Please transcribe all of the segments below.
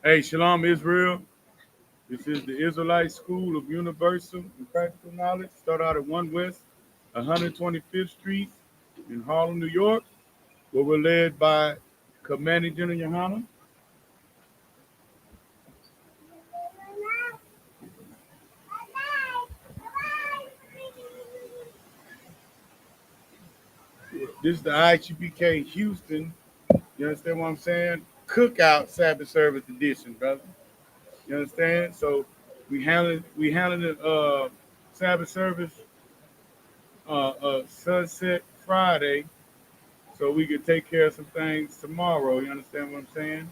Hey, Shalom, Israel. This is the Israelite School of Universal and Practical Knowledge. Start out at 1 West, 125th Street in Harlem, New York, where we're led by Commanding General YAHANNA. This is the I.S.U.P.K. Houston. You understand what I'm saying? Cookout Sabbath service edition, brother. You understand? So we handling the Sabbath service sunset Friday, so we could take care of some things tomorrow. You understand what I'm saying?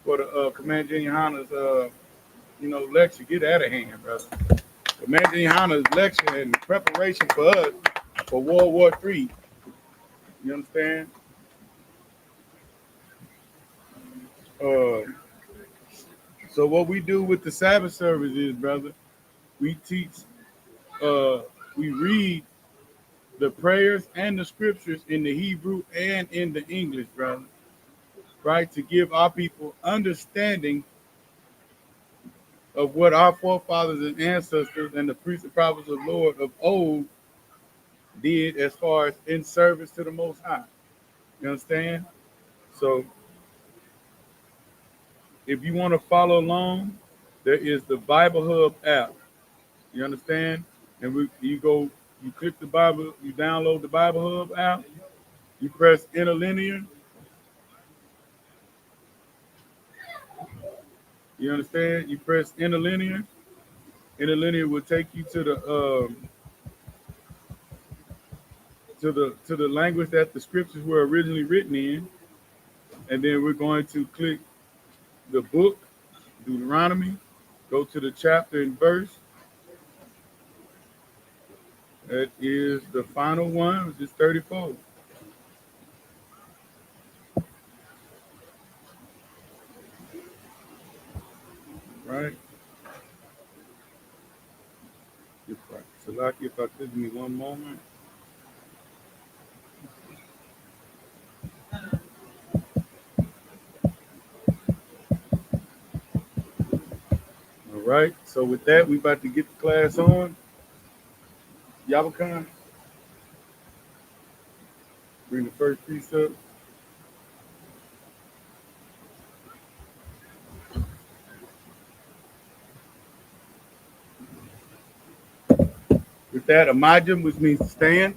For the Commander General Yohanna's lecture get out of hand, brother. Commander General Yohanna's lecture in preparation for us for World War III. You understand? Uh, so what we do with the Sabbath service is, brother, we teach, uh, we read the prayers and the scriptures in the Hebrew and in the English, brother, right? To give our people understanding of what our forefathers and ancestors and the priests and prophets of the Lord of old did as far as in service to the Most High. You understand? So if you want to follow along, there is the Bible Hub app. You understand? And you click the Bible, you download the Bible Hub app, you press interlinear. You understand? You press interlinear. Interlinear will take you to the language that the scriptures were originally written in, and then we're going to click the book, Deuteronomy, go to the chapter and verse. That is the final one, which is 34. Right? Salaki, if I could, give me one moment. All right. So with that, we about to get the class on. Yabakan, bring the first piece up. With that, Amajim, which means to stand.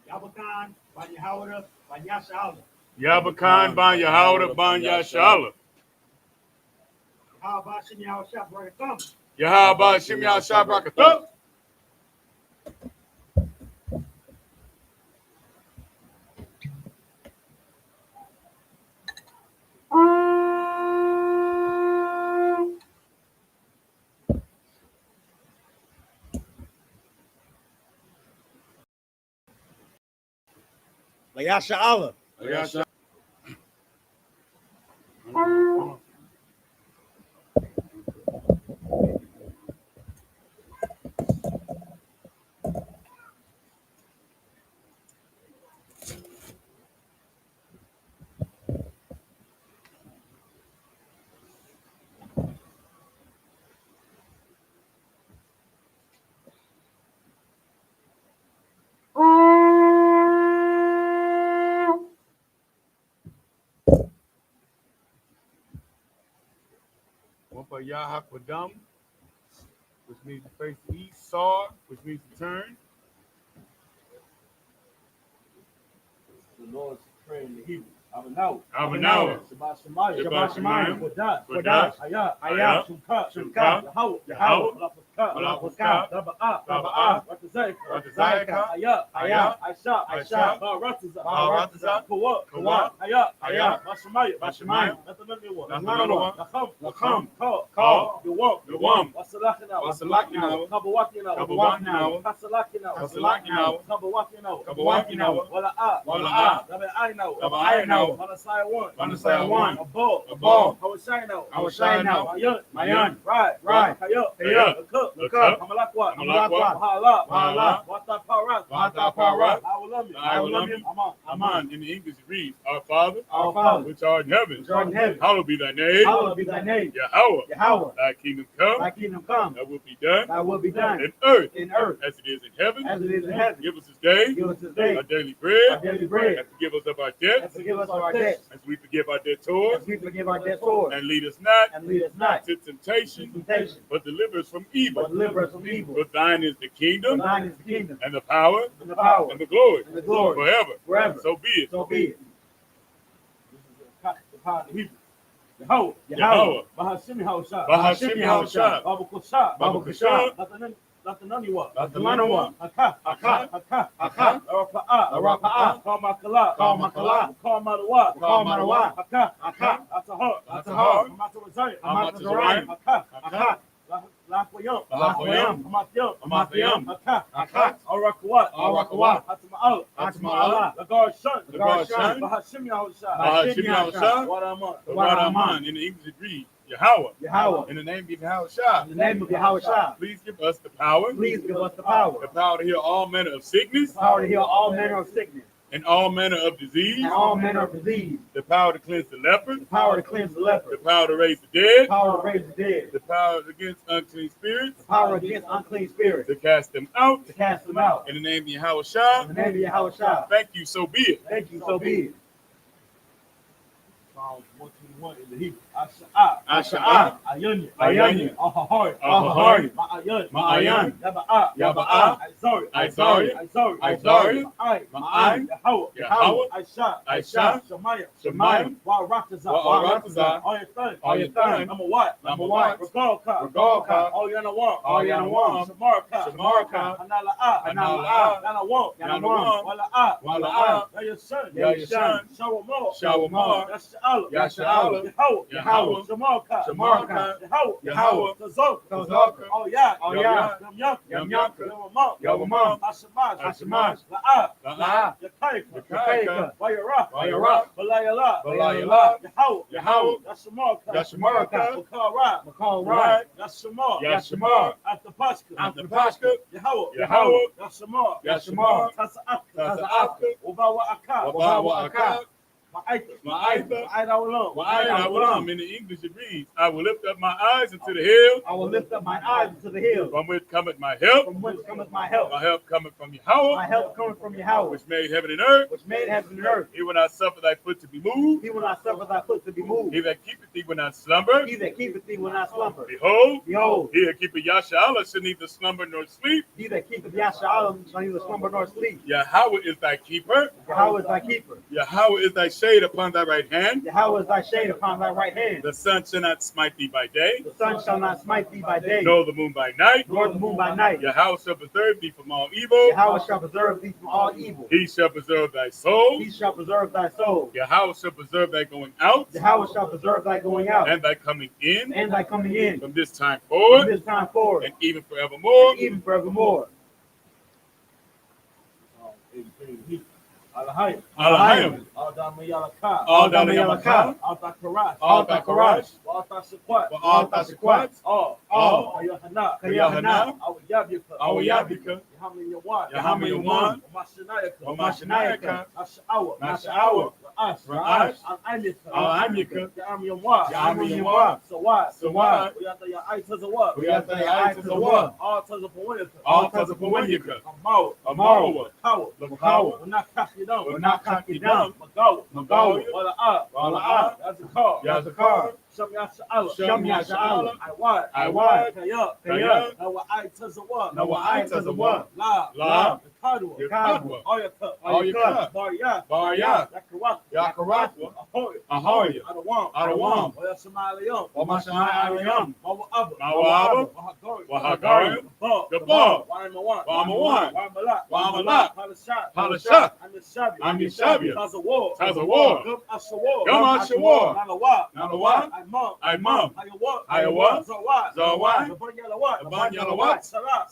Yabakan, Ban Yahawada, Ban Yashala. Yabakan, Ban Yahawada, Ban Yashala. How about Shim Yahushua Barakatum? Yahaba Shim Yahshua Barakatum. Layasha Allah. Yasha. Yahakwadam, which means to face the east, Sar, which means to turn. The Lord's prayer in the Hebrew. Abanawa. Shabbat Shabbat Shemayim. Kodash. Kodash. Ayah. I.S.U.P.K. Yahweh. Malak, Sabbath, Ratazayaka, I.S.U.P.K, Barataza, Kawat, Hayat, Bashamayim, Lakam, Call, Yawam, Wasalakinawa, Kabawakinawa, Kasalakinawa, Kabawakinawa, Wala'a, Tabaayinawa, Manasaya 1, a ball, Hawashino, Mayan, Right, Hayat, Lakab, Hamalakwa, Mahala, Wataparat, I will love you, Aman. In the English it reads, Our Father, which art in heaven, hallowed be thy name, Yahweh, thy kingdom come, thy will be done, in earth, as it is in heaven. Give us this day our daily bread, and forgive us of our debts, as we forgive our debtors, and lead us not to temptation, but deliver us from evil. For thine is the kingdom, and the power, and the glory, forever. So be it. Yahweh, Bahashimi Hausha, Babu Kusha, Latananiwa, Aka, Arapa'a, Kalmakala, Kalmadawa, Aka, Atahar, Amatazariah, Aka, Lafayam, Amathayam, Aka, Arakawat, Atma'ala, the Guard's son, Bahashimi Hausha, Wadaman. In the English it reads, Yahweh. In the name of Yahweh, please give us the power. The power to heal all manner of sickness. And all manner of disease. The power to cleanse the leper. The power to raise the dead. The power against unclean spirits. To cast them out. In the name of Yahweh. Thank you, so be it. Psalms 121 in the Hebrew. Asha'a, Ayanya, Ahahari, Ma'ayan, Yaba'a, Isari, Ma'ai, Yahweh, Aisha, Shemayim, Wa'arataza, Ayathan, number what? Regalka, All Shamarka, Anala'a, Yanawam, Wala'a, Yashan, Shawamar, Yasha'ala, Yahweh, Shamarka, Yahweh, Tazaka, Yamyaka, Yawamam, Ashamash, La'a, Yakaika, Wayara, Balayala, Yahweh, Yashamarka, Makal, Yashamar, Atapashka, Yahweh, Yashamar, Tasa'aka, Ubawa Aka, Ma'aitha, Wa'ayawam. In the English it reads, I will lift up my eyes into the hill. From whence cometh my help? My help cometh from Yahweh. Which made heaven and earth. He will not suffer thy foot to be moved. He that keepeth thee will not slumber. Behold, he that keepeth Yasha'ala shall neither slumber nor sleep. Yahweh is thy keeper. Yahweh is thy shade upon thy right hand. The sun shall not smite thee by day. Nor the moon by night. Yahweh shall preserve thee from all evil. He shall preserve thy soul. Yahweh shall preserve thy going out. And thy coming in. From this time forward. And even forevermore. Alahayim, Aldamayalaka, Altakarash, Altashikwat, YAHANNA, YAHWH, Yahaman, Mashanayaka, Nasha'awa, Ra'ash, Al-Amyaka, Yamiyamwa, Sawad, Uyatayaitzazawah, All Tazapawanyaka, Amawa, Lakawa, Wanakakidam, Magawa, Wala'a, Yazakar, Shamyasha'ala, Iwad, Kayab, Nawa'ai Tazawah, La, Yakadwa, Ayaka, Barya, Yakarakwa, Ahoya, Adawam, Wamashamayam, Mawaba, Wahagari, Gabal, Wamawan, Wamalak, Palashat, Amishabia, Tazawar, Gama Shawar, Nalawat, Imam, Iowa, Zawai, Abanyalawat, Salah,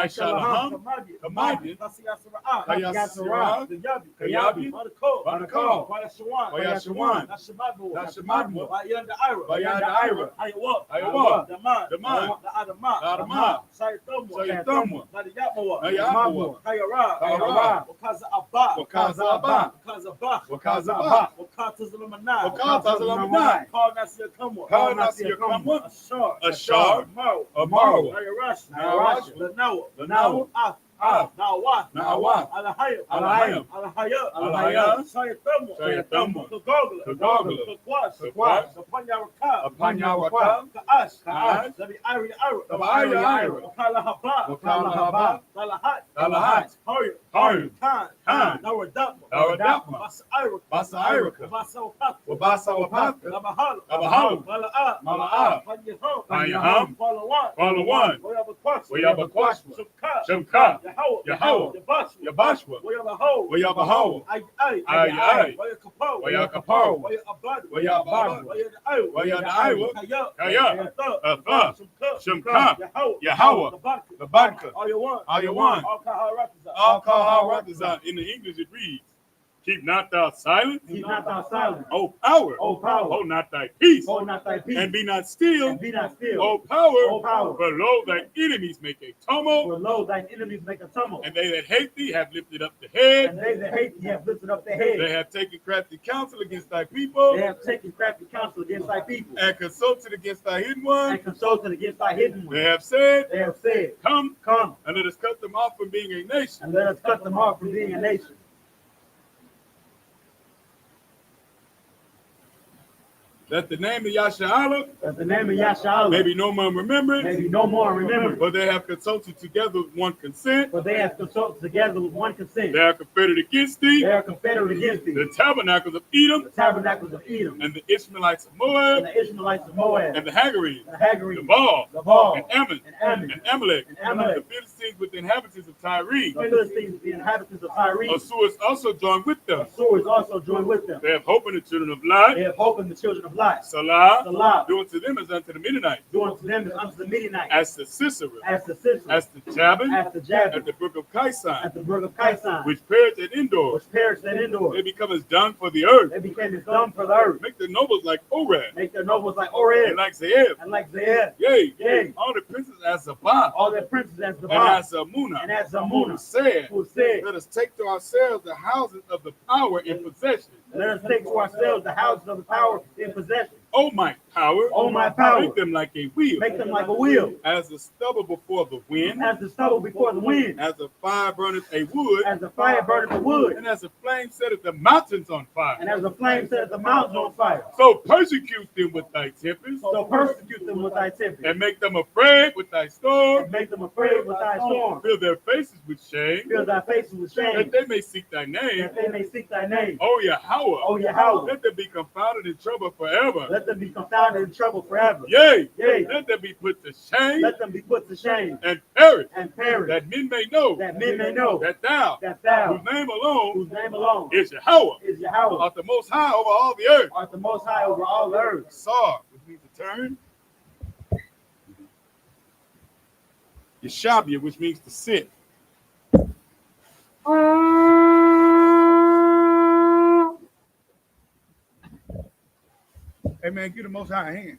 Shalaham, Kamadi, Kayasara, Kayabi, Banakal, Wayashawan, Nashamadwa, Bayanda Ira, Iowa, Daman, Adama, Sayathamwa, Nayabwa, Kayara, Wakaza Abba, Wakatazalamani, Karnasir Ashar, Marwa, Narash, Lanawa, Nawat, Alahayam, Sayathamwa, Kagogla, Apanyawaka, Ka'ash, Ira, Wakala Dalahat, Haru, Khan, Naradapma, Basa Irika, Wabasa Wapaka, Abahalu, Mala'ab, Panyaham, Palawan, Wayabakwashwa, Shemka, Yahweh, Yabashwa, Wayabahawa, Ay, Wayakapo, Wayababa, Wayadaiwa, Kaya, Shemka, Yahweh, the Badka, Ayawan, Alcohol Rapazan. In the English it reads, keep not thou silent. Keep not thou silent. O power. O power. Hold not thy peace. Hold not thy peace. And be not still. And be not still. O power. O power. For lo, thine enemies make a tumult. For lo, thine enemies make a tumult. And they that hate thee have lifted up the head. And they that hate thee have lifted up their head. They have taken crafty counsel against thy people. They have taken crafty counsel against thy people. And consulted against thy hidden one. And consulted against thy hidden one. They have said, come, and let us cut them off from being a nation. And let us cut them off from being a nation. That the name of Yahshua may be no more remembered. But they have consulted together with one consent. They have confederate against thee. The tabernacles of Edom. And the Ishmaelites of Moab. And the Hagarenes. The Baal. And Ammon. And Amalek. The Philistines with the inhabitants of Tyre. Assyrians also joined with them. They have hope in the children of Lot. Salah. Do unto them as unto the Midianites. As the Sisera. As the Jabin. At the brook of Kaisan. Which perished at Endor. They become as dung for the earth. Make their nobles like Orad. And like Zeeb. Yea. All the princes as Zabah. And as Zamunah. Who said, let us take to ourselves the houses of the power in possession. O my power, make them like a wheel. As the stubble before the wind. As the fire burneth a wood. And as a flame setteth the mountains on fire. So persecute them with thy tempests. And make them afraid with thy storm. Fill their faces with shame. That they may seek thy name. O Yahweh. Let them be confounded in trouble forever. Yea. Let them be put to shame. And perish. That men may know. That thou. Whose name alone. Is Yahweh. Art the most high over all the earth. Sar, which means to turn. Yeshabia, which means to sit. Hey man, give the Most High a hand.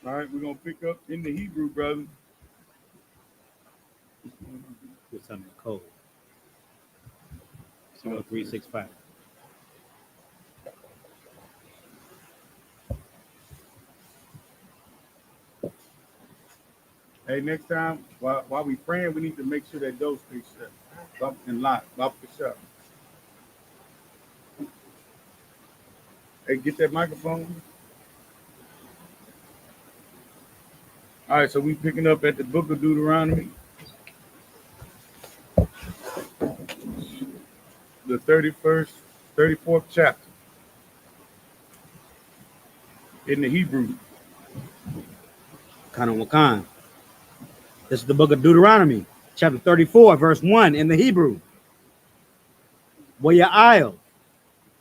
All right, we're gonna pick up in the Hebrew, brother. What's on the code? 0365. Hey, next time, while we praying, we need to make sure that those things shut. Bump and lock, bump the shut. Hey, get that microphone. All right, so we picking up at the book of Deuteronomy, the 31st, 34th chapter in the Hebrew. Kind of Wakan. This is the book of Deuteronomy, chapter 34, verse 1 in the Hebrew. Waya'il,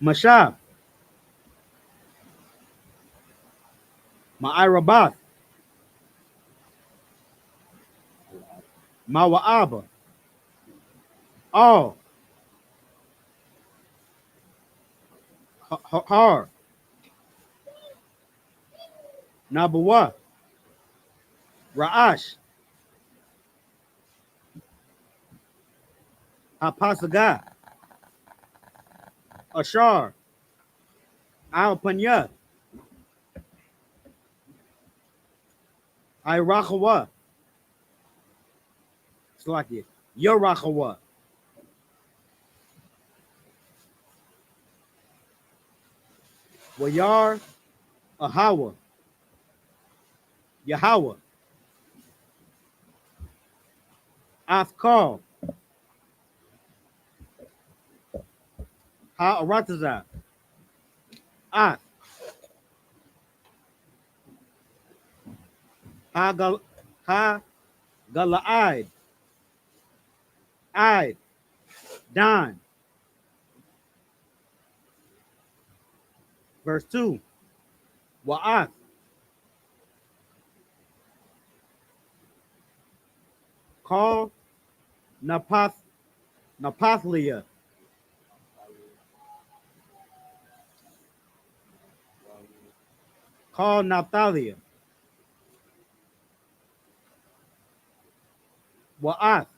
Mashab, Ma'irabath, Mawa'aba, All, Har, Nabawa, Ra'ash, Hapasaga, Ashar, Al Panya, Irachawa, Slakia, Yorachawa, Wayar, Ahawa, Yahweh, Afkal, Ha-Arataza, Ath, Ha-Galaid, Id, Don. Verse 2, Wa'ath, Call, Napathlia, Call Naphthalia, Wa'ath,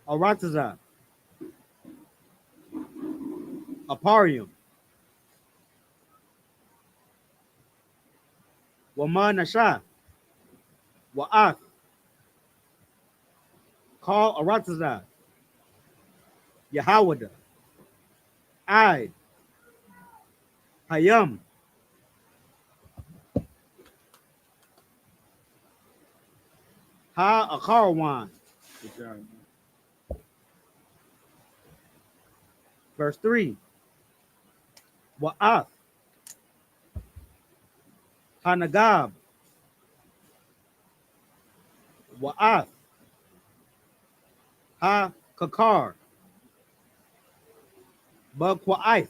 Arataza, Aparium, Wama Nasha, Wa'ath, Call Arataza, Yahawada, Id, Hayam, Ha-Akarwan. Verse 3, Wa'ath, Hanagab, Wa'ath, Ha-Kakar, Baqa'ith,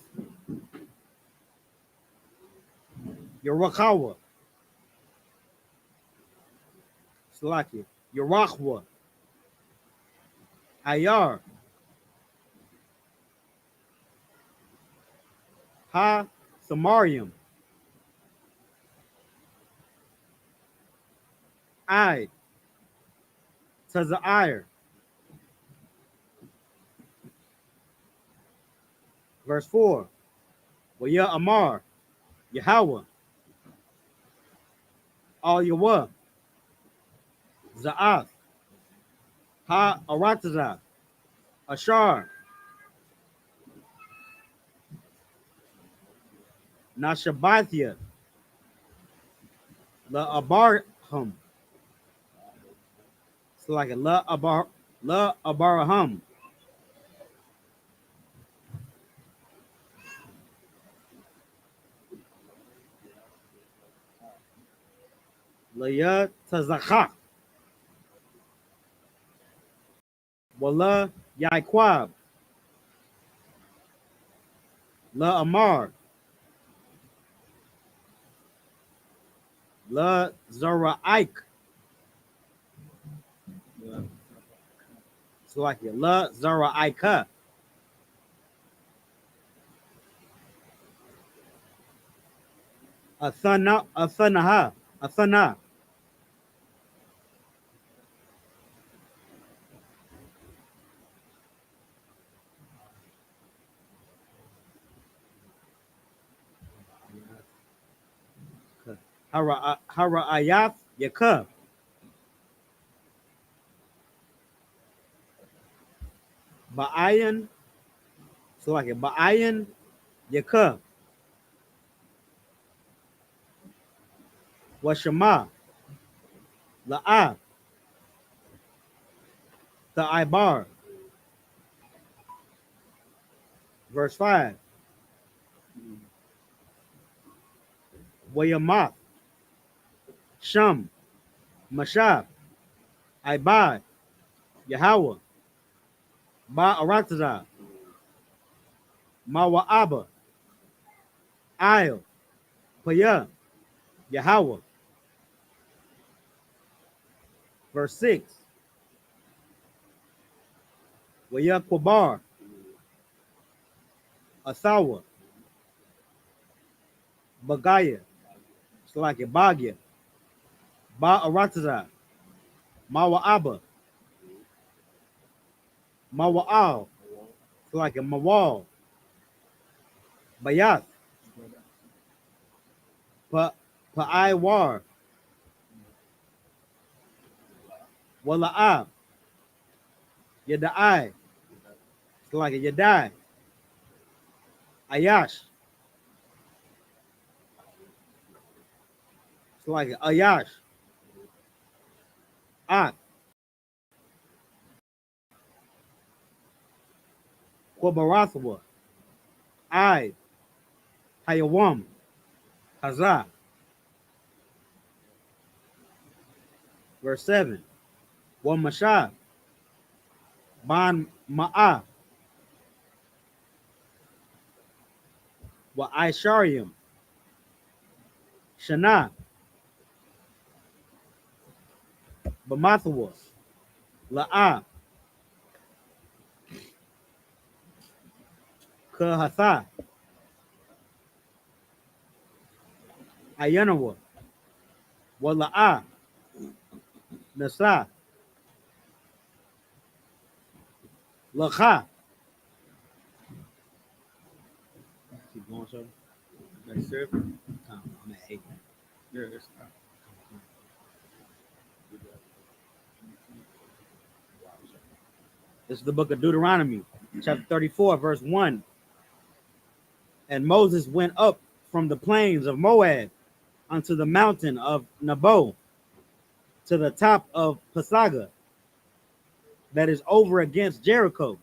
Yerakawa, Slakia, Yerachwa, Ayar, Ha-Samarium, Id, Tazair. Verse 4, Waya Amar, Yahweh, Al Yawah, Za'ath, Ha-Arataza, Ashar, Nashabathia, La Abarham. It's like a La Abaraham. La Ya Tazakha. Wala Yaiquab. La Amar. La Zara'ik. It's like a La Zara'ika. Athanaha. Athana. Hara'ayath Yakub. Ba'ayan. So like a Ba'ayan Yakub. Washama, La'a, Ibar. Verse 5. Wayamath, Sham, Mashab, Ibad, Yahweh, Ba'aratazah, Mawa'aba, Il, Payah, Yahweh. Verse 6. Wayakwabar, Asawa, Bagaya, it's like a Bagya, Ba'aratazah, Mawa'aba, Mawa'al, it's like a Mawal, Bayath, Pa'iwar, Wala'ab, Yadai, it's like a Yadai, Ayash, it's like a Ayash, Ak, Quabarathwa, I, Hayawam, Hazah. Verse 7. Wamashah, Ban Ma'ah, Wa Isharium, Shana, Bamathwa, La'ah, Kahatha, Ayanawa, Wala'ah, Nasa, Lacha. Keep going, sir. That's it. I'm at 8. Yeah, that's not. This is the book of Deuteronomy, chapter 34, verse 1. And Moses went up from the plains of Moab unto the mountain of Nebo, to the top of Pasaga, that is over against Jericho.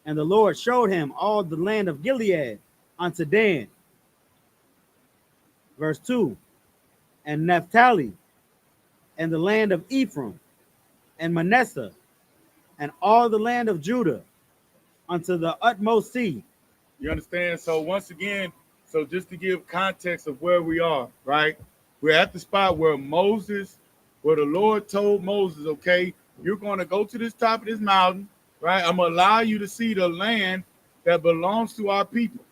And the Lord showed him all the land of Gilead unto Dan. Verse 2. And Naphtali, and the land of Ephraim, and Manasseh, and all the land of Judah, unto the utmost sea. You understand? So once again, so just to give context of where we are, right? We're at the spot where the Lord told Moses, okay, you're going to go to this top of this mountain, right? I'm going to allow you to see the land that belongs to our people,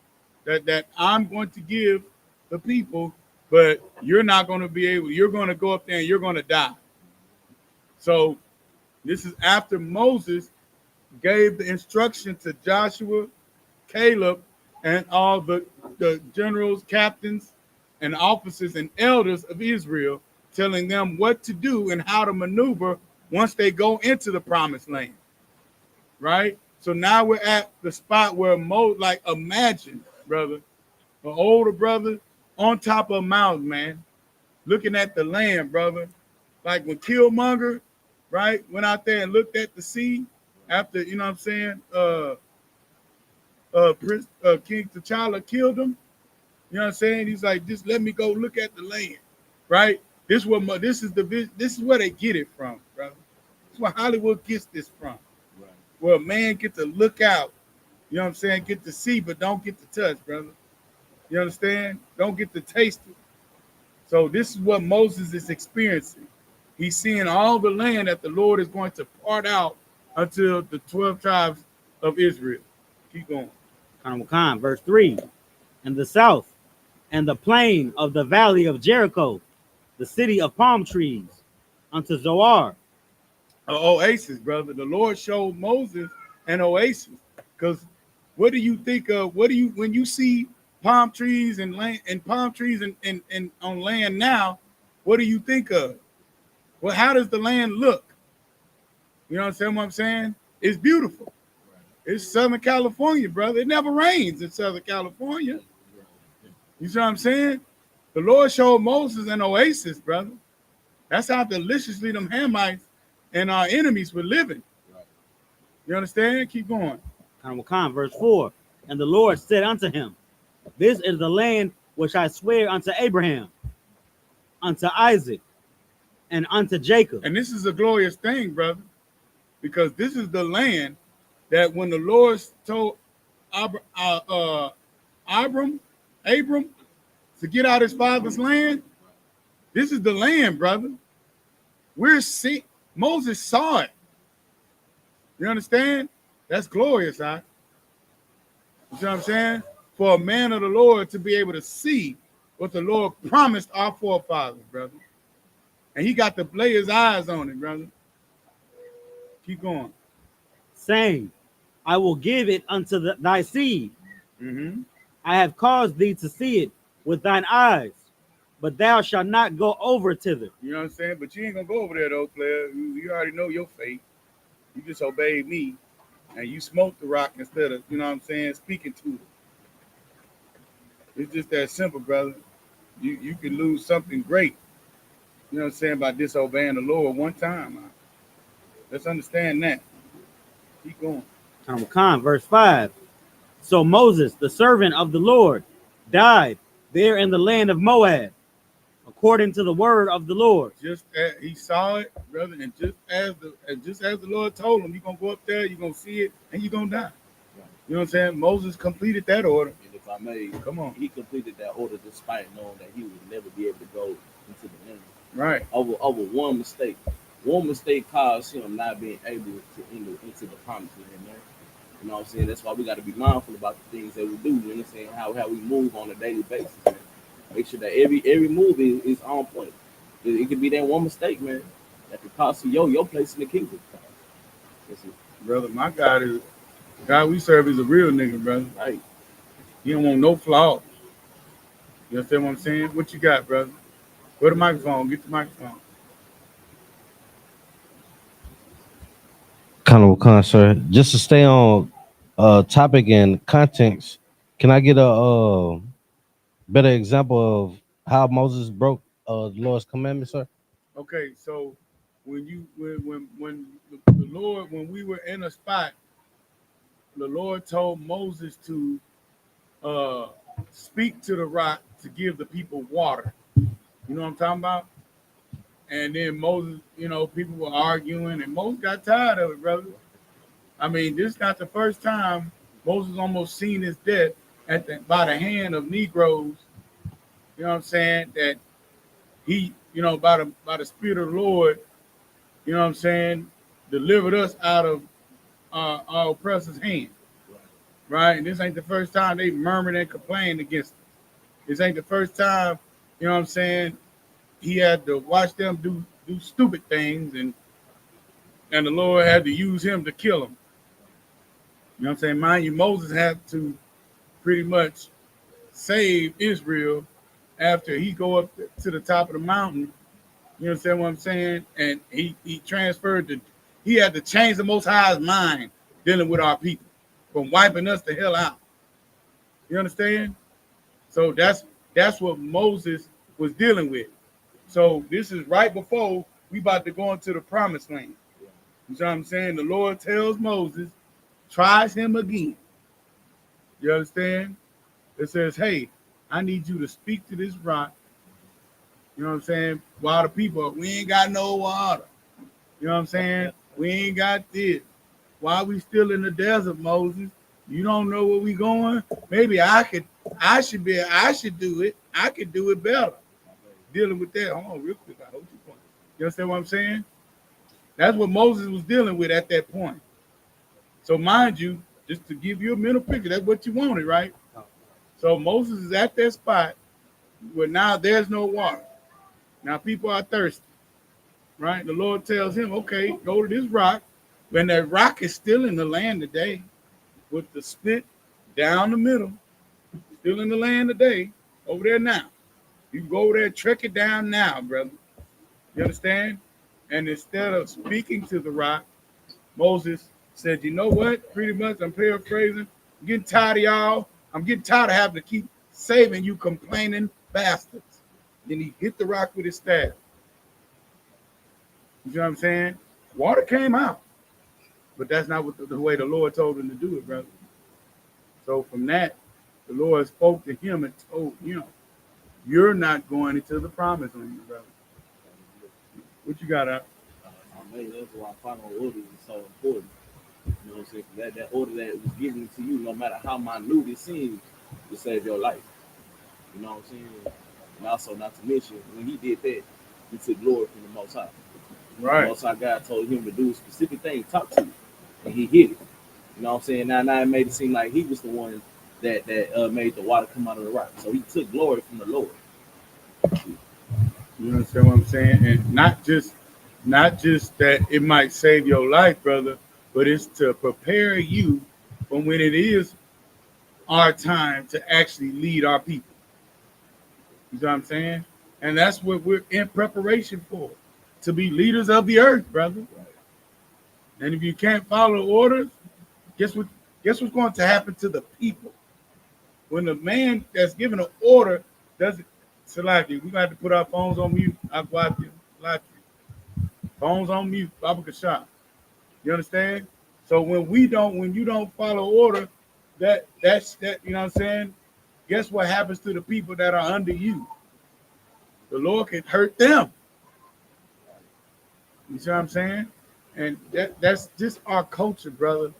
that I'm going to give the people, but you're not going to be able, you're going to go up there and you're going to die. So this is after Moses gave the instruction to Joshua, Caleb, and all the generals, captains, and officers and elders of Israel, telling them what to do and how to maneuver once they go into the promised land. Right? So now we're at the spot where like imagine, brother, an older brother on top of a mountain, man, looking at the land, brother. Like when Killmonger, right, went out there and looked at the sea after, you know what I'm saying, King T'Challa killed him. You know what I'm saying? He's like, just let me go look at the land, right? This is where they get it from, brother. This is where Hollywood gets this from. Right. Where a man get to look out, you know what I'm saying? Get to see, but don't get to touch, brother. You understand? Don't get to taste it. So this is what Moses is experiencing. He's seeing all the land that the Lord is going to part out until the 12 tribes of Israel. Keep going. Verse 3. And the south, and the plain of the valley of Jericho, the city of palm trees, unto Zoar. An oasis, brother. The Lord showed Moses an oasis. Because what do you think of? When you see palm trees and land and palm trees and on land now, what do you think of? Well, how does the land look? You know what I'm saying? It's beautiful. It's Southern California, brother. It never rains in Southern California. You see what I'm saying? The Lord showed Moses an oasis, brother. That's how deliciously them Hamites and our enemies were living. You understand? Keep going. Verse 4. And the Lord said unto him, this is the land which I swear unto Abraham, unto Isaac, and unto Jacob. And this is a glorious thing, brother, because this is the land that when the Lord told Abram to get out his father's land, this is the land, brother. Moses saw it. You understand? That's glorious, huh? You see what I'm saying? For a man of the Lord to be able to see what the Lord promised our forefathers, brother. And he got to lay his eyes on it, brother. Keep going. Saying, I will give it unto thy seed. Mm-hmm. I have caused thee to see it with thine eyes, but thou shalt not go over thither. You know what I'm saying? But you ain't going to go over there, though, player. You already know your fate. You just obeyed me, and you smoked the rock instead of, you know what I'm saying, speaking to it. It's just that simple, brother. You can lose something great, you know what I'm saying, by disobeying the Lord one time. Man. Let's understand that. Keep going. Verse 5. So Moses, the servant of the Lord, died there in the land of Moab, according to the word of the Lord. Just as he saw it, brother, and just as the Lord told him, you're gonna go up there, you're gonna see it, and you're gonna die. You know what I'm saying? Moses completed that order. And if I may, Come on. he completed that order despite knowing that he would never be able to go into the land. Right. Over one mistake. One mistake caused him not being able to enter into the promised land, man. You know what I'm saying? That's why we got to be mindful about the things that we do. You know what I'm saying? How we move on a daily basis, man. Make sure that every move is on point. It could be that one mistake, man, that could cost you your place in the kingdom. Brother, my God we serve is a real nigga, brother. Right. He don't want no flaws. You understand what I'm saying? What you got, brother? Go to the microphone. Get the microphone. Khan, sir. Just to stay on topic and context, can I get a better example of how Moses broke the Lord's commandment, sir? Okay, so when the Lord, when we were in a spot, the Lord told Moses to speak to the rock to give the people water. You know what I'm talking about? And then Moses, you know, people were arguing, and Moses got tired of it, brother. I mean, this is not the first time Moses almost seen his death by the hand of Negroes. You know what I'm saying? That he, you know, by the Spirit of the Lord, you know what I'm saying, delivered us out of our oppressor's hand. Right? And this ain't the first time they murmured and complained against him. This ain't the first time, you know what I'm saying, he had to watch them do stupid things, and the Lord had to use him to kill them. You know what I'm saying? Mind you, Moses had to pretty much save Israel after he go up to the top of the mountain. You understand what I'm saying? And he he had to change the Most High's mind dealing with our people from wiping us the hell out. You understand? So that's what Moses was dealing with. So this is right before we about to go into the promised land. You know what I'm saying? The Lord tells Moses, tries him again. You understand? It says, hey, I need you to speak to this rock. You know what I'm saying? While the people, we ain't got no water. You know what I'm saying? We ain't got this. Why we still in the desert, Moses? You don't know where we going? Maybe I should do it. I could do it better. Dealing with that. Hold on real quick. I hold you point. You understand what I'm saying? That's what Moses was dealing with at that point. So mind you, just to give you a mental picture, that's what you wanted, right? So Moses is at that spot where now there's no water. Now people are thirsty, right? The Lord tells him, okay, go to this rock. When that rock is still in the land today, with the split down the middle, still in the land today, over there now. You can go over there and trek it down now, brother. You understand? And instead of speaking to the rock, Moses said, you know what? Pretty much, I'm paraphrasing. I'm getting tired of y'all. I'm getting tired of having to keep saving you complaining bastards. Then he hit the rock with his staff. You see what I'm saying? Water came out. But that's not what the way the Lord told him to do it, brother. So from that, the Lord spoke to him and told him, you're not going into the promised land, brother. What you got out? That's why final order is so important. You know what I'm saying? That order that was given to you, no matter how minute it seems, to save your life. You know what I'm saying? And also, not to mention, when he did that, he took glory from the Most High. Right. The Most High God told him to do a specific thing, talk to you, and he hit it. You know what I'm saying? Now it made it seem like he was the one that made the water come out of the rock. So he took glory from the Lord. You understand what I'm saying? And not just that it might save your life, brother, but it's to prepare you for when it is our time to actually lead our people. You know what I'm saying? And that's what we're in preparation for, to be leaders of the earth, brother. And if you can't follow orders, guess what's going to happen to the people? When the man that's giving an order doesn't, Salaki, we're going to have to put our phones on mute. I've watched you. Phones on mute, YAHANNA. You understand? So when you don't follow order, that's you know what I'm saying? Guess what happens to the people that are under you? The Lord can hurt them. You see what I'm saying? And that's just our culture, brother,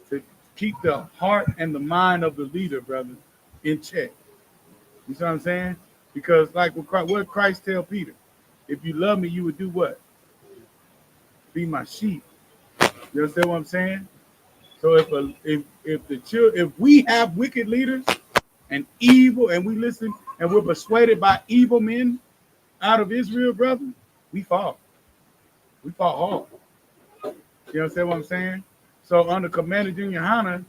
to keep the heart and the mind of the leader, brother, in check. You see what I'm saying? Because like what Christ tell Peter, if you love me, you would do what? Be my sheep. You understand what I'm saying? So if we have wicked leaders and evil, and we listen and we're persuaded by evil men out of Israel, brother, we fall. We fall hard. You understand what I'm saying? So under Commander Junior Hanna,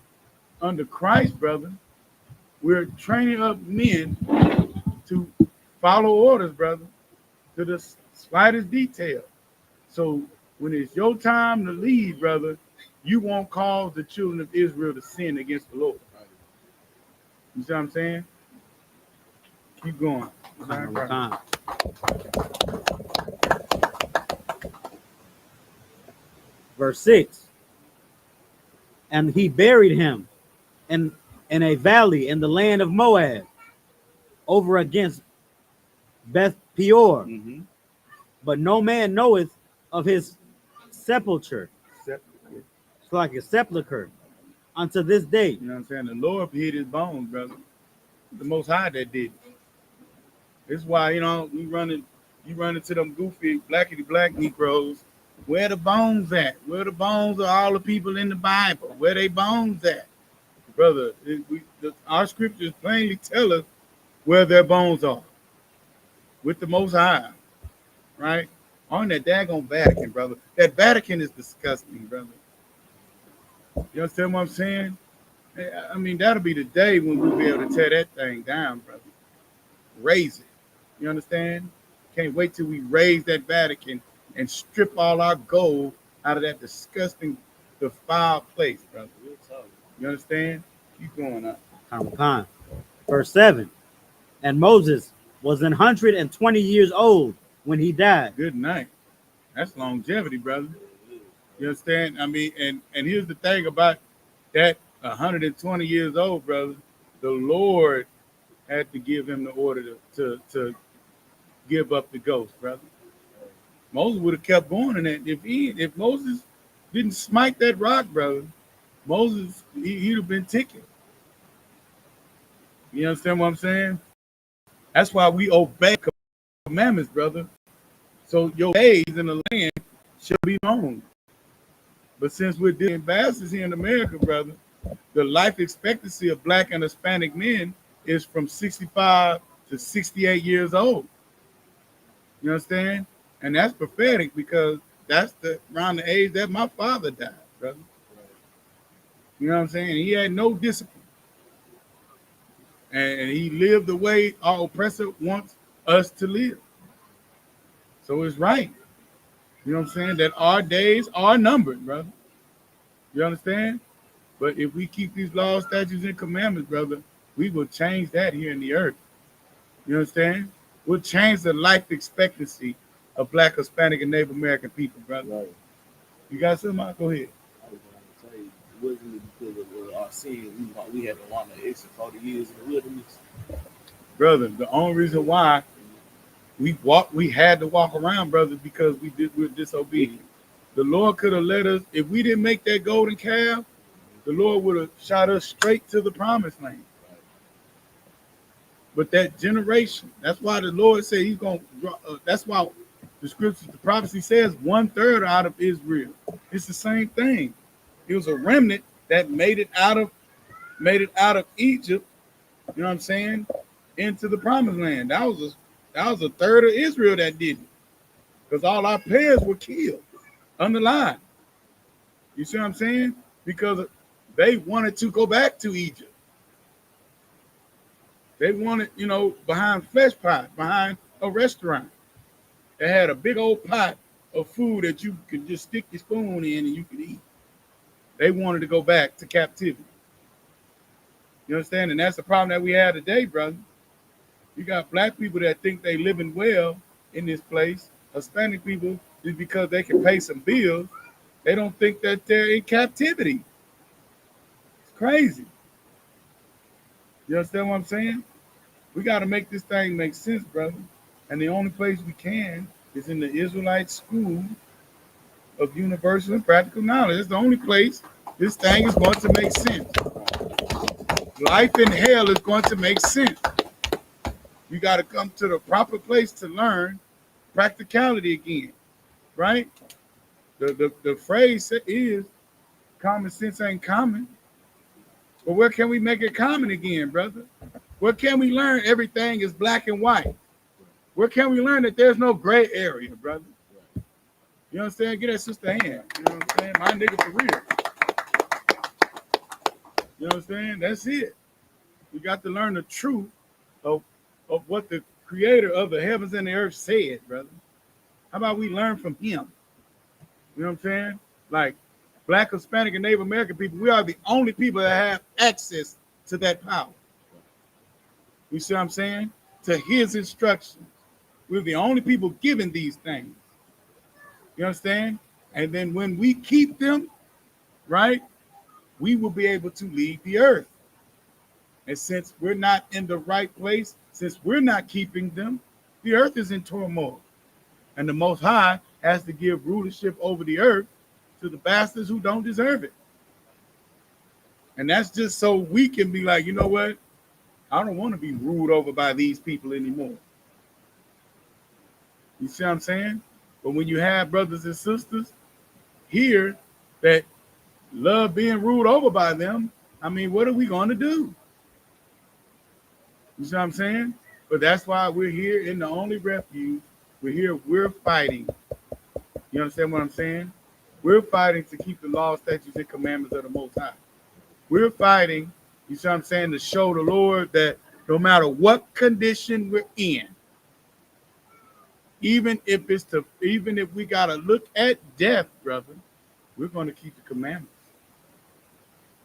under Christ, brother, we're training up men to follow orders, brother, to the slightest detail. So when it's your time to lead, brother, you won't cause the children of Israel to sin against the Lord. You see what I'm saying? Keep going. Verse 6. And he buried him in a valley in the land of Moab, over against Beth Peor. Mm-hmm. But no man knoweth of his sepulture. It's like a sepulcher unto this day. You know what I'm saying? The Lord hid his bones, brother. The Most High that did. That's why, you know, you run into them goofy blackity black Negroes. Where the bones at? Where the bones of all the people in the Bible? Where they bones at? Brother, our scriptures plainly tell us where their bones are. With the Most High. Right? On that daggone Vatican, brother. That Vatican is disgusting, brother. You understand what I'm saying? I mean, that'll be the day when we'll be able to tear that thing down, brother. Raise it. You understand? Can't wait till we raise that Vatican and strip all our gold out of that disgusting, defiled place, brother. You understand? Keep going up. Verse 7. And Moses was 120 years old when he died. Good night. That's longevity, brother. You understand? I mean, and here's the thing about that 120 years old, brother. The Lord had to give him the order to give up the ghost, brother. Moses would have kept going in that. If Moses didn't smite that rock, brother, Moses, he'd have been ticking. You understand what I'm saying? That's why we obey commandments, brother. So your days in the land shall be long. But since we're the ambassadors here in America, brother, the life expectancy of Black and Hispanic men is from 65 to 68 years old. You understand? And that's prophetic because that's around the age that my father died, brother. You know what I'm saying? He had no discipline. And he lived the way our oppressor wants us to live. So it's right. You know what I'm saying? That our days are numbered, brother. You understand? But if we keep these laws, statutes, and commandments, brother, we will change that here in the earth. You understand? will change the life expectancy of Black, Hispanic, and Native American people, brother. Right. You got something? Go ahead. I was going to say, it wasn't because of our sin. We had to wander extra 40 years in the wilderness. Brother, the only reason why we had to walk around, brother, because we were disobedient. The Lord could have let us, if we didn't make that golden calf, the Lord would have shot us straight to the promised land. But that generation, that's why the Lord said he's going to, that's why the scripture, the prophecy says 1/3 out of Israel. It's the same thing. It was a remnant that made it out of Egypt, you know what I'm saying, into the promised land. That was a third of Israel that did it. Because all our parents were killed, underlined. You see what I'm saying? Because they wanted to go back to Egypt. They wanted, behind flesh pot, behind a restaurant. They had a big old pot of food that you could just stick your spoon in and you could eat. They wanted to go back to captivity. You understand? And that's the problem that we have today, brother. You got Black people that think they living well in this place. Hispanic people, just because they can pay some bills, they don't think that they're in captivity. It's crazy. You understand what I'm saying? We got to make this thing make sense, brother. And the only place we can is in the Israelite school of universal and practical knowledge. It's the only place this thing is going to make sense. Life in hell is going to make sense. You got to come to the proper place to learn practicality again, right? The phrase is common sense ain't common. But where can we make it common again, brother? Where can we learn everything is black and white? Where can we learn that there's no gray area, brother? You know what I'm saying? Get that sister hand. You know what I'm saying? My nigga for real. You know what I'm saying? That's it. We got to learn the truth of what the creator of the heavens and the earth said, brother. How about we learn from him? You know what I'm saying? Like Black, Hispanic, and Native American people, we are the only people that have access to that power. You see what I'm saying? To his instructions. We're the only people given these things. You understand? And then when we keep them, right, we will be able to leave the earth. And since we're not in the right place, since we're not keeping them, the earth is in turmoil. And the Most High has to give rulership over the earth to the bastards who don't deserve it. And that's just so we can be like, you know what? I don't want to be ruled over by these people anymore. You see what I'm saying? But when you have brothers and sisters here that love being ruled over by them, I mean, what are we going to do? You see what I'm saying? But that's why we're here in the only refuge. We're here, we're fighting. You understand what I'm saying? We're fighting to keep the law, statutes, and commandments of the Most High. We're fighting, you see what I'm saying, to show the Lord that no matter what condition we're in, even if we gotta look at death, brother, we're going to keep the commandments.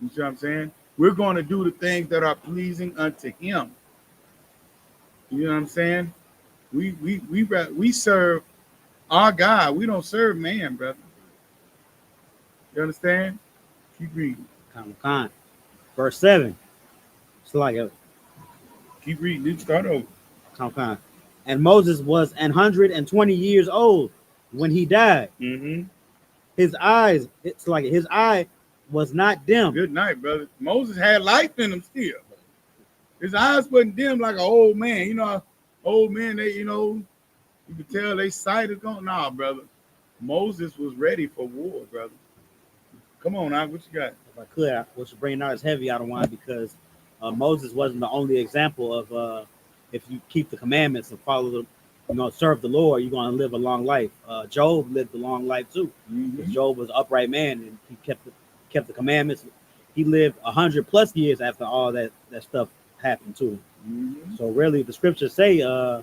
You see what I'm saying? We're going to do the things that are pleasing unto him. You know what I'm saying? We serve our God. We don't serve man, brother. You understand? Keep reading. Con. Verse 7. It's like a Keep reading. You start over. Con. And Moses was 120 years old when he died. Mm-hmm. His eyes, it's like his eye was not dim. Good night, brother. Moses had life in him still. His eyes wasn't dim like an old man. You know, old men, they, you could tell they sight is gone. Nah, brother. Moses was ready for war, brother. Come on, now, what you got? If I could, I was bringing out as heavy out of wine because Moses wasn't the only example of if you keep the commandments and follow the, serve the Lord, you're going to live a long life. Job lived a long life too. Mm-hmm. Job was an upright man and he kept the commandments. He lived 100+ years after all that stuff happened to him. Mm-hmm. So really, the scriptures say so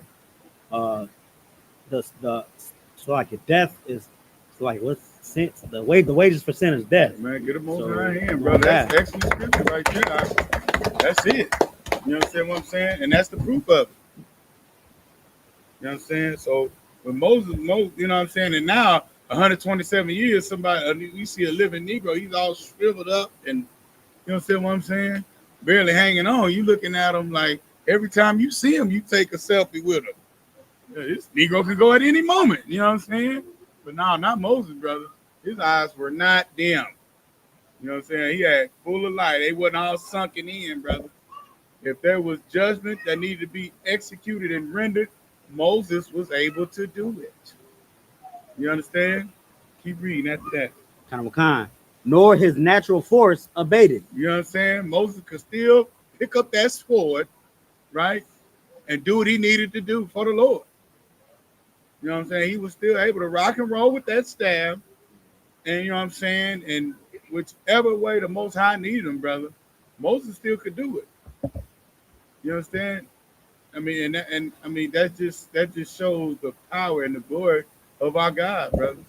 like a death is like what's sin? The wages for sin is death. Man, get a most So, right hand, brother. That's excellent scripture right there. That's it. You understand what I'm saying? And that's the proof of it. You know what I'm saying? So when Moses, you know what I'm saying, and now 127 years, somebody we see a living Negro, he's all shriveled up and you know what I'm saying? Barely hanging on. You looking at him like every time you see him, you take a selfie with him. Yeah, this Negro can go at any moment. You know what I'm saying? But no, not Moses, brother. His eyes were not dim. You know what I'm saying? He had full of light. They wasn't all sunken in, brother. If there was judgment that needed to be executed and rendered, Moses was able to do it. You understand? Keep reading after that. Khan, nor his natural force abated. You know what I'm saying? Moses could still pick up that sword, right? And do what he needed to do for the Lord. You know what I'm saying? He was still able to rock and roll with that staff. And you know what I'm saying? And whichever way the Most High needed him, brother, Moses still could do it. You understand? I mean, and I mean that just shows the power and the glory of our God, brother.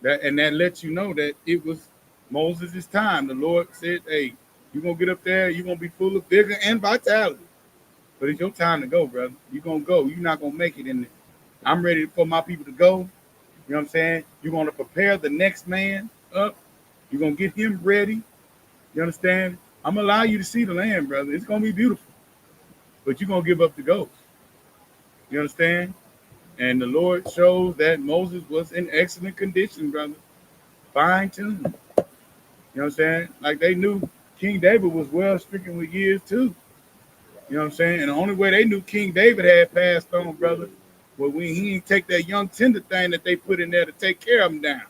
That lets you know that it was Moses' time. The Lord said, "Hey, you're gonna get up there. You're gonna be full of vigor and vitality, but it's your time to go, brother. You're gonna go. You're not gonna make it in there. I'm ready for my people to go. You know what I'm saying? You're gonna prepare the next man up. You're gonna get him ready. You understand? I'm gonna allow you to see the land, brother. It's gonna be beautiful, but you're gonna give up the ghost. You understand? And the Lord shows that Moses was in excellent condition, brother. Fine tuned. You know what I'm saying? Like they knew King David was well stricken with years too. You know what I'm saying? And the only way they knew King David had passed on, brother, was when he didn't take that young tender thing that they put in there to take care of him down.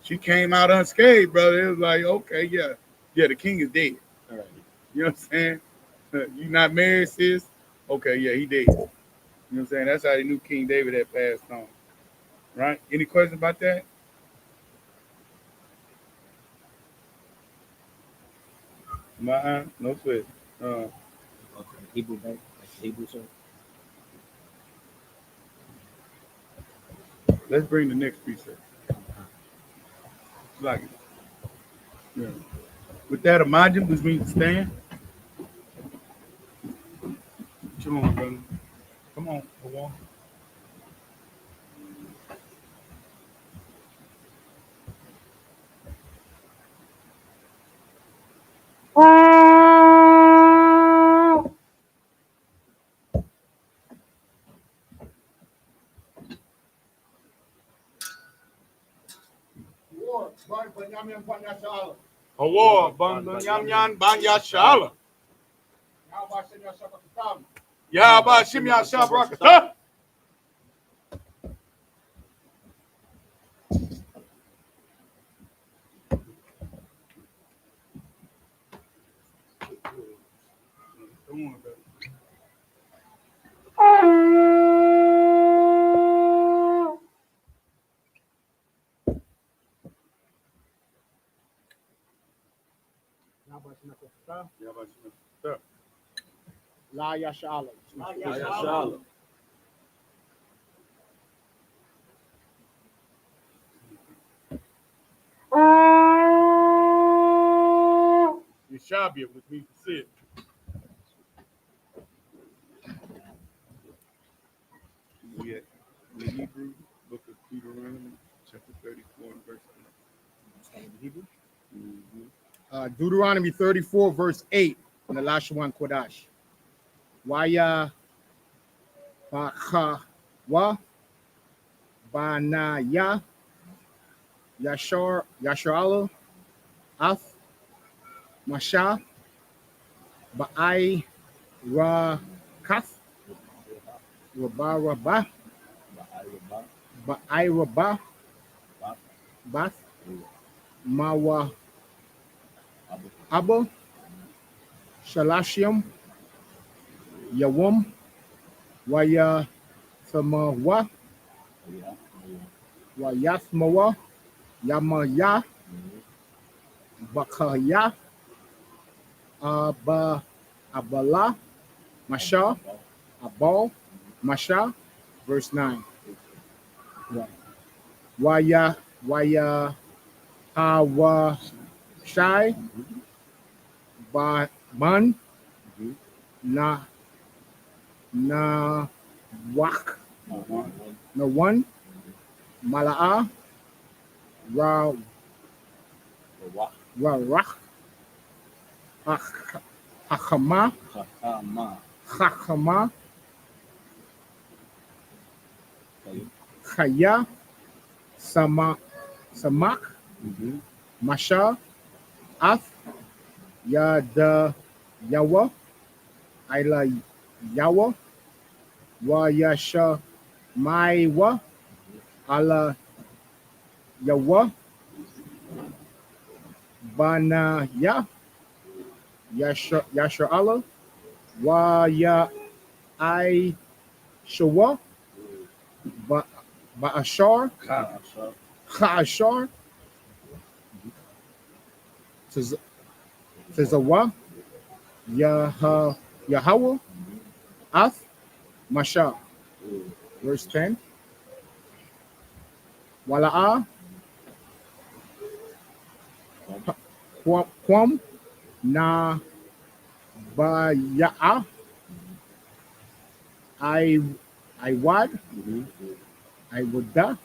She came out unscathed, brother. It was like, okay, yeah, the king is dead. All right. You know what I'm saying? You not married, sis? Okay, yeah, he dead. You know what I'm saying? That's how they knew King David had passed on. Right? Any questions about that? No sweat. Hebrew bank, Hebrew sir. Let's bring the next piece up. Like it. Yeah. With that, imagine which means stand. Come on, brother. Come on, go on. Award, Banyan Banya Shala. Yaba Shimya Shabrakata. Come on, brother. La Yashala. YAHANNA. You shall be able to meet the sit. Yeah, in the Hebrew book of Deuteronomy, chapter 34, and verse 8. Hebrew. Mm-hmm. Deuteronomy 34, verse 8 in the Lashawan Kodash. Waya Bakawa Banaya Yasharala Ath Masha Ba'ai Rakath Rabaraba Ba'ai Rabah Bath Mawa Abba Shalashim Yawum Waya Samawa Wayasmawa Yamaya Bakaya Abala Masha Abal Masha, verse 9. Waya Hawa Shai Ban Na Wak, One. no one, Mala'a, Ra, Wa- Rak, Hakama, Hakama. Hakama, Okay. Khaya, Samak, Mm-hmm. Masha, Ath, Yada, Yawa, Ila Yawa, Wa Yasha, Maiwa, Ala Yawa, Bana Ya, Yasha Allah, Wa Ya I Shawa, Ba'ashar, Ka. Ha'ashar, Tizawa, Yahweh, Ath, Masha. Verse 10. Wala'a, Kwam, Na, Baya'a, Iwad, Mm-hmm. Iwada,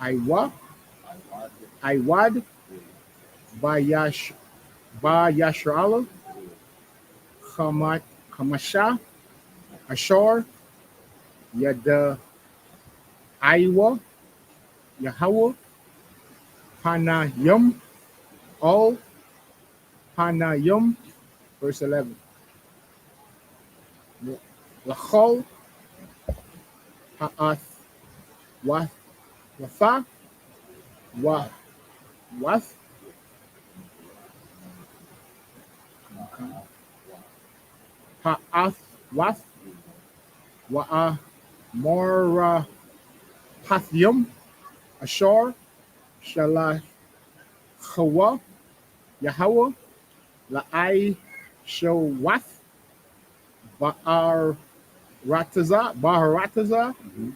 Iwa, Iwad, Bayashrala, Hamasha, Ashar, Yada, Iowa, Yahweh, Hanayim, all Hanayim, verse 11. Lachol, Ha'ath, Watha, Wath, Ha'ath, Wath, Wa'a, Mora, Hathyum, Ashar, Shalah, Chawa, Yahweh, La'ai, Shawath, Ba'ar Rataza, Mm-hmm.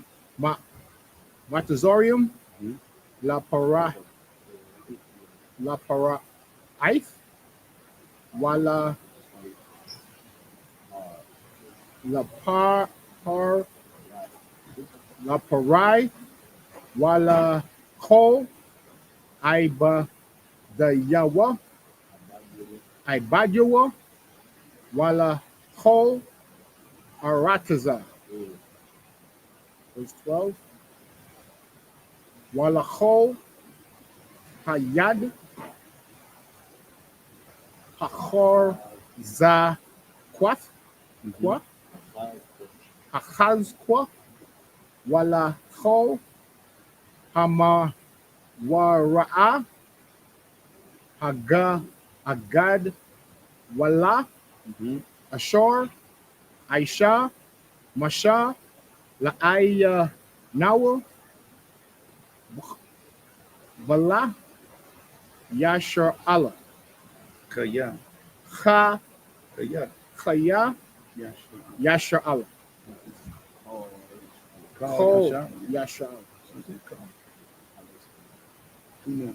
Matazorium, Mm-hmm. La Para Aith, Wala La La Parai, Wala Kol, Iba the Yawa, Ibajawa, Wala Kol, Arataza. Verse 12. Wala Kol, Hayad, Hachor Za Kwath, Kwa, Hachaz Kwa, Wala Kol, Hama Wara'a, Agad, Wala, Mm-hmm. Ashar, Aisha, Masha, La'aya, Nawa, Bala, Yashar Allah, Kaya. Kha, Kaya. Khaya, Yes. Yashar Allah, Call Kho, Yasha. Yashar Allah.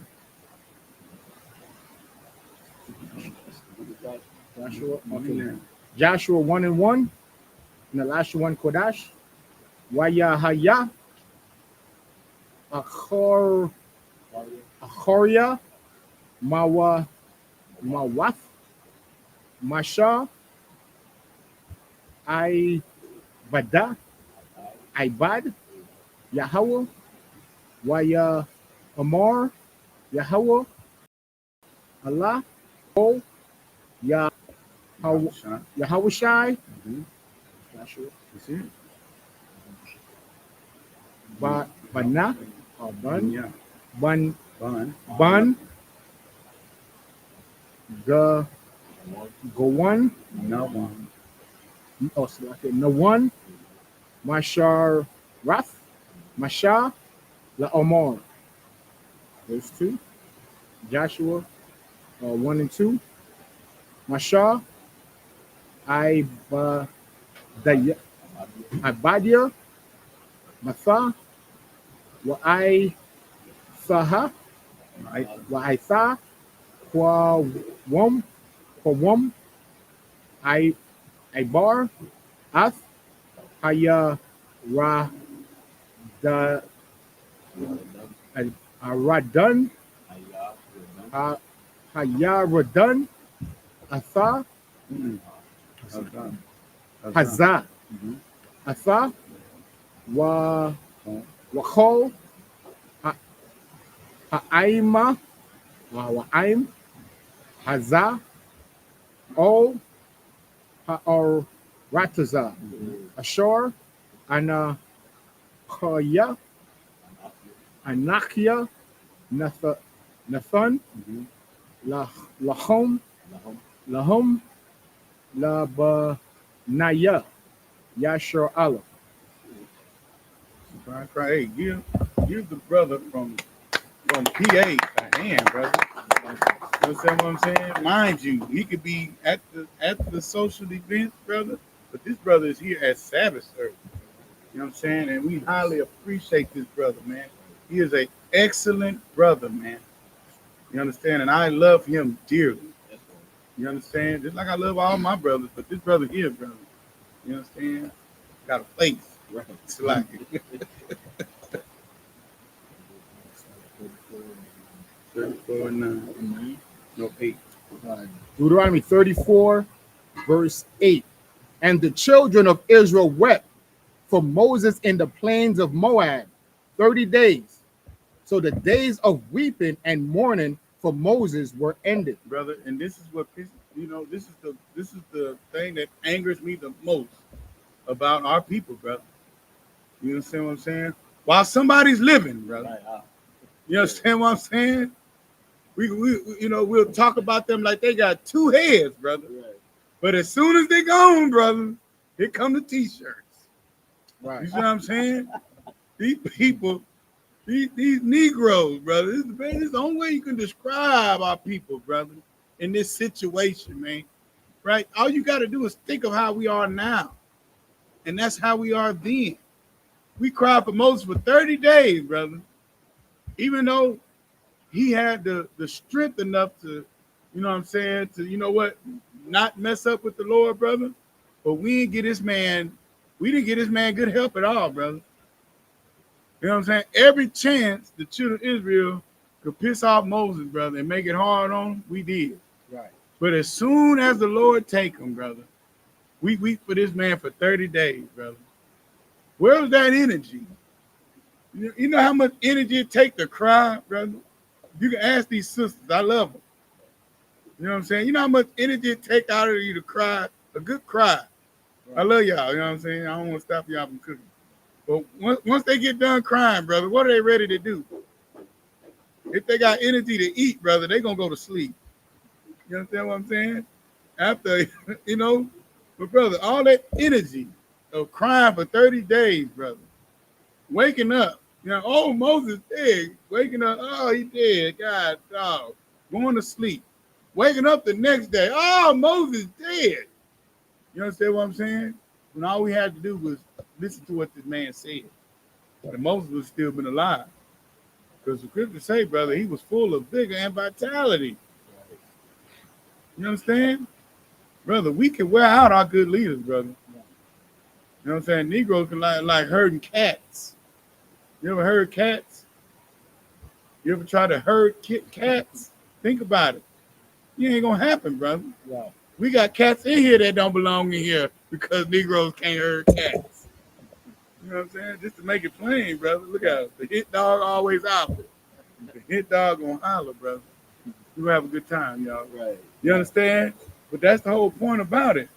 Joshua, okay. Joshua 1 and 1, and the last one, Kodash, Wayahaya, Achoria, Mawath, Masha, Ibad, Yahweh, Waya Amor, Yahweh, Allah, O, Yahweh Shai, Mm-hmm. Joshua, You see? Bana, Ban, Yeah. Ban, Bun. Ban, Ga, Gowan, No one. oh, no one, Mashar Rath, Masha, La Omar. Those two. Joshua 1 and 2. Masha, Ibadia, Matha, Saha, Right. Wa'itha, Kwa Wom, Ibar, Ath, Haya Ra da Radun, Haya Radun, Atha, Azan. Hazah, Mhm. Atha, Wa Wachol, Ha'aima, Wa'aim, Hazah, O, Ha'or Rataza, Ashor, Ana Koya, Anakia, Nathan, Mhm. Lahom, Lahom, Labanaya, Yashar Allah. Cry. Hey, give the brother from PA a hand, brother. You understand what I'm saying? Mind you, he could be at the social event, brother, but this brother is here at Sabbath service. You know what I'm saying? And we highly appreciate this brother, man. He is an excellent brother, man. You understand? And I love him dearly. You understand? Just like I love all my brothers, but this brother here, brother, you understand? Got a face. Right. It's like 34 and 9. No 8. Deuteronomy 34, verse 8. And the children of Israel wept for Moses in the plains of Moab 30 days. So the days of weeping and mourning for Moses were ended. Brother, and this is what this is the thing that angers me the most about our people, brother. You understand what I'm saying? While somebody's living, brother. Right. You understand what I'm saying? We we'll talk about them like they got two heads, brother. Right. But as soon as they gone, brother, here come the t-shirts. Right. You see what I'm saying? These people, these Negroes, brother. This is the only way you can describe our people, brother, in this situation, man. Right? All you got to do is think of how we are now. And that's how we are then. We cried for Moses for 30 days, brother. Even though he had the strength enough to, you know what I'm saying, to, not mess up with the Lord, brother. But we didn't get this man good help at all, brother. You know what I'm saying? Every chance the children of Israel could piss off Moses, brother, and make it hard on him, we did. Right. But as soon as the Lord take him, brother, we weep for this man for 30 days, brother. Where was that energy? You know how much energy it take to cry, brother? You can ask these sisters. I love them. You know what I'm saying? You know how much energy it take out of you to cry? A good cry. Right. I love y'all. You know what I'm saying? I don't want to stop y'all from cooking. But once they get done crying, brother, what are they ready to do? If they got energy to eat, brother, they going to go to sleep. You understand what I'm saying? After, but brother, all that energy of crying for 30 days, brother, waking up, oh, Moses dead, waking up, oh, he dead, God, dog, going to sleep, waking up the next day, oh, Moses dead. You understand what I'm saying? When all we had to do was listen to what this man said. And Moses would still been alive. Because the scriptures say, brother, he was full of vigor and vitality. You understand? Brother, we can wear out our good leaders, brother. You know what I'm saying? Negroes can like herding cats. You ever herd cats? You ever try to herd cats? Think about it. It ain't gonna happen, brother. Right. We got cats in here that don't belong in here because Negroes can't herd cats. You know what I'm saying? Just to make it plain, brother. Look out. The hit dog always out. The hit dog gonna holler, brother. You gonna have a good time, y'all. Right. You understand? But that's the whole point about it.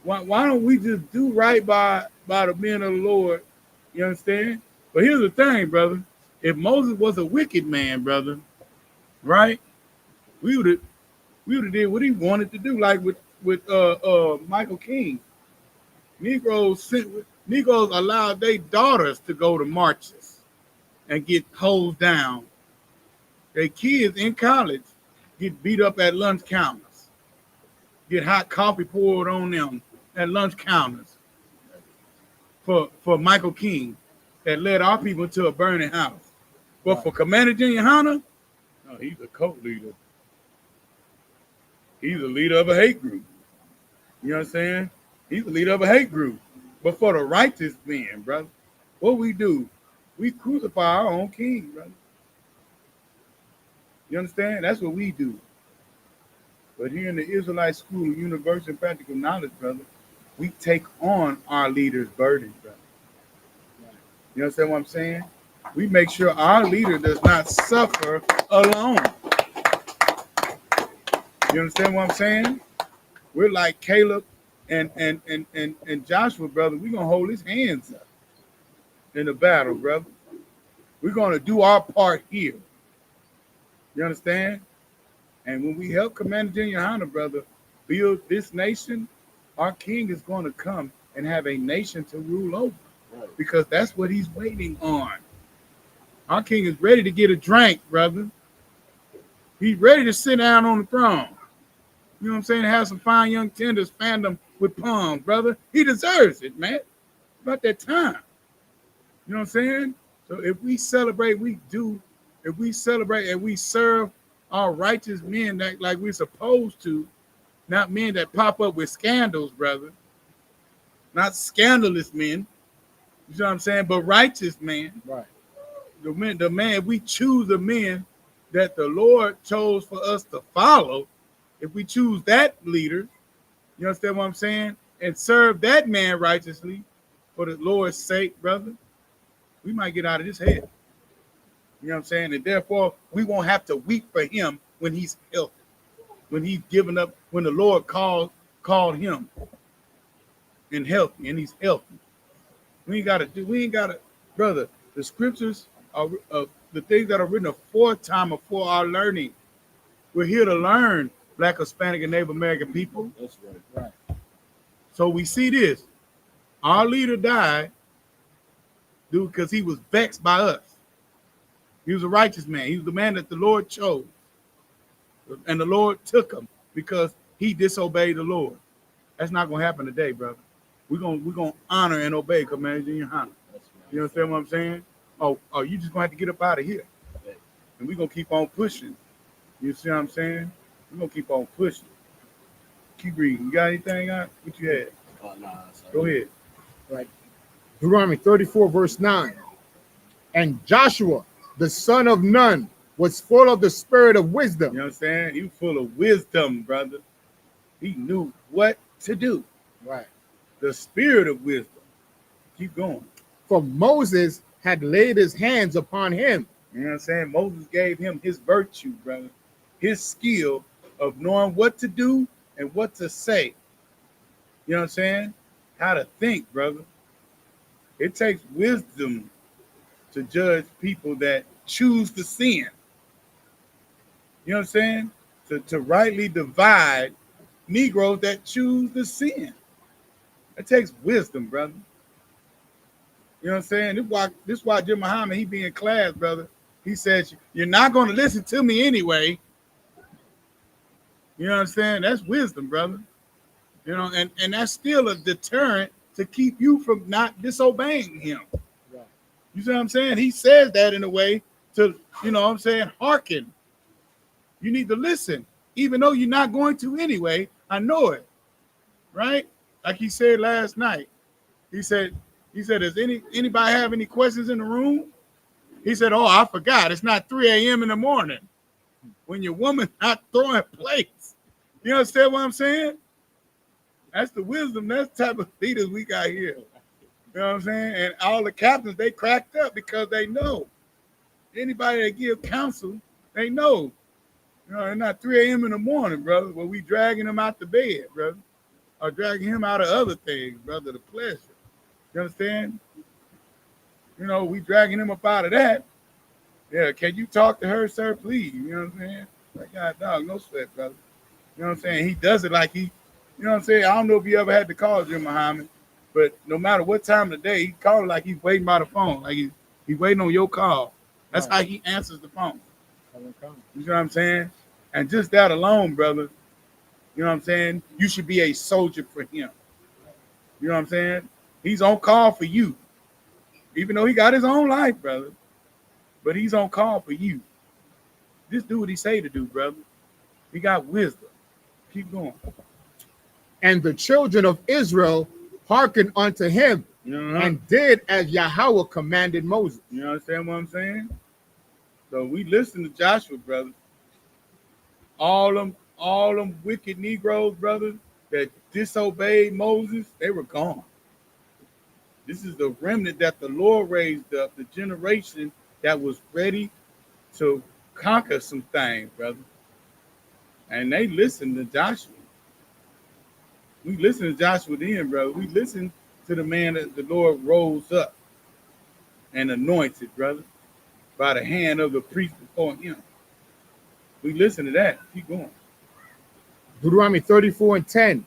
Why don't we just do right by the men of the Lord? You understand? But here's the thing, brother. If Moses was a wicked man, brother, right? We would have did what he wanted to do, like with Michael King. Negroes allowed their daughters to go to marches and get hosed down. Their kids in college get beat up at lunch counters, get hot coffee poured on them at lunch counters for Michael King that led our people to a burning house. But for Commander YAHANNA, no, he's a cult leader. He's a leader of a hate group. You know what I'm saying? He's the leader of a hate group. But for the righteous men, brother, what we do, we crucify our own king, brother. You understand? That's what we do. But here in the Israelite School of Universal and Practical Knowledge, brother, we take on our leader's burden, brother. You understand what I'm saying? We make sure our leader does not suffer alone. You understand what I'm saying? We're like Caleb and Joshua, brother. We're gonna hold his hands up in the battle, brother. We're gonna do our part here. You understand? And when we help Commander General YAHANNA, brother, build this nation, our king is going to come and have a nation to rule over. Right. Because that's what he's waiting on. Our king is ready to get a drink, brother. He's ready to sit down on the throne. You know what I'm saying? Have some fine young tenders, fan them with palms, brother. He deserves it, man. About that time. You know what I'm saying? So if we celebrate, we do. If we celebrate and we serve our righteous men that like we're supposed to, not men that pop up with scandals, brother. Not scandalous men. You know what I'm saying? But righteous men. Right. The man, we choose the men that the Lord chose for us to follow. If we choose that leader, you understand what I'm saying? And serve that man righteously for the Lord's sake, brother, we might get out of this head. You know what I'm saying? And therefore, we won't have to weep for him when he's healthy, when he's given up, when the Lord called him and healthy, and he's healthy. We ain't got to, brother, the scriptures are the things that are written aforetime or for our learning. We're here to learn, Black, Hispanic, and Native American people. That's right. Right. So we see this. Our leader died, dude, because he was vexed by us. He was a righteous man. He was the man that the Lord chose. And the Lord took him because he disobeyed the Lord. That's not going to happen today, brother. We're gonna honor and obey Commander General YAHANNA. You understand what I'm saying? Oh, you just going to have to get up out of here. And we're going to keep on pushing. You see what I'm saying? We're going to keep on pushing. Keep reading. You got anything on what you had? Go ahead. Right. Deuteronomy 34, verse 9. And Joshua, the son of Nun, was full of the spirit of wisdom. You know what I'm saying? He was full of wisdom, brother. He knew what to do. Right. The spirit of wisdom. Keep going. For Moses had laid his hands upon him. You know what I'm saying? Moses gave him his virtue, brother. His skill of knowing what to do and what to say. You know what I'm saying? How to think, brother. It takes wisdom to judge people that choose to sin. You know what I'm saying? To rightly divide Negroes that choose to sin. It takes wisdom, brother. You know what I'm saying? This is why Jim Muhammad, he be in class, brother. He says, you're not going to listen to me anyway. You know what I'm saying? That's wisdom, brother. You know, and that's still a deterrent to keep you from not disobeying him. Right. You see what I'm saying? He says that in a way to, you know what I'm saying, hearken. You need to listen, even though you're not going to anyway. I know it, right? Like he said last night. He said, does anybody have any questions in the room? He said, oh, I forgot. It's not 3 a.m. in the morning when your woman's not throwing plates. You understand what I'm saying? That's the wisdom. That's the type of leaders we got here. You know what I'm saying? And all the captains, they cracked up because they know. Anybody that give counsel, they know. You know, it's not 3 a.m. in the morning, brother, but we dragging them out the bed, brother. Or dragging him out of other things, brother, the pleasure. You understand? You know, we dragging him up out of that. Yeah, can you talk to her, sir, please? You know what I'm saying? Like, God, dog, no sweat, brother. You know what I'm saying? He does it like he, you know what I'm saying? I don't know if you ever had to call Jim Muhammad, but no matter what time of the day, he called it like he's waiting by the phone, like he's waiting on your call. That's how he answers the phone. You know what I'm saying? And just that alone, brother, you know what I'm saying? You should be a soldier for him. You know what I'm saying? He's on call for you. Even though he got his own life, brother. But he's on call for you. Just do what he say to do, brother. He got wisdom. Keep going. And the children of Israel hearkened unto him You know, and did as Yahweh commanded Moses. you understand what I'm saying? So we listen to Joshua, brother. All them wicked Negroes, brother, that disobeyed Moses, they were gone. This is the remnant that the Lord raised up, the generation that was ready to conquer some things, brother. And they listened to Joshua. We listened to Joshua then, brother. We listened to the man that the Lord rose up and anointed, brother, by the hand of the priest before him. We listen to that. Keep going. Deuteronomy 34:10.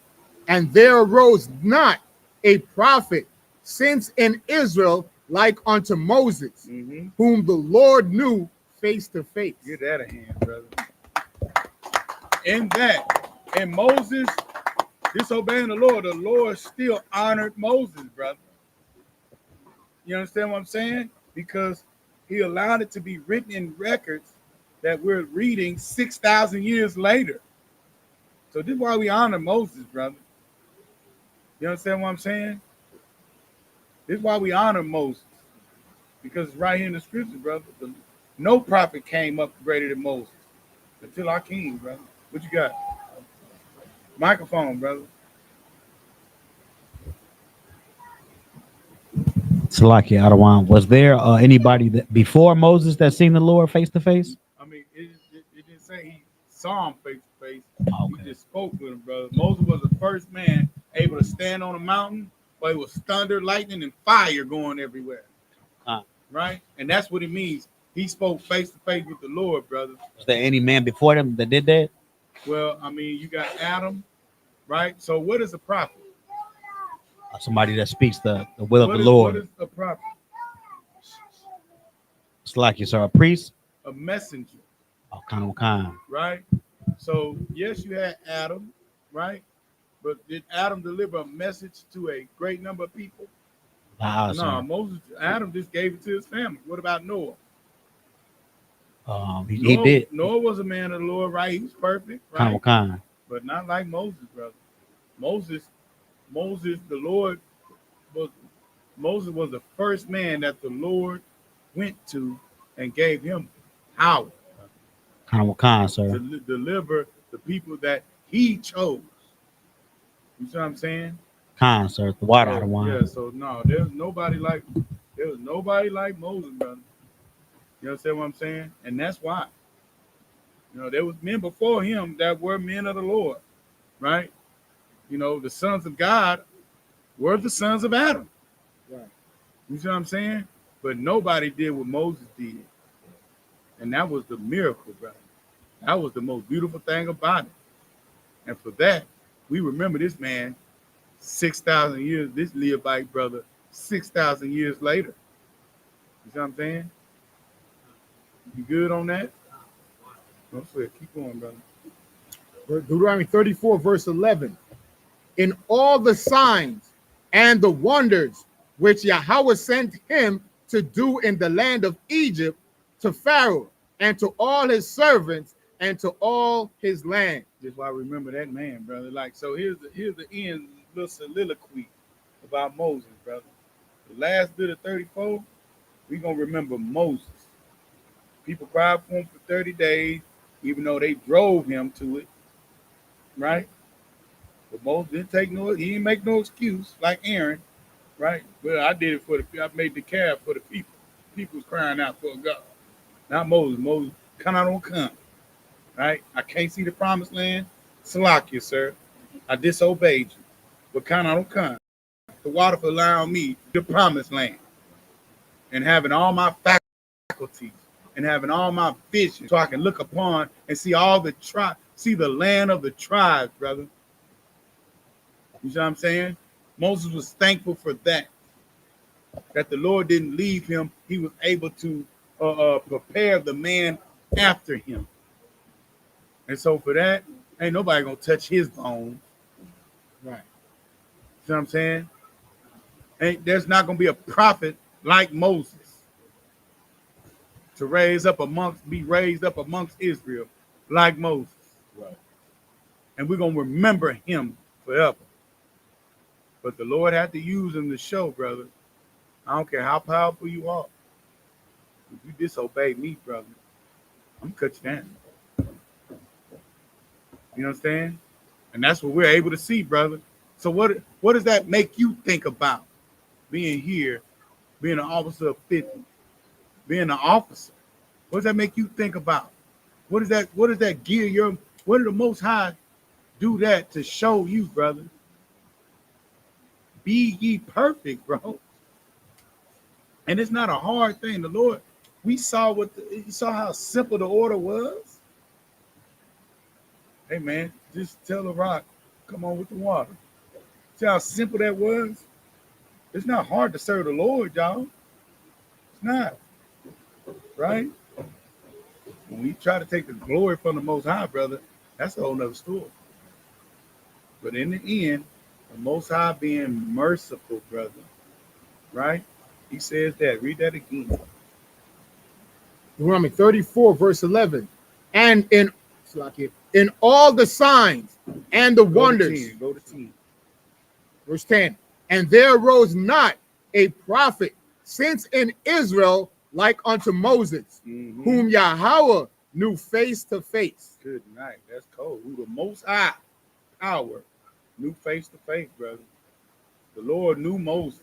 And there arose not a prophet since in Israel like unto Moses, whom the Lord knew face to face. Get that a hand, brother. In that, and Moses disobeying the Lord still honored Moses, brother. You understand what I'm saying? Because he allowed it to be written in records that we're reading 6,000 years later. So this is why we honor Moses, brother. You understand what I'm saying? This is why we honor Moses. Because it's right here in the scripture, brother. No prophet came up greater than Moses until our king, brother. What you got? Microphone, brother. Salakia Adawan, was there anybody that before Moses that seen the Lord face to face? I mean, it didn't say he saw him face to face. Okay. He just spoke with him, brother. Moses was the first man able to stand on a mountain, but it was thunder, lightning, and fire going everywhere. Right? And that's what it means. He spoke face to face with the Lord, brother. Was there any man before them that did that? Well, I mean, you got Adam, right? So what is a prophet? Somebody that speaks the will of the Lord. What is a prophet? Salakia, sir, a priest? A messenger. Oh, kind. Right? So, yes, you had Adam, right? But did Adam deliver a message to a great number of people? No, Adam just gave it to his family. What about Noah? He did. Noah was a man of the Lord, right? He was perfect, right? Kind. But not like Moses, brother. Moses, Moses was the first man that the Lord went to and gave him power. Kind, sir. To deliver the people that he chose. You see what I'm saying? Kind, sir. The water out of wine. Yeah, so no, there was nobody like Moses, brother. You understand what I'm saying? And that's why. You know, there was men before him that were men of the Lord, right? You know, the sons of God were the sons of Adam. Right. You see what I'm saying? But nobody did what Moses did. And that was the miracle, brother. That was the most beautiful thing about it. And for that, we remember this man 6,000 years, this Levite brother, 6,000 years later. You see what I'm saying? You good on that? Don't sweat. Keep going, brother. Deuteronomy 34, verse 11. In all the signs and the wonders which Yahweh sent him to do in the land of Egypt, to Pharaoh and to all his servants and to all his land. Just why I remember that man, brother. Like, so here's the end little soliloquy about Moses, brother. The last bit of 34, we're gonna remember Moses. People cried for him for 30 days, even though they drove him to it, right? But Moses he didn't make no excuse like Aaron, right? Well, I did it I made the calf for the people. People was crying out for God. Not Moses. Moses, come out on come. Right? I can't see the promised land. Salakia, sir. I disobeyed you. But come out on come. The water for allowing me the promised land. And having all my faculties and having all my vision so I can look upon and see all the see the land of the tribes, brother. You see what I'm saying? Moses was thankful for that. That the Lord didn't leave him. He was able to prepare the man after him. And so for that, ain't nobody gonna touch his bones. Right. See what I'm saying? There's not gonna be a prophet like Moses to be raised up amongst Israel like Moses. Right. And we're gonna remember him forever. But the Lord had to use him to show, brother. I don't care how powerful you are. If you disobey me, brother, I'm gonna cut you down. You understand? And that's what we're able to see, brother. So what does that make you think about being here, being an officer of 50, being an officer? What does that make you think about? What does that gear your what did the Most High do that to show you, brother? Be ye perfect, bro. And it's not a hard thing. The Lord, we saw you saw how simple the order was. Hey man, just tell the rock, come on with the water. See how simple that was? It's not hard to serve the Lord, y'all. It's not, right? When we try to take the glory from the Most High, brother, that's a whole nother story. But in the end, the Most High being merciful, brother, right? He says that. Read that again. Deuteronomy 34, verse 11. And in all the signs and the wonders. Go to 10. Verse 10. And there arose not a prophet since in Israel like unto Moses, whom Yahweh knew face to face. Good night. That's cold. Who the Most High power knew face to face, brother. The Lord knew Moses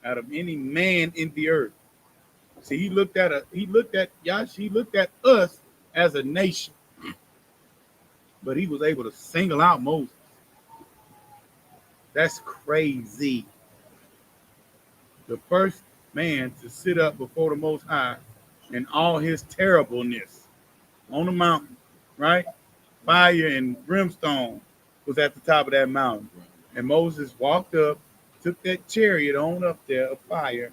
out of any man in the earth. See, he looked at us as a nation, but he was able to single out Moses. That's crazy. The first man to sit up before the Most High in all his terribleness on the mountain, right? Fire and brimstone was at the top of that mountain. And Moses walked up, took that chariot on up there of fire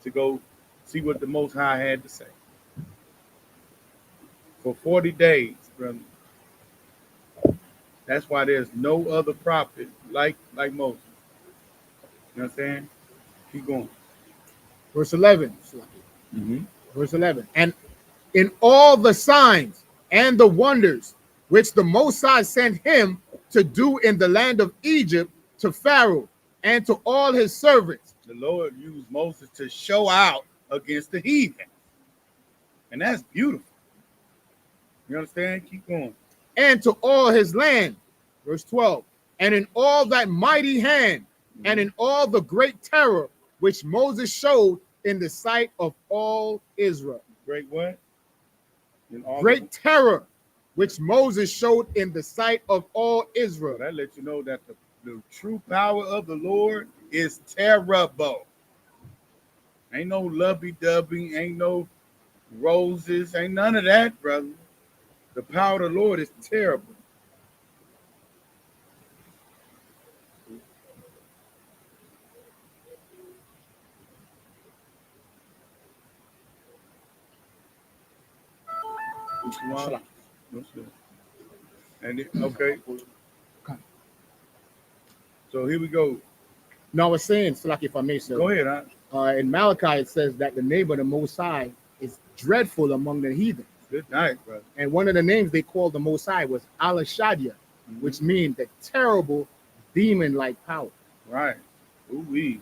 to go see what the Most High had to say. For 40 days, brother. That's why there's no other prophet like Moses. You know what I'm saying? Keep going. Verse 11. Verse 11. And in all the signs and the wonders which the Most High sent him to do in the land of Egypt to Pharaoh and to all his servants. The Lord used Moses to show out against the heathen. And that's beautiful. You understand? Keep going. And to all his land. Verse 12. And in all that mighty hand and in all the great terror which Moses showed in the sight of all Israel. Great what? Great terror which Moses showed in the sight of all Israel. So that lets you know that the true power of the Lord is terrible. Ain't no lovey-dovey, ain't no roses, ain't none of that, brother. The power of the Lord is terrible. And okay. So here we go. Now I was saying, so like if I may say, go ahead. In Malachi it says that the name of the Most High is dreadful among the heathen. Good night, brother. And one of the names they called the Most High was Al-Shaddai, which means the terrible demon-like power. Right. Ooh-wee.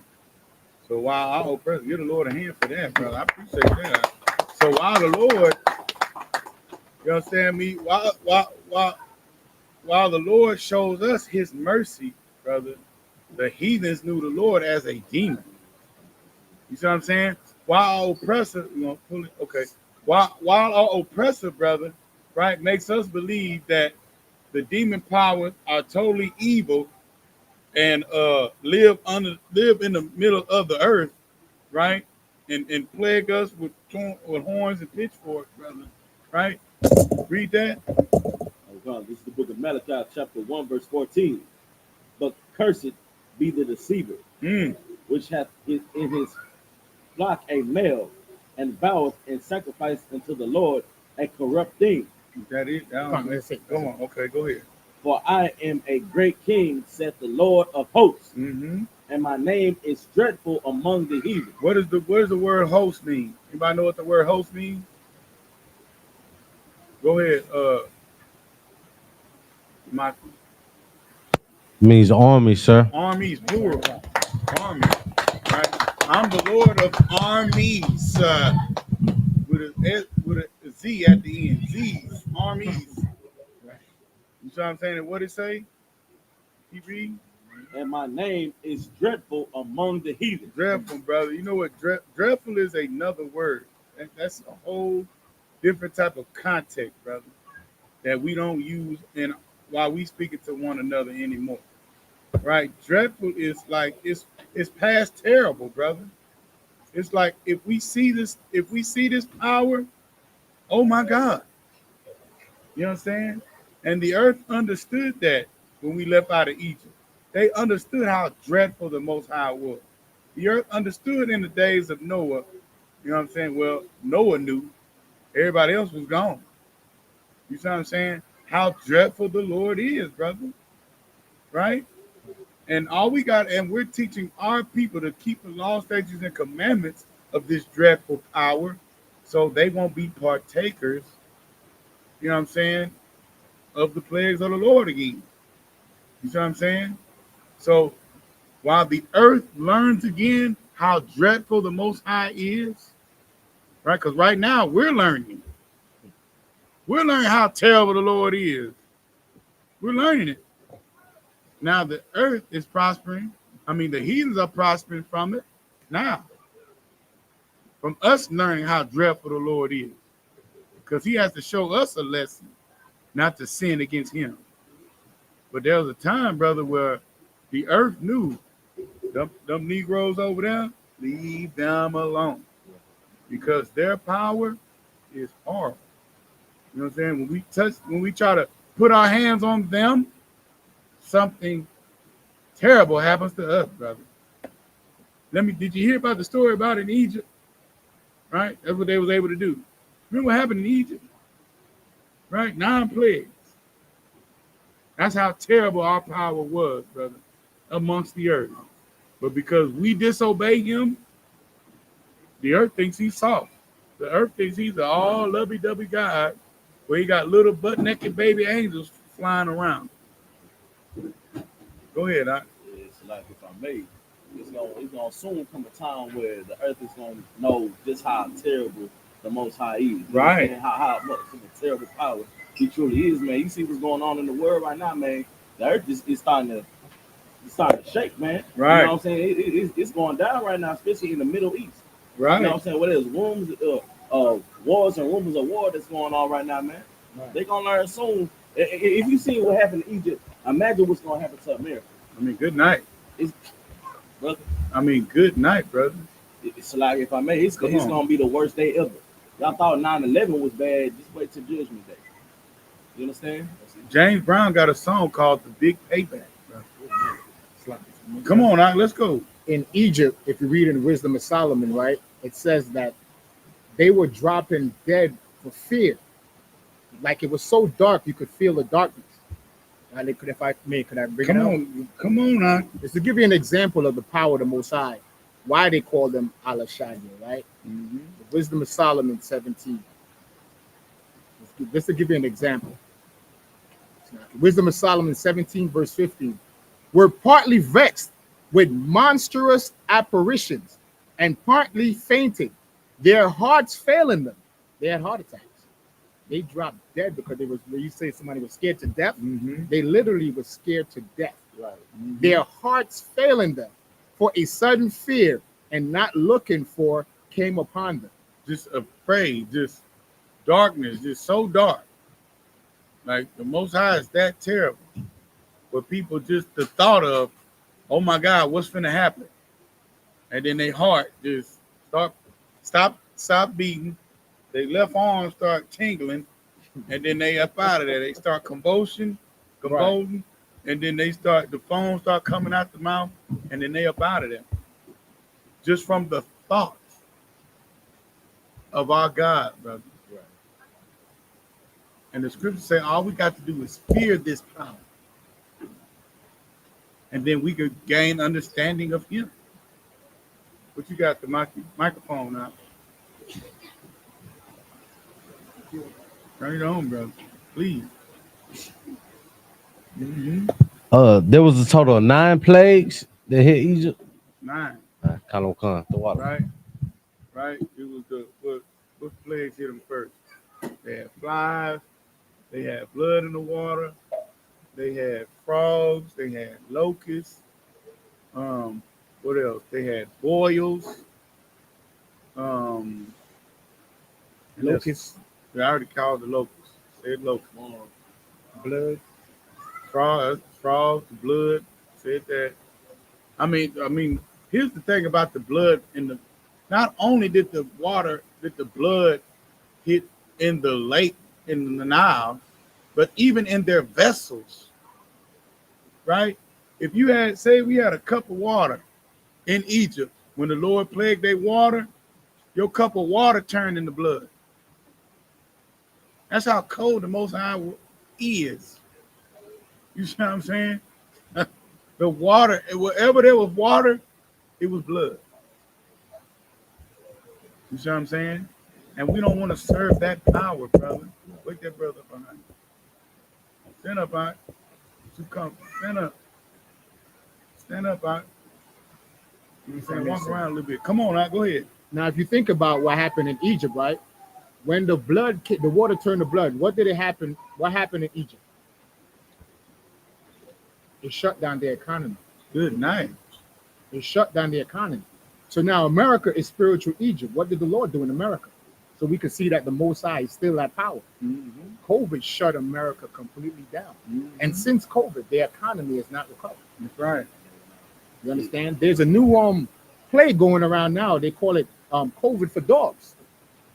So while I oppress, give the Lord a hand for that, brother. I appreciate that. So while the Lord, you understand me? While the Lord shows us his mercy, brother, the heathens knew the Lord as a demon. You see what I'm saying? While our oppressor, you know, pull it, okay. While our oppressor, brother, right, makes us believe that the demon powers are totally evil and live in the middle of the earth, right? And plague us with horns and pitchforks, brother. Right? Read that. Oh God, this is the book of Malachi, chapter 1, verse 14. But cursed be the deceiver, which hath in his flock a male, and voweth and sacrificed unto the Lord a corrupt thing. That is. Come on. Okay, go ahead. For I am a great king, saith the Lord of hosts, and my name is dreadful among the heathen. What does the word host mean? Anybody know what the word host means? Go ahead, Michael. Means army, sir. Armies, plural. Army. Right? I'm the Lord of armies. With a Z at the end. Z's. Armies. You see what I'm saying? And what it say? Keep reading. And my name is dreadful among the heathen. Dreadful, brother. You know what? Dreadful is another word. That's a whole different type of context, brother, that we don't use in while we speaking to one another anymore. Right? Dreadful is like it's past terrible, brother. It's like if we see this power, oh my God. You know what I'm saying? And the earth understood that when we left out of Egypt. They understood how dreadful the Most High was. The earth understood in the days of Noah. You know what I'm saying? Well, Noah knew. Everybody else was gone. You see what I'm saying? How dreadful the Lord is, brother. Right? And all we got, and we're teaching our people to keep the law, statutes, and commandments of this dreadful power so they won't be partakers, you know what I'm saying, of the plagues of the Lord again. You see what I'm saying? So while the earth learns again how dreadful the Most High is, right? Because right now we're learning. We're learning how terrible the Lord is. We're learning it. Now the earth is prospering. I mean, the heathens are prospering from it now. From us learning how dreadful the Lord is. Because he has to show us a lesson, not to sin against him. But there was a time, brother, where the earth knew them Negroes over there, leave them alone. Because their power is horrible. You know what I'm saying? When we try to put our hands on them, something terrible happens to us, brother. Did you hear about the story about in Egypt? Right? That's what they was able to do. Remember what happened in Egypt? Right? 9 plagues. That's how terrible our power was, brother, amongst the earth. But because we disobey him, the earth thinks he's soft. The earth thinks he's an all lovey-dovey God where he got little butt-naked baby angels flying around. Go ahead, It's like if I may, it's gonna soon come a time where the earth is gonna know just how terrible the Most High is. Right. And how much of a terrible power he truly is, man. You see what's going on in the world right now, man. The earth is starting to shake, man. Right. You know what I'm saying? It's going down right now, especially in the Middle East. Right. You know what I'm saying? What is rumors wars and rumors of war that's going on right now, man. Right. They're gonna learn soon. If you see what happened in Egypt, imagine what's gonna happen to America. I mean, good night. Brother. I mean, good night, brother. It's like, if I may, it's gonna be the worst day ever. Y'all thought 9/11 was bad. Just wait till Judgment Day. You understand? James Brown got a song called "The Big Payback." Come on, now, let's go. In Egypt, if you read in the Wisdom of Solomon, right, it says that they were dropping dead for fear. Like it was so dark, you could feel the darkness. And they could, if I may, could I bring it out? Come on, now. Just to give you an example of the power of the Most High, why they call them Al-Shaddai, right? Mm-hmm. The Wisdom of Solomon 17. Just to give you an example. Wisdom of Solomon 17, verse 15. Were partly vexed with monstrous apparitions and partly fainted, their hearts failing them. They had heart attacks. They dropped dead because they was, when you say somebody was scared to death, they literally were scared to death. Right. Their hearts failing them, for a sudden fear and not looking for came upon them. Just afraid, just darkness, just so dark. Like the Most High is that terrible. But people just the thought of, oh my God, what's finna happen? And then their heart just stop beating. Their left arm start tingling, and then they up out of there. They start convulsing, right. And then the foam start coming out the mouth, and then they up out of there. Just from the thought of our God, brother. Right. And the scriptures say all we got to do is fear this power. And then we could gain understanding of him. But you got the microphone now. Turn it on, brother. Please. There was a total of 9 plagues that hit Egypt. 9, Khan, the water. right? Right? It was what plagues hit them first? They had flies, they had blood in the water, they had frogs, they had locusts. What else? They had boils. Um, and that's- Locusts, I already called the locusts. Said locusts. blood. Frogs, blood. Said that. I mean, here's the thing about the blood in the. Not only did the blood hit in the lake in the Nile, but even in their vessels, right? If you had, say, we had a cup of water in Egypt when the Lord plagued their water, your cup of water turned into blood. That's how cold the Most High is. You see what I'm saying? The water, wherever there was water, it was blood. You see what I'm saying? And we don't want to serve that power, brother. Wake that brother up behind you. Stand up, Aunt. You come. Stand up. Stand up, Aunt. You know what I'm saying? Walk around a little bit. Come on, Aunt. Go ahead. Now, if you think about what happened in Egypt, right? When the water turned to blood, what did it happen? What happened in Egypt? It shut down the economy. Good night. It shut down the economy. So now America is spiritual Egypt. What did the Lord do in America? So we can see that the Most High is still at power. Mm-hmm. COVID shut America completely down. Mm-hmm. And since COVID, the economy has not recovered. That's right. You understand? There's a new plague going around now. They call it COVID for dogs.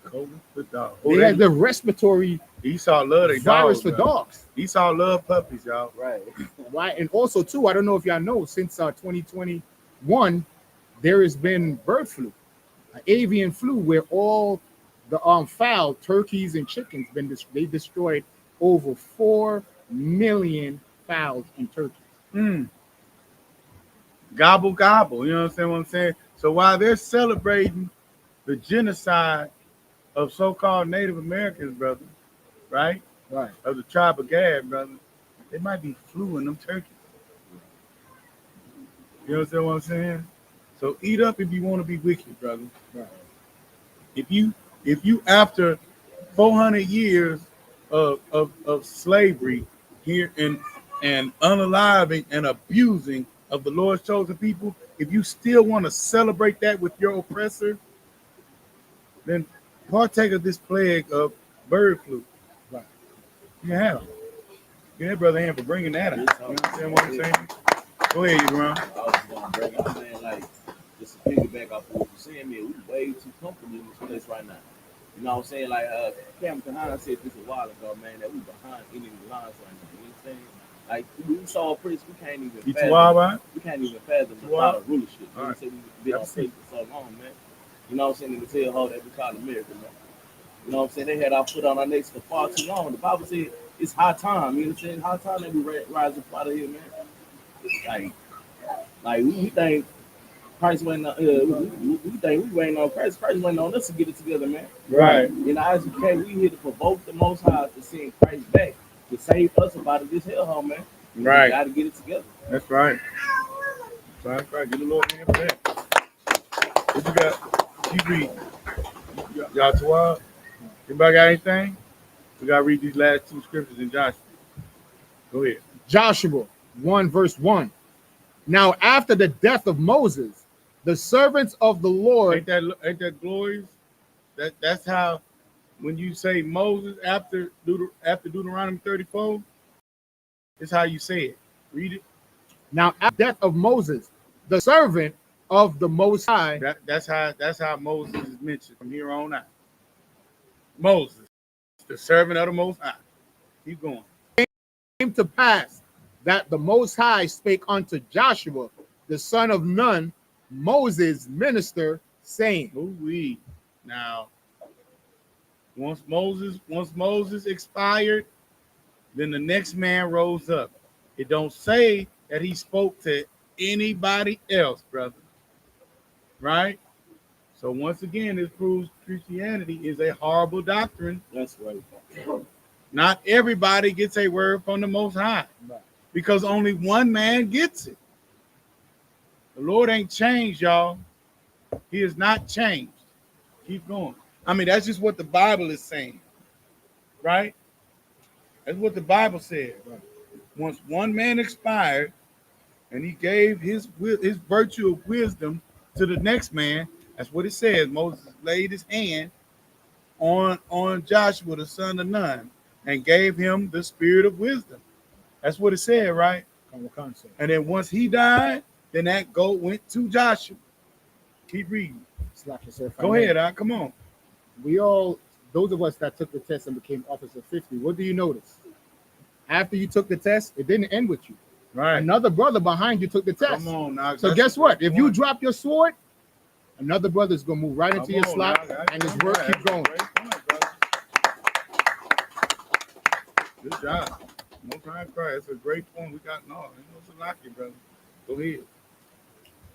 COVID for dogs. They have the respiratory Esau love their virus dogs, for dogs. Esau love puppies, y'all. Right. Right. And also, too, I don't know if y'all know, since 2021, there has been bird flu, an avian flu, where all the fowl, turkeys and chickens, they destroyed over 4 million fowls and turkeys. Gobble, gobble. You know what I'm saying? So while they're celebrating the genocide of so-called Native Americans, brother, right? Right. Of the tribe of Gad, brother, they might be flu in them turkeys. You understand what I'm saying? So eat up if you want to be wicked, brother. Right. If you after 400 years of slavery here and unaliving and abusing of the Lord's chosen people, if you still want to celebrate that with your oppressor, then partake of this plague of bird flu. Right. You have. Give that brother a hand for bringing that up. You understand what I'm saying? Go ahead, you Ron. I was going to bring up, man, like, just to piggyback off what you're saying, man, we way too comfortable in this place right now. You know what I'm saying? Like, YAHANNA said this a while ago, man, that we behind enemy lines right now. You know what I'm saying? Like, we saw a prince, we can't even You fathom. too wild, right? We can't even fathom the Wild? thought of rulership. You know what I'm Right. saying? We've been on stage for so long, man. You know what I'm saying? And to tell her that we call America, man. You know what I'm saying? They had our foot on our necks for far too long. The Bible said it's high time. You know what I'm saying? High time that we rise up out of here, man. Like we think Christ waiting on. We think we waiting on Christ. Christ waiting on us to get it together, man. Right. In I.S.U.P.K, we here to provoke the Most High to send Christ back to save us up out of this hellhole, man. Right. We got to get it together. That's right. That's right. Get the Lord in for that. What you got? You read. Y'all too wild? Anybody got anything? We got to read these last 2 scriptures in Joshua. Go ahead. Joshua 1 verse 1. Now, after the death of Moses, the servants of the Lord. Ain't that glorious? That's how when you say Moses after Deuteronomy 34, it's how you say it. Read it. Now, after the death of Moses, the servant of the Most High. That's how Moses is mentioned from here on out. Moses, the servant of the Most High. Keep going. Came to pass that the Most High spake unto Joshua, the son of Nun, Moses' minister, saying, Ooh-wee. Now, once Moses expired, then the next man rose up. It don't say that he spoke to anybody else, brother. Right? So once again, this proves Christianity is a horrible doctrine. That's right. Not everybody gets a word from the Most High. Right. because only one man gets it. The Lord ain't changed, y'all. He is not changed. Keep going. I mean, that's just what the Bible is saying, right? That's what the Bible said. Once one man expired, and he gave his virtue of wisdom to the next man. That's what it says. Moses laid his hand on Joshua, the son of Nun, and gave him the spirit of wisdom. That's what it said, right? And then once he died, then that goat went to Joshua. Keep reading. Go ahead, come on. We all, those of us that took the test and became officer 50, what do you notice? After you took the test, it didn't end with you. Right. Another brother behind you took the test. Come on now. So guess what? If you drop your sword, another brother's gonna move right into your slot, and his work keep going. Good job. No time cry. It's a great point. We got no Salaki, brother. Go ahead.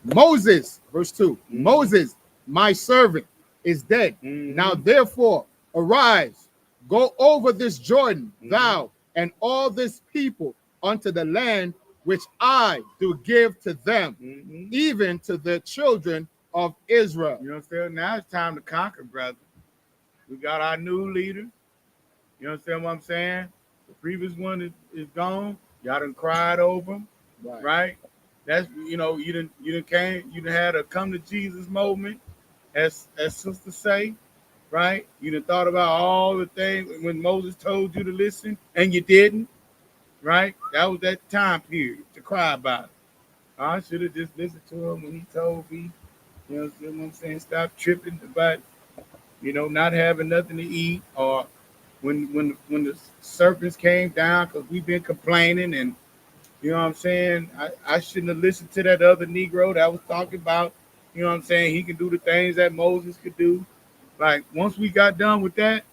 Moses, verse 2. Moses, my servant, is dead. Now therefore, arise, go over this Jordan, thou and all this people, unto the land which I do give to them, even to the children of Israel. You know what I'm saying? Now it's time to conquer, brother. We got our new leader. You understand what I'm saying? The previous one is gone. Y'all done cried over him, right? That's, you done had a come to Jesus moment, as sisters say, right? You done thought about all the things when Moses told you to listen and you didn't, right? That was that time period to cry about it. I should have just listened to him when he told me, you know what I'm saying, stop tripping about, not having nothing to eat, or when the serpents came down because we've been complaining, and you know what I'm saying, I shouldn't have listened to that other Negro that was talking about, you know what I'm saying, he can do the things that Moses could do. Like, once we got done with that,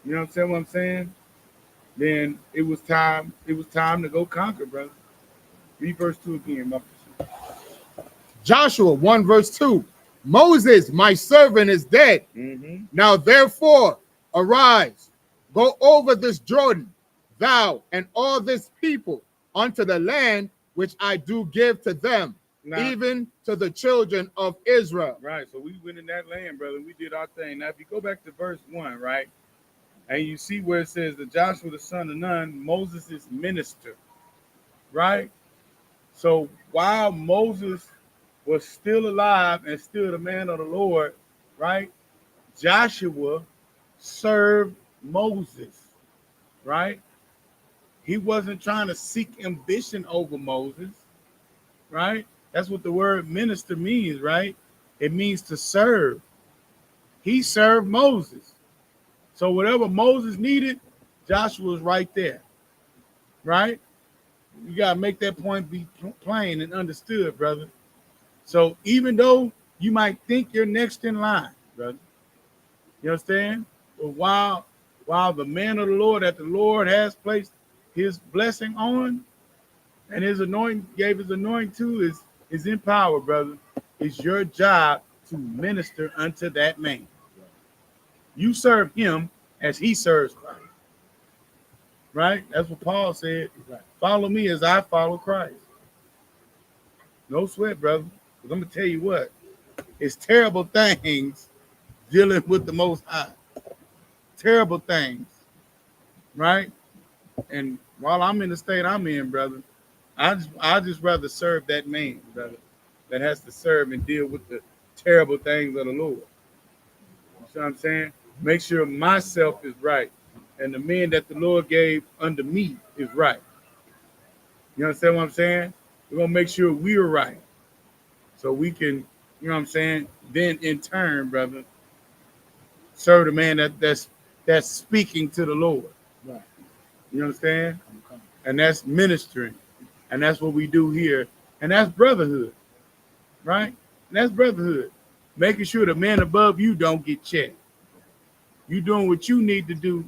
you know what I'm saying, then it was time to go conquer, brother. Read verse 2 again, my friend. Joshua 1 verse 2. Moses, my servant, is dead. Now therefore, arise, go over this Jordan, thou and all this people, unto the land which I do give to them, even to the children of Israel. Right, so we went in that land, brother. We did our thing. Now, if you go back to verse 1, right, and you see where it says that Joshua, the son of Nun, Moses' minister, right? So while Moses was still alive and still the man of the Lord, right, Joshua served Moses, right? He wasn't trying to seek ambition over Moses, right? That's what the word minister means, right? It means to serve. He served Moses. So whatever Moses needed, Joshua was right there, right? You got to make that point be plain and understood, brother. So even though you might think you're next in line, brother, you understand? But while the man of the Lord that the Lord has placed his blessing on and his anointing, gave his anointing to, is in power, brother. It's your job to minister unto that man. You serve him as he serves Christ. Right? That's what Paul said. Follow me as I follow Christ. No sweat, brother. Because I'm going to tell you what. It's terrible things dealing with the Most High. Terrible things. Right? And while I'm in the state I'm in, brother, I just rather serve that man, brother, that has to serve and deal with the terrible things of the Lord. You see what I'm saying? Make sure myself is right, and the men that the Lord gave under me is right. You understand what I'm saying? We're going to make sure we're right, so we can, you know what I'm saying, then in turn, brother, serve the man that's speaking to the Lord. Right. You understand? And that's ministering. And that's what we do here. And that's brotherhood. Right? And that's brotherhood. Making sure the man above you don't get checked. You doing what you need to do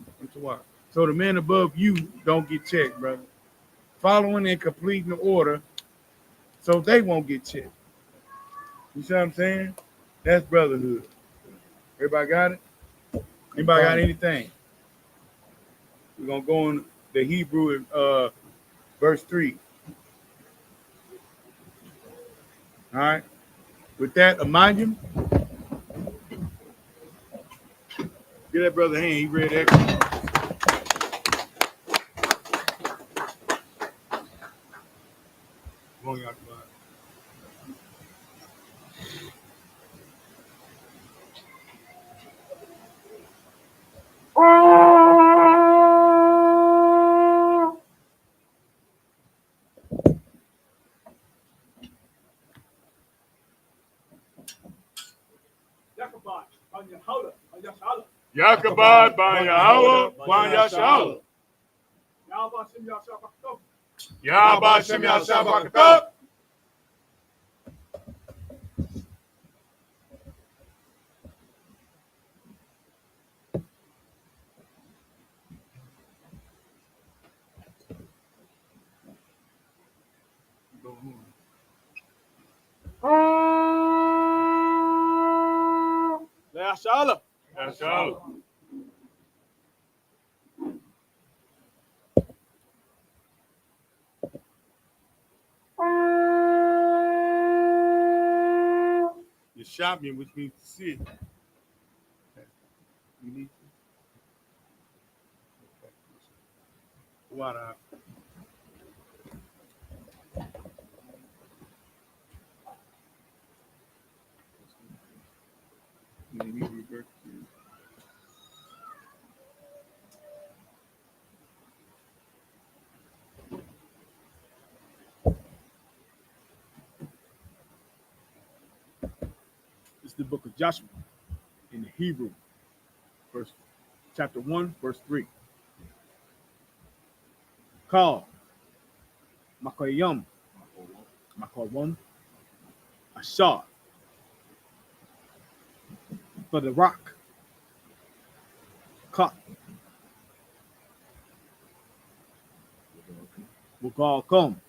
so the man above you don't get checked, brother. Following and completing the order so they won't get checked. You see what I'm saying? That's brotherhood. Everybody got it? Anybody got anything? We're going to go on the Hebrew verse 3. All right. With that, Imagine. Give that brother a hand. He read excellent. Come on, y'all. Come on. Yakabad by Yahweh, by Yahshua. Yahweh Shem Yahshua. SHALAM. Yahshua. Yashabian, which means to see. You need to. What It's the book of Joshua in the Hebrew, chapter 1, verse 3. Call Makoyam, Makawam, Ashar, for the rock, Ka, Wugal Kom,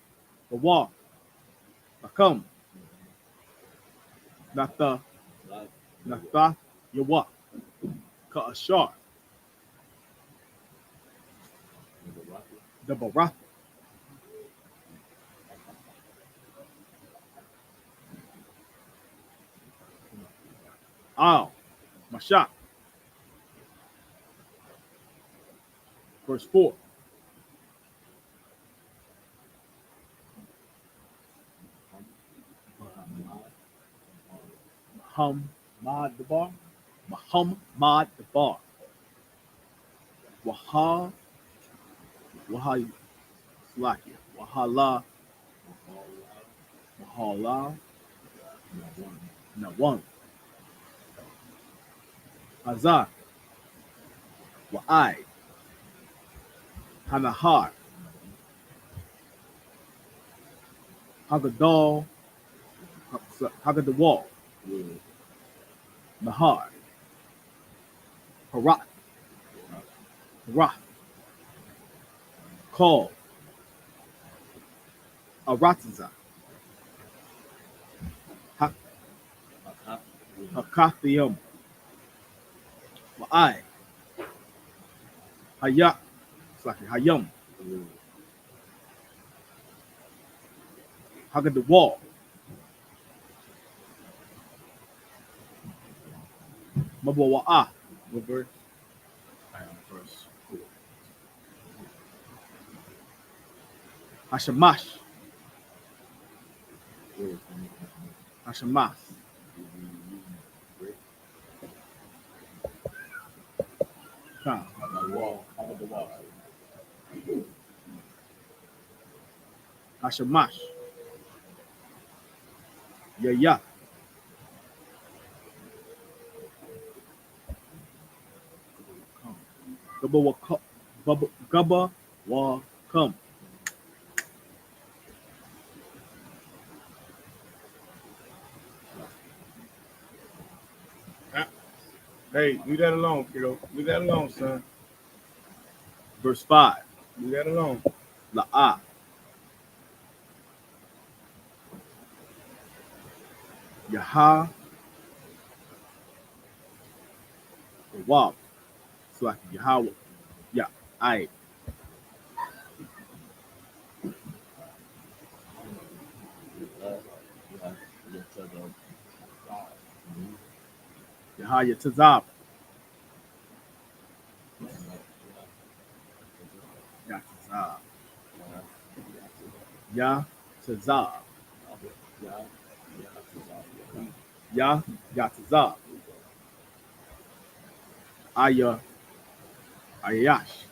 the wall, Akum, Nata, Yawa, Ka Ashar, the Barath, Al, Mashak, verse 4. Maham Dabar, Muhammad Dabar, Waha, Slakia, Wahala, Wahala, Nawan, Hazar, Wa'ai, Hanahar, Hagadal, Hagadawal, Nahar, Harat, Harah, Kal, Aratiza, Hakathium, Wa'ai, Hayak, Slaki, Hayam, Hagadawal, Mabawa'ah, what verse? I am verse 4. Hashamash, Hashamas, Hashamash, Yaya, Gubba wa come. Hey, leave that alone, kiddo. Leave that alone, son. Verse 5. Leave that alone. La'ah. Yaha. Wab. It's like Yahweh. Yeah. I. Yahya Tazab. Ya Tazab. Ya Tazab. Ya Tazab. Aya Ayash.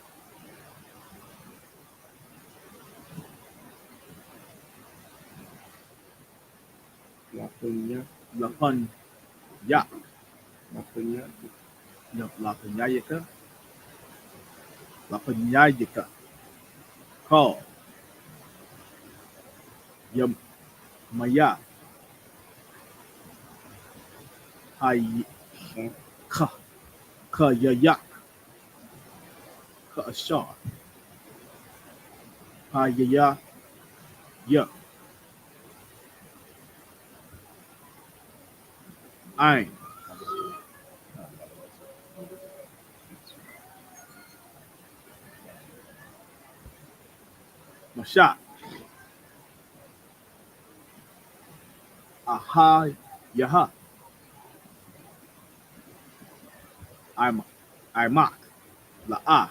Lapunya, Lapun Ya. lapunya, Lapunyayaka. Lapunyayaka. Call. Yam Maya. Hay Ka. Ka Yayak. Ka Ashar. Hayaya. Ya. Ain. Masha. Aha Yaha. Imak. La'a.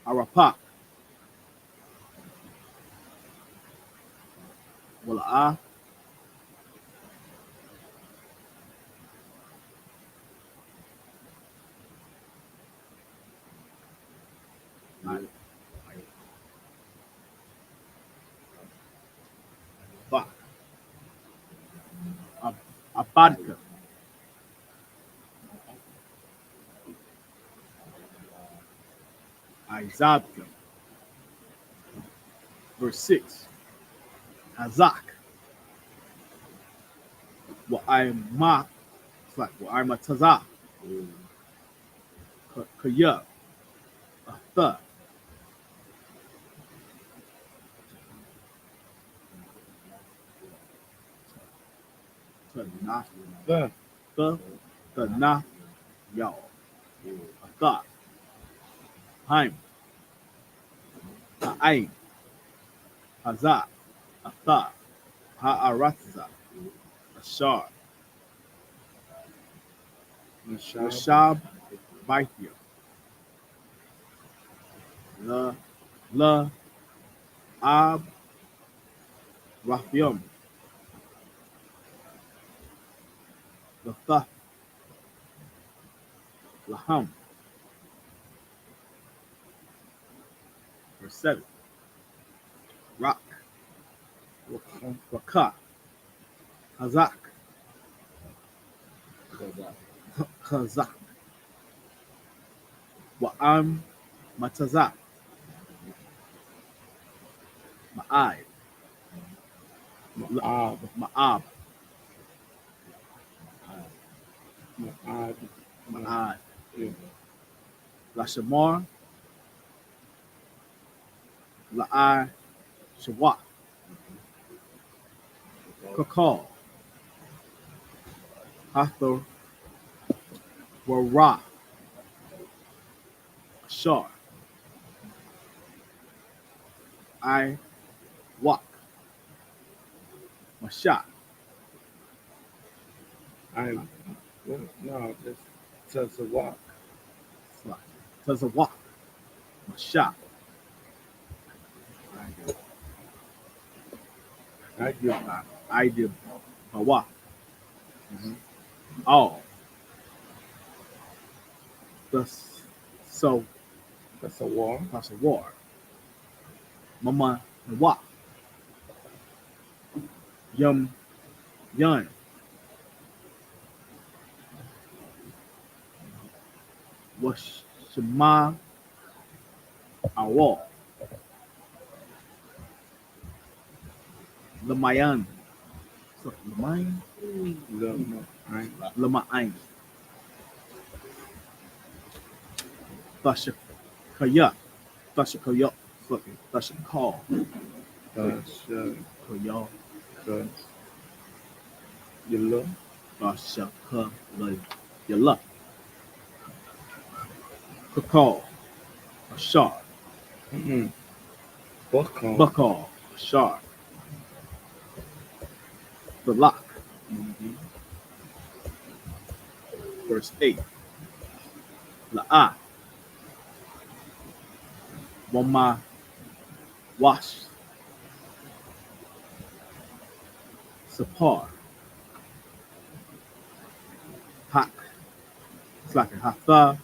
Arapak. Wala'a. Ba. Abadka. Isupk. Verse 6. Hazak. Well, I'm ma. It's like, well, I'm a tazak. Kaya. A th. Na. the, The na. Yo. A th. Haim. Ha'ain. Hazak. A th. Ha'aratza. Ashar. Mashab, Rashab. Baithya. La. Ab. Raphium. Lathah. Laham. Verse 7. Rak. Rakah. Hazak. Kazak. Wa'am. Matazak. Ma'ai. Ma'ab, Ma'ab. Ma'ab, Ma'ai. yeah, Lashamar. La'ai. Shawak. Kakal. Hathor. Wara. Shar. I. Wak. Mashat. I'm, well, no, just says a walk. Tazawak. Mashat. I give, I did. Hawa. All. Thus. So. that's a war. That's a war. Mama. Wak. Yum. Yun. Washima. Awal. Lamayan. So, Lamayan. No, Lamayan. Thashakaya. Thashakaya. Thashakal. that's, Kaya. that's, you look, Thashakala. Yalla. Kakal, Ashar, Buckle. Bakal, Ashar, Balak, verse 8. La'ah, Wama, Wash, Sapar, Hak, it's like a Hatha,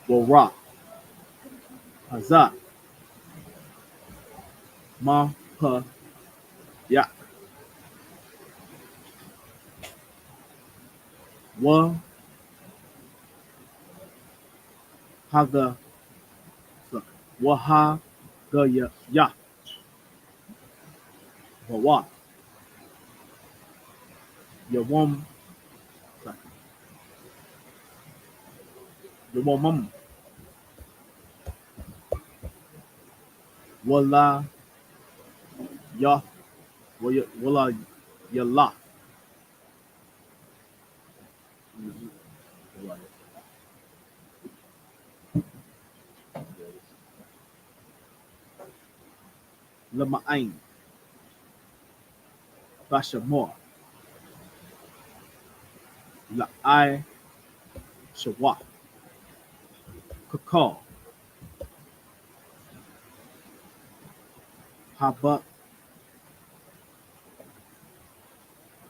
Wara, Hazak, Ma, Pa, Yak, Wa, Haga, Waha, Ga, Ya, Wawa, Yawam, Yawamam, Wala, Ya, Wala, Yala. Lama'ain, Bashamor, La'ai, Shawa, Kakal, Haba,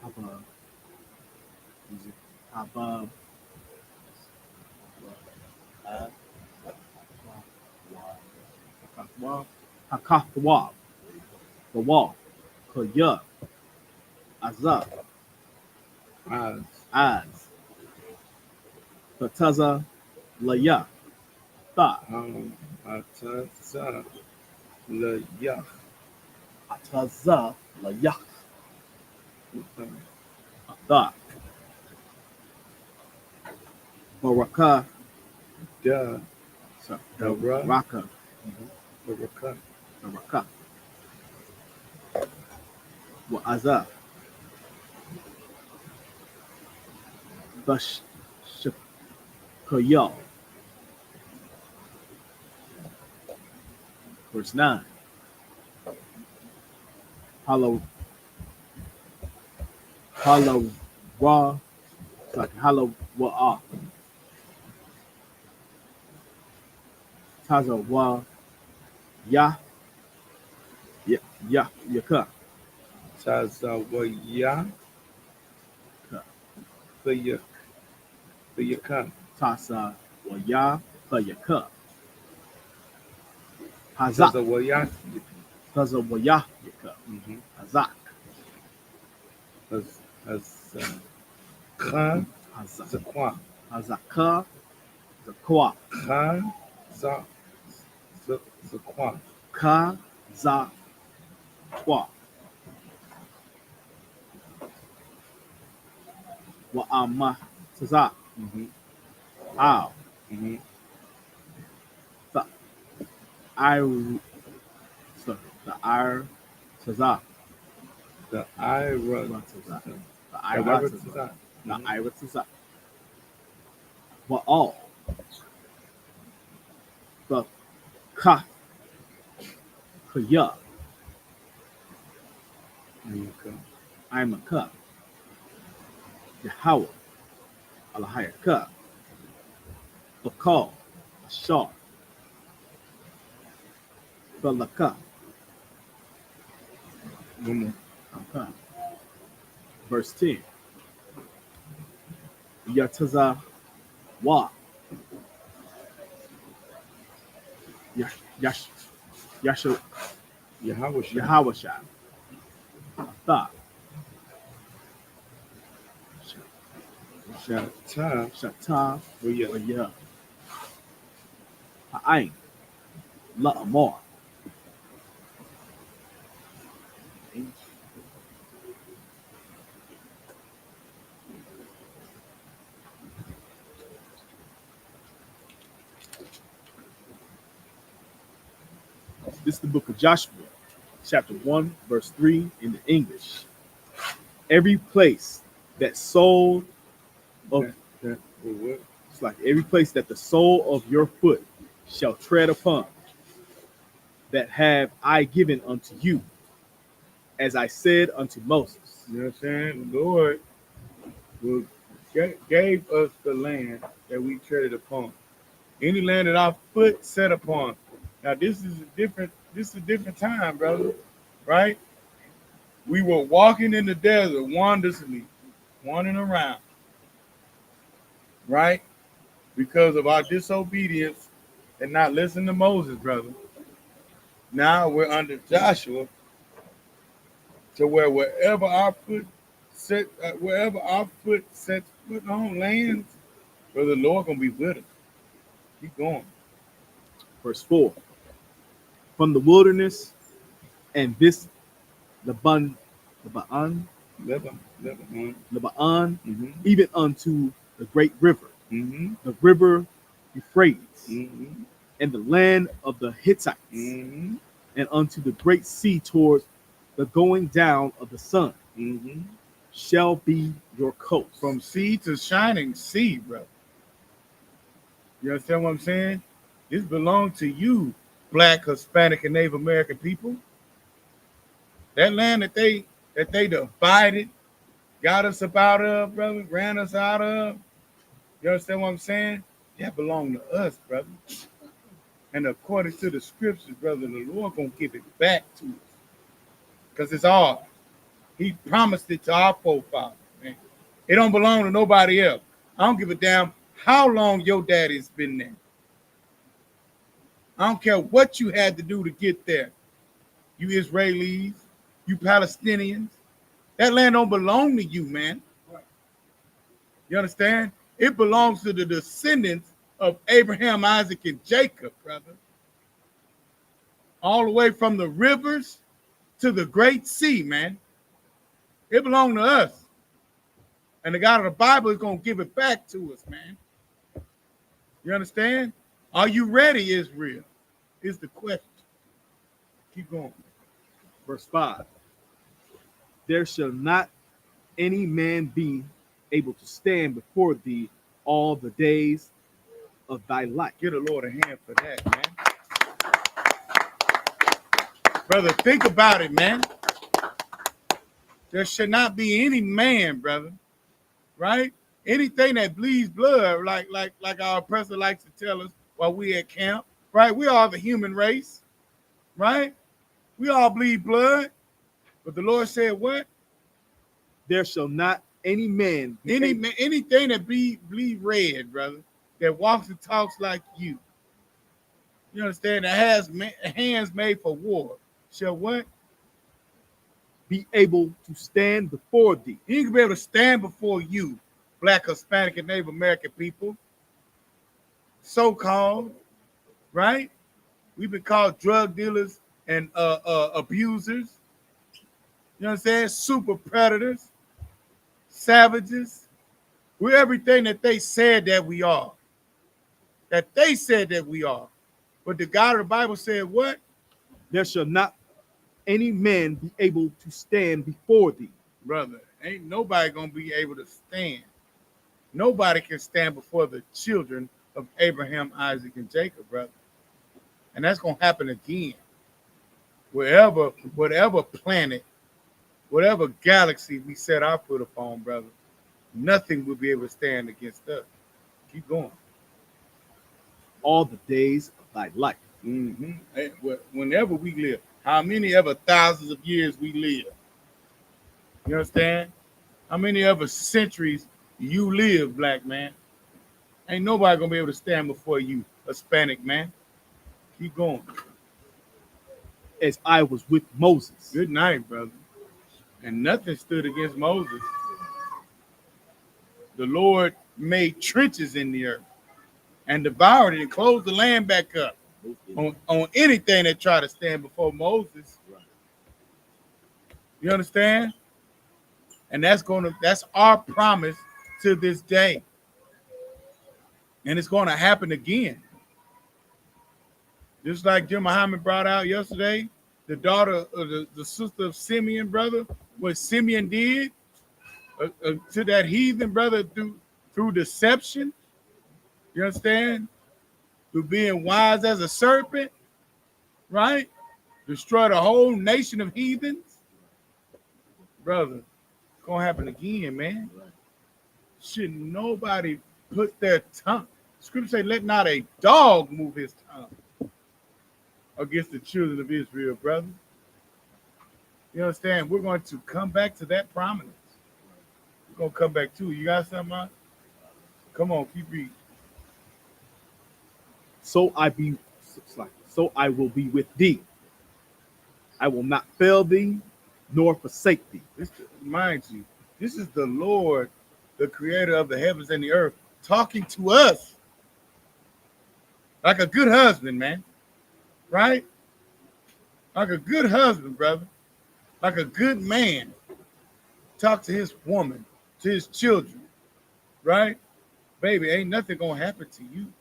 Haba, Haba, Hakathwa, Bawa, Kaya, Azab, Az. Az, Bataza, Laya, Tha, Ataza. Le Yah. Ataza, Laya, Tha, Baraka, Da. Dara. Raka, Baraka. Baraka, Wa'aza, Bash, Kaya, verse 9. Hollow, Ra, like Hollow Wa'a, Taza Wa, Ya, Yaka, Tazawaya. Bayaka. Tasa Wa Ya, Yaka, Hazak, Tazawaya. Taza Wa Ya, Yaka, Hazak, Kha. Hazak, Zakwa. Hazaka, Zakwa, Kha. Zakwa. Ka, Za, Kwa, Wa'ama, Taza, Ow, the Ir, Taza, The Ira. Taza, the The Ira Ira. Taza, the Ira Taza, Wa'al, the Ka, Kaya, I'm a Ka, Yahweh, Alahaya Ka, Bakal, Ashar, Balaka, okay. Verse 10. Yataza Wa, Yasha, Yahawasha, Tha, Shata. Shata, Waya. Waya, Ha'ain, La'amar. This is the book of Joshua, chapter 1, verse 3 in the English. Every place that sold of What? It's like every place that the sole of your foot shall tread upon, that have I given unto you, as I said unto Moses. You know what I'm saying? The Lord gave us the land that we treaded upon. Any land that our foot set upon. Now this is a different time, brother. Right? We were walking in the desert wandrously, wandering around. Right? Because of our disobedience and not listening to Moses, brother. Now we're under Joshua, to where wherever our foot sets foot on lands, brother, the Lord gonna be with us. Keep going. Verse 4. From the wilderness and this Lebanon, Mm-hmm. even unto the great river, Mm-hmm. the river Euphrates, Mm-hmm. and the land of the Hittites, Mm-hmm. and unto the great sea towards the going down of the sun, Mm-hmm. shall be your coast. From sea to shining sea, brother. You understand what I'm saying? This belongs to you, Black, Hispanic, and Native American people. That land that they divided, got us up out of, brother, ran us out of. You understand what I'm saying? That belonged to us, brother. And according to the scriptures, brother, the Lord gonna give it back to us. Because it's ours. He promised it to our forefathers, man. It don't belong to nobody else. I don't give a damn how long your daddy's been there. I don't care what you had to do to get there. You Israelis, you Palestinians. That land don't belong to you, man. You understand? It belongs to the descendants of Abraham, Isaac, and Jacob, brother. All the way from the rivers to the great sea, man. It belongs to us. And the God of the Bible is going to give it back to us, man. You understand? Are you ready, Israel? Is the question. Keep going. Verse 5. There shall not any man be able to stand before thee all the days of thy life. Get the Lord a hand for that, man. Brother, think about it, man. There should not be any man, brother, right? Anything that bleeds blood, like our oppressor likes to tell us while we at camp, right? We are the human race, right? We all bleed blood. But the Lord said what? There shall not any man be Anything that bleed red, brother, that walks and talks like you. You understand? That has hands made for war. Shall what? be able to stand before thee. He can be able to stand before you, Black, Hispanic, and Native American people, so-called, right? We've been called drug dealers and abusers. You know what I'm saying? Super predators, savages. We're everything that they said that we are. That they said that we are. But the God of the Bible said what? There shall not any man be able to stand before thee. Brother, ain't nobody gonna be able to stand. Nobody can stand before the children of Abraham, Isaac, and Jacob, brother. And that's gonna happen again. Whatever planet, whatever galaxy we set our foot upon, brother, nothing will be able to stand against us. Keep going. All the days of thy life. Mm-hmm. Whenever we live, how many ever thousands of years we live? You understand? How many ever centuries you live, Black man? Ain't nobody gonna be able to stand before you, Hispanic man. Keep going. As I was with Moses. Good night, brother. And nothing stood against Moses. The Lord made trenches in the earth and devoured it and closed the land back up on anything that tried to stand before Moses. You understand? And that's our promise to this day. And it's going to happen again. Just like Jim Muhammad brought out yesterday, the daughter of the sister of Simeon, brother, what Simeon did to that heathen brother through deception. You understand? Through being wise as a serpent, right? Destroy the whole nation of heathens. Brother, it's gonna happen again, man. Should nobody put their tongue. Scripture say, let not a dog move his tongue against the children of Israel, brother. You understand? We're going to come back to that prominence. We're going to come back to it. You got something, man? Come on, keep reading. So I will be with thee. I will not fail thee, nor forsake thee. Mind you, this is the Lord, the creator of the heavens and the earth, talking to us like a good husband, man. Right? Like a good husband, brother. Like a good man. Talk to his woman, to his children. Right? Baby, ain't nothing going to happen to you.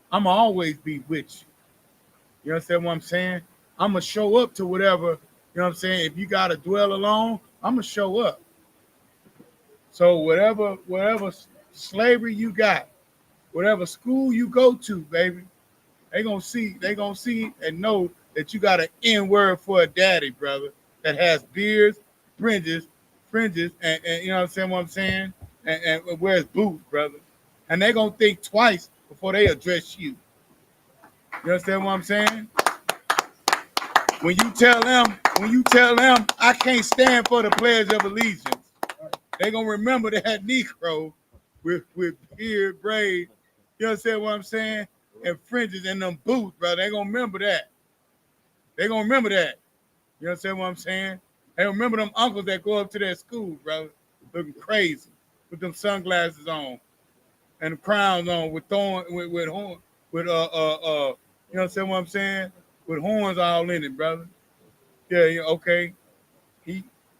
I'm going to always be with you. You understand what I'm saying? I'm going to show up to whatever, you know what I'm saying? If you got to dwell alone, I'm going to show up. So whatever slavery you got, whatever school you go to, baby, they gonna see and know that you got an N word for a daddy, brother, that has beards, fringes, and you know what I'm saying? And wears boots, brother. And they gonna think twice before they address you. You understand what I'm saying? When you tell them, I can't stand for the Pledge of Allegiance, they gonna remember that Negro with beard, braid, you understand what I'm saying? And fringes and them boots, brother. They gonna remember that. They gonna remember that. You understand what I'm saying? They remember them uncles that go up to their school, brother, looking crazy with them sunglasses on and the crowns on with horn, you know what I'm saying? With horns all in it, brother. Yeah, okay.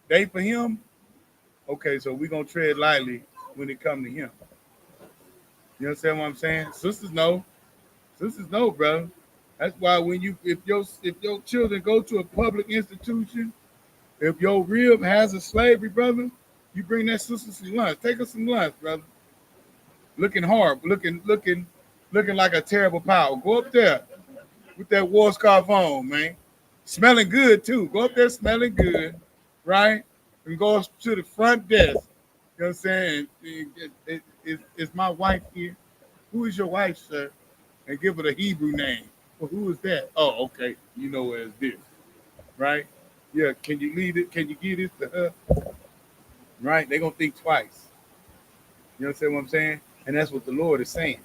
They for him. Okay, so we gonna tread lightly when it come to him. You understand what I'm saying? Sisters know, brother. That's why when if your children go to a public institution, if your rib has a slavery, brother, you bring that sister some lunch. Take her some lunch, brother. Looking hard, looking like a terrible power. Go up there with that war scarf on, man. Smelling good too. Go up there smelling good, right? And go to the front desk. You know what I'm saying? Is my wife here? Who is your wife, sir? And give her the Hebrew name. Well, who is that? Oh, okay. You know where it's this, right? Yeah. Can you leave it? Can you give this to her? Right? They're gonna think twice. You understand what I'm saying? And that's what the Lord is saying.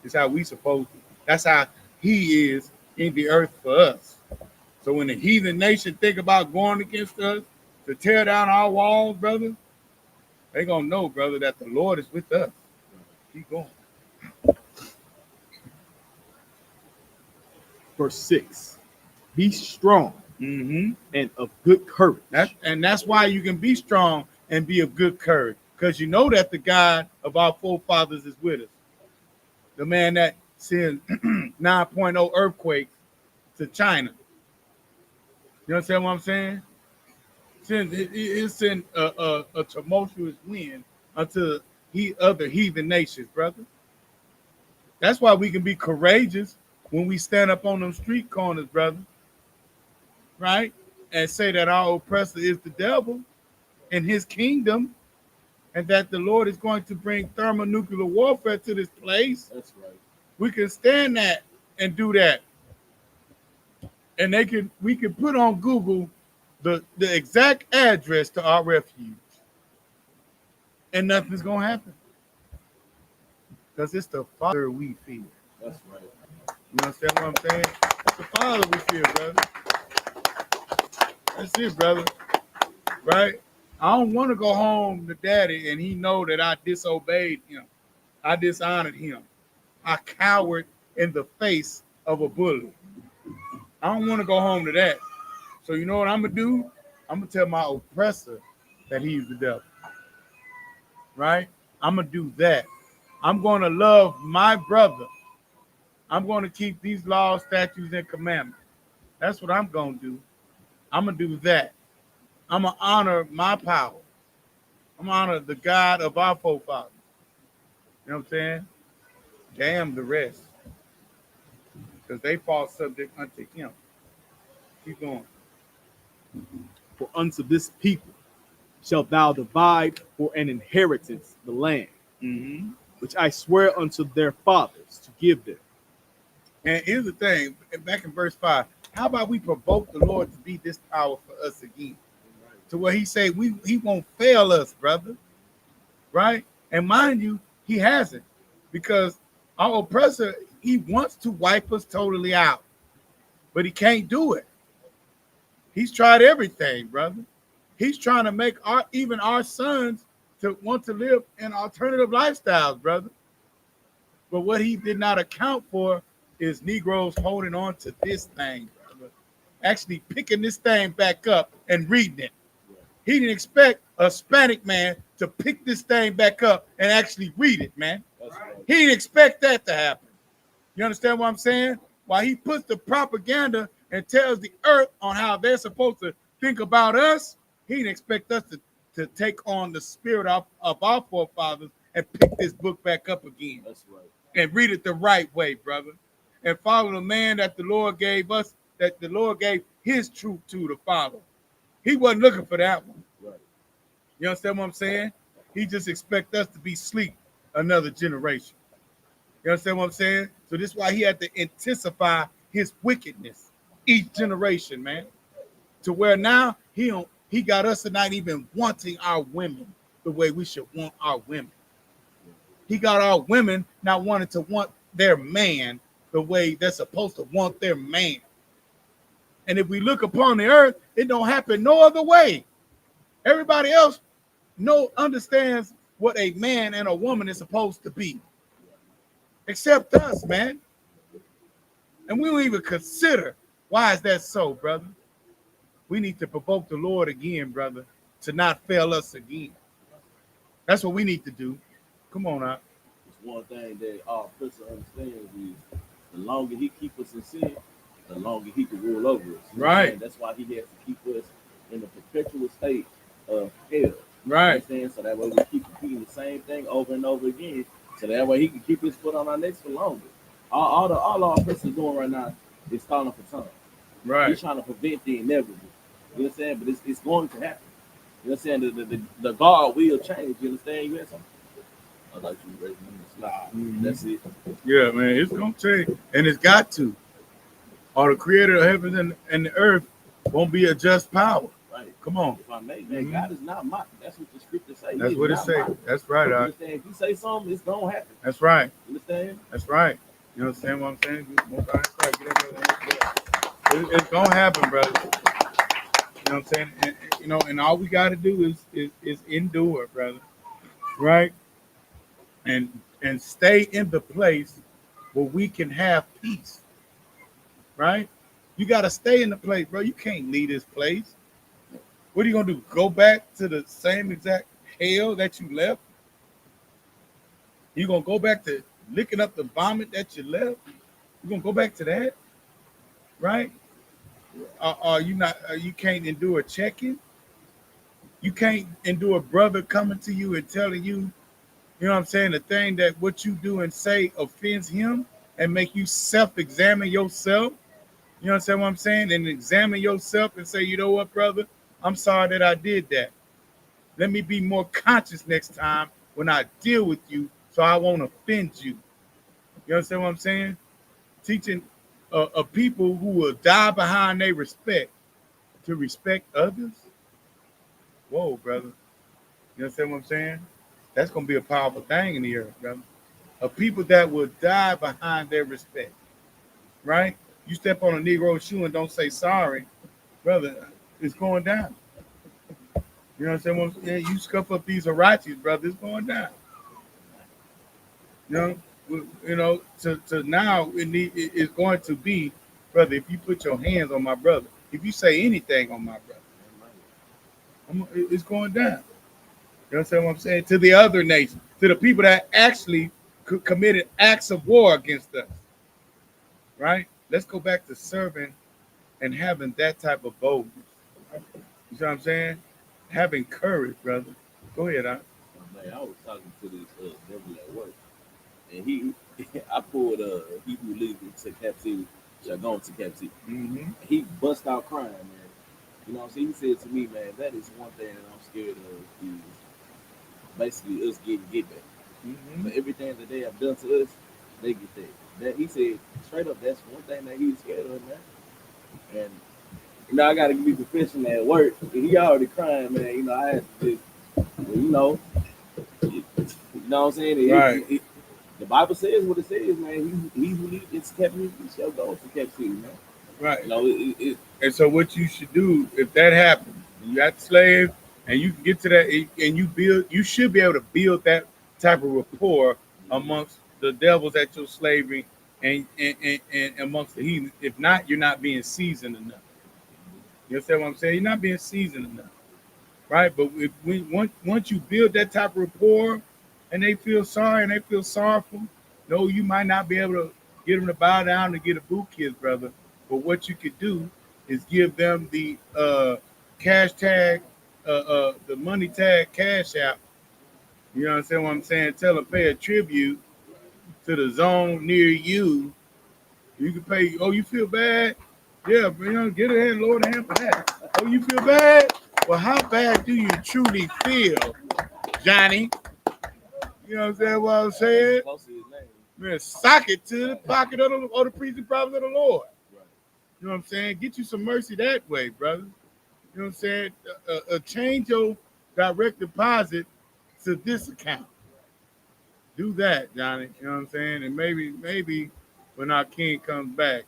It's how we supposed to. That's how He is in the earth for us. So when the heathen nation think about going against us to tear down our walls, brother, they gonna know, brother, that the Lord is with us. Keep going. Verse 6. Be strong Mm-hmm. and of good courage. That's why you can be strong and be of good courage, because you know that the God of our forefathers is with us. The man that sent 9.0 earthquakes to China. You understand what I'm saying? It sent a tumultuous wind unto other heathen nations, brother. That's why we can be courageous when we stand up on them street corners, brother. Right? And say that our oppressor is the devil and his kingdom, and that the Lord is going to bring thermonuclear warfare to this place. That's right. We can stand that and do that. And we can put on Google the exact address to our refuge. And nothing's gonna happen. Because it's the Father we fear. That's right. You understand what I'm saying? It's the Father we fear, brother. That's it, brother. Right? I don't want to go home to daddy and he know that I disobeyed him. I dishonored him. I cowered in the face of a bully. I don't want to go home to that. So you know what I'm going to do? I'm going to tell my oppressor that he's the devil. Right? I'm going to do that. I'm going to love my brother. I'm going to keep these laws, statutes, and commandments. That's what I'm going to do. I'm going to do that. I'm going to honor my power. I'm going to honor the God of our forefathers. You know what I'm saying? damn the rest, because they fall subject unto him. Keep going. For unto this people shalt thou divide for an inheritance the land, Mm-hmm. which I swear unto their fathers to give them. And here's the thing, back in verse 5, how about we provoke the Lord to be this power for us again? To where he say he won't fail us, brother. Right? And mind you, he hasn't. Because our oppressor, he wants to wipe us totally out. But he can't do it. He's tried everything, brother. He's trying to make even our sons to want to live in alternative lifestyles, brother. But what he did not account for is Negroes holding on to this thing, brother. Actually picking this thing back up and reading it. He didn't expect a Hispanic man to pick this thing back up and actually read it, man. He didn't expect that to happen. You understand what I'm saying? While he puts the propaganda and tells the earth on how they're supposed to think about us, he didn't expect us to take on the spirit of our forefathers and pick this book back up again. That's right. And read it the right way, brother. And follow the man that the Lord gave us, that the Lord gave his truth to follow. He wasn't looking for that one. Right. You understand what I'm saying? He just expects us to be sleep another generation. You understand what I'm saying? So this is why he had to intensify his wickedness each generation, man. To where now he got us not even wanting our women the way we should want our women. He got our women not wanting to want their man the way they're supposed to want their man. And if we look upon the earth, it don't happen no other way. Everybody else understands what a man and a woman is supposed to be. Except us, man. And we don't even consider why is that so, brother. We need to provoke the Lord again, brother, to not fail us again. That's what we need to do. Come on out. It's one thing that our person understands is the longer he keep us in sin, the longer he can rule over us. You know Right. That's why he has to keep us in a perpetual state of hell. Right. So that way we keep repeating the same thing over and over again. So that way he can keep his foot on our necks for longer. All our person is doing right now is calling for time. Right. He's trying to prevent the inevitable. You understand? But it's going to happen. You understand? The guard will change. You understand? You something? I like you raising the slide. Mhm. That's it. Yeah, man, it's gonna change, and it's got to. Or the creator of heaven and the earth won't be a just power. Right. Come on. If I may, man, God is not mocked. That's what the scripture says. That's what it says. That's right. You understand? If you say something, it's gonna happen. That's right. You understand? That's right. You understand what I'm saying? It's gonna happen, brother. You know what I'm saying? And, and all we got to do is endure, brother. Right? And stay in the place where we can have peace. Right? You got to stay in the place, bro. You can't leave this place. What are you gonna do? Go back to the same exact hell that you left? You gonna go back to licking up the vomit that you left? You gonna go back to that? Right? You can't endure checking. You can't endure a brother coming to you and telling you, you know what I'm saying, the thing that what you do and say offends him and make you self-examine yourself. You understand what I'm saying? And examine yourself and say, you know what, brother? I'm sorry that I did that. Let me be more conscious next time when I deal with you so I won't offend you. You understand what I'm saying? Teaching a people who will die behind their respect to respect others. Whoa, brother. You understand what I'm saying? That's going to be a powerful thing in the earth, brother. A people that will die behind their respect. Right? You step on a Negro shoe and don't say sorry, brother, it's going down. You know what I'm saying? Well, yeah, you scuff up these Iraqis, brother, it's going down. To now it's going to be, brother, if you put your hands on my brother, if you say anything on my brother, it's going down. You understand what I'm saying? To the other nations, to the people that actually committed acts of war against us. Right? Let's go back to serving and having that type of boldness. You see what I'm saying? Having courage, brother. Go ahead, Man, I was talking to this devil at work, and I pulled he who leads into captivity shall go into captivity. Mm-hmm. He bust out crying, man. You know what I'm saying? He said to me, man, that is one thing that I'm scared of is basically us getting get back. Mm-hmm. For everything that they have done to us, they get that. That he said straight up, that's one thing that he's scared of, man. And you know, I gotta be professional at work. And he already crying, man. You know, I had to just, well, you know what I'm saying? Right. The Bible says what it says, man. He who leads into captivity shall go into captivity, man. Right. You know, And so what you should do if that happens, you got slaves, and you can get to that, and you should be able to build that type of rapport amongst the devils at your slavery and amongst the heathen. If not, you're not being seasoned enough. You understand what I'm saying? You're not being seasoned enough, right? But if once you build that type of rapport, and they feel sorry and they feel sorrowful, no, you might not be able to get them to bow down and get a boot kiss, brother. But what you could do is give them the cash tag, the money tag cash app. You know what I'm saying? What I'm saying? Tell them pay a tribute to the zone near you. You can pay. Oh, you feel bad? Yeah, get a hand, Lord, a hand for that. Oh, you feel bad? Well, how bad do you truly feel, Johnny? You know what I'm saying? What I'm saying? close to his name. Man, sock it to the pocket of the priest and prophet of the Lord. Right. You know what I'm saying? Get you some mercy that way, brother. You know what I'm saying? Change your direct deposit to this account. Do that, Johnny. You know what I'm saying? And maybe when our king comes back,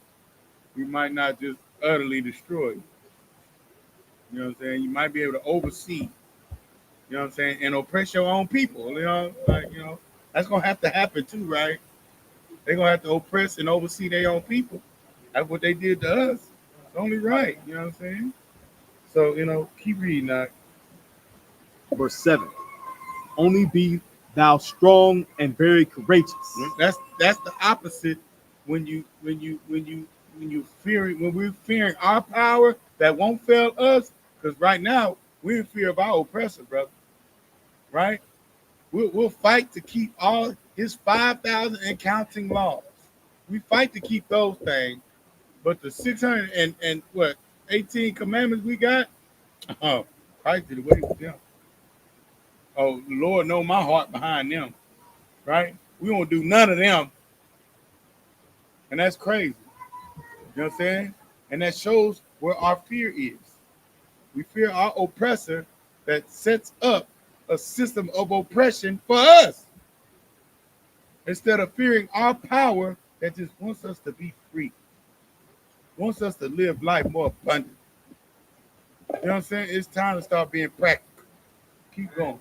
we might not just utterly destroy you. You know what I'm saying? You might be able to oversee, you know what I'm saying, and oppress your own people. That's gonna have to happen too, right? They're gonna have to oppress and oversee their own people. That's what they did to us. It's only right, you know what I'm saying? So, keep reading that. Verse 7. Only be thou strong and very courageous. That's the opposite when we're fearing our power that won't fail us, because right now we're in fear of our oppressor, brother. Right? We'll fight to keep all his 5,000 and counting laws. We fight to keep those things, but the 600 and what 18 commandments we got, oh, Christ did away with them. Oh, the Lord know my heart behind them, right? We won't do none of them, and that's crazy. You know what I'm saying? And that shows where our fear is. We fear our oppressor that sets up a system of oppression for us, instead of fearing our power that just wants us to be free, wants us to live life more abundant. You know what I'm saying? It's time to start being practical. Keep going.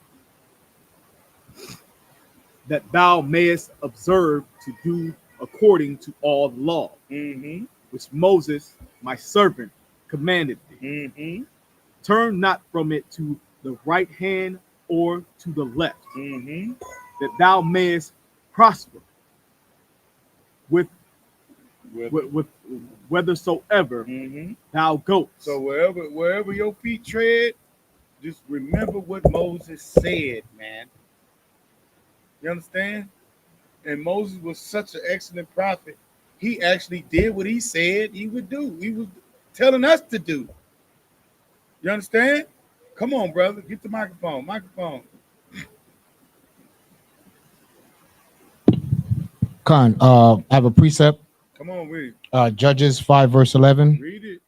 That thou mayest observe to do according to all the law, Mm-hmm. which Moses, my servant, commanded thee. Mm-hmm. Turn not from it to the right hand or to the left, Mm-hmm. that thou mayest prosper with whithersoever Mm-hmm. thou goest. So wherever your feet tread, just remember what Moses said, man. You understand? And Moses was such an excellent prophet. He actually did what he said he would do. He was telling us to do. You understand? Come on, brother. Get the microphone. Microphone. Khan, I have a precept. Come on with it. Judges 5 verse 11. Read it.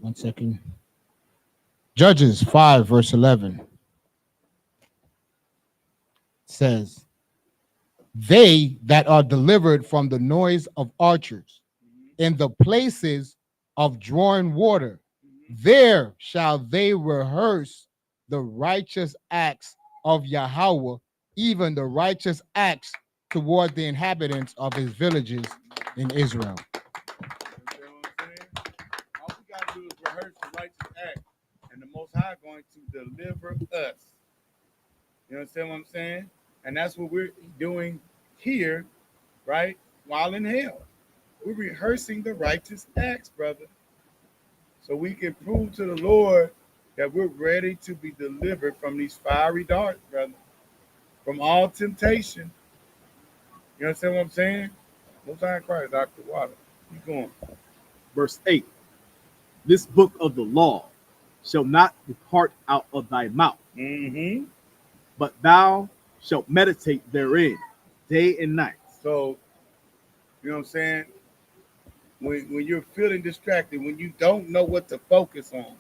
One second. Judges 5 verse 11 says, they that are delivered from the noise of archers in the places of drawing water, there shall they rehearse the righteous acts of Yahweh, even the righteous acts toward the inhabitants of his villages in Israel. You know what I'm saying? All we got to do is rehearse the righteous act, and the Most High going to deliver us. You understand what I'm saying? And that's what we're doing here, right? While in hell, we're rehearsing the righteous acts, brother. so we can prove to the Lord that we're ready to be delivered from these fiery darts, brother, from all temptation. You understand what I'm saying? Most High Christ out the water. Keep going. Verse 8. This book of the law shall not depart out of thy mouth, Mm-hmm. but thou shalt meditate therein day and night. So, you know what I'm saying? When you're feeling distracted, when you don't know what to focus on,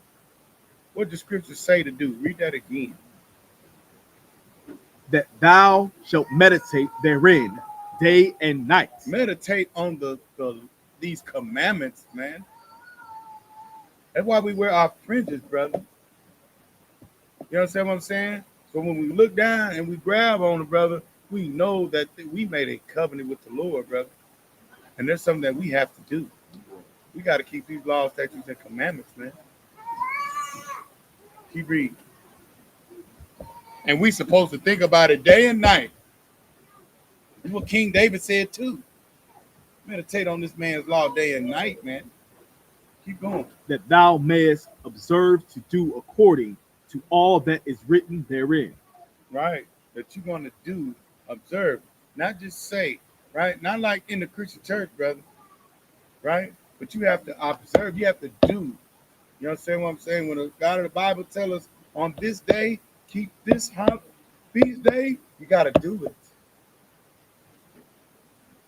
what does scripture say to do? Read that again. That thou shalt meditate therein day and night. Meditate on these commandments, man. That's why we wear our fringes, brother. You understand what I'm saying? So when we look down and we grab on the brother, we know that we made a covenant with the Lord, brother. And there's something that we have to do. We got to keep these laws, statutes, and commandments, man. Keep reading. And we supposed to think about it day and night. That's what King David said too. Meditate on this man's law day and night, man. Keep going. That thou mayest observe to do according to all that is written therein. Right. That you're going to do, observe, not just say, right? Not like in the Christian church, brother. Right? But you have to observe. You have to do. You understand what I'm saying? When the God of the Bible tell us on this day, keep this feast day, you got to do it.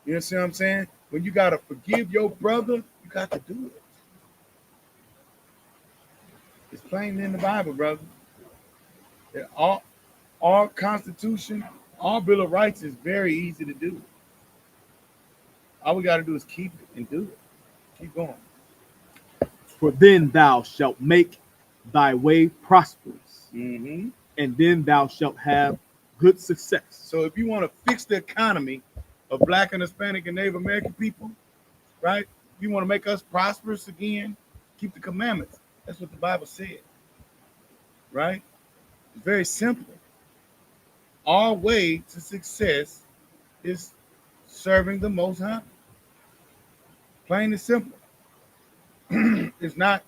You understand what I'm saying? When you got to forgive your brother, you got to do it. It's plain in the Bible, brother. Yeah, our Constitution, our Bill of Rights is very easy to do. All we got to do is keep it and do it. Keep going. For then thou shalt make thy way prosperous, Mm-hmm. and then thou shalt have good success. So if you want to fix the economy of Black and Hispanic and Native American people, right? If you want to make us prosperous again, keep the commandments. That's what the Bible said, right? It's very simple. Our way to success is serving the Most High. Plain and simple. It's not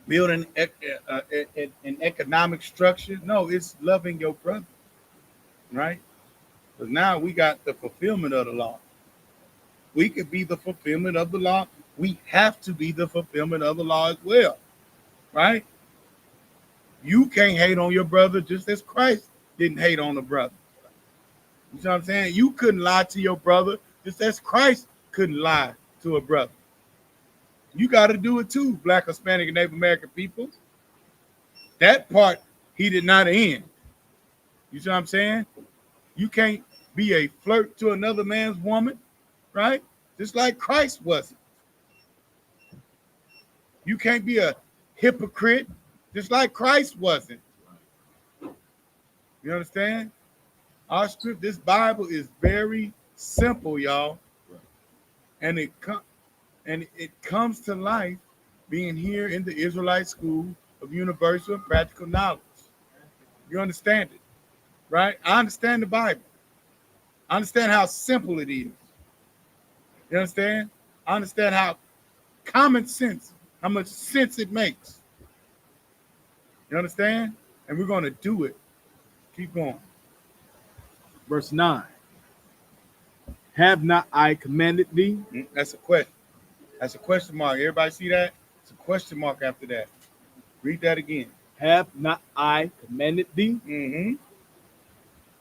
building an economic structure. No, it's loving your brother, right? Because now we got the fulfillment of the law. We could be the fulfillment of the law. We have to be the fulfillment of the law as well, right? You can't hate on your brother just as Christ didn't hate on the brother. You know what I'm saying? You couldn't lie to your brother just as Christ couldn't lie to a brother. You got to do it too, Black, Hispanic, and Native American people. That part he did not end. You see what I'm saying? You can't be a flirt to another man's woman, right? Just like Christ wasn't. You can't be a hypocrite, just like Christ wasn't. You understand? Our script, this Bible is very simple, y'all. And it comes to life being here in the Israelite School of Universal and Practical Knowledge. You understand it, right? I understand the Bible. I understand how simple it is. You understand? I understand how common sense, how much sense it makes. You understand? And we're going to do it. Keep going. Verse 9. Have not I commanded thee? That's a question. That's a question mark. Everybody see that? It's a question mark after that. Read that again. Have not I commanded thee? Mm-hmm.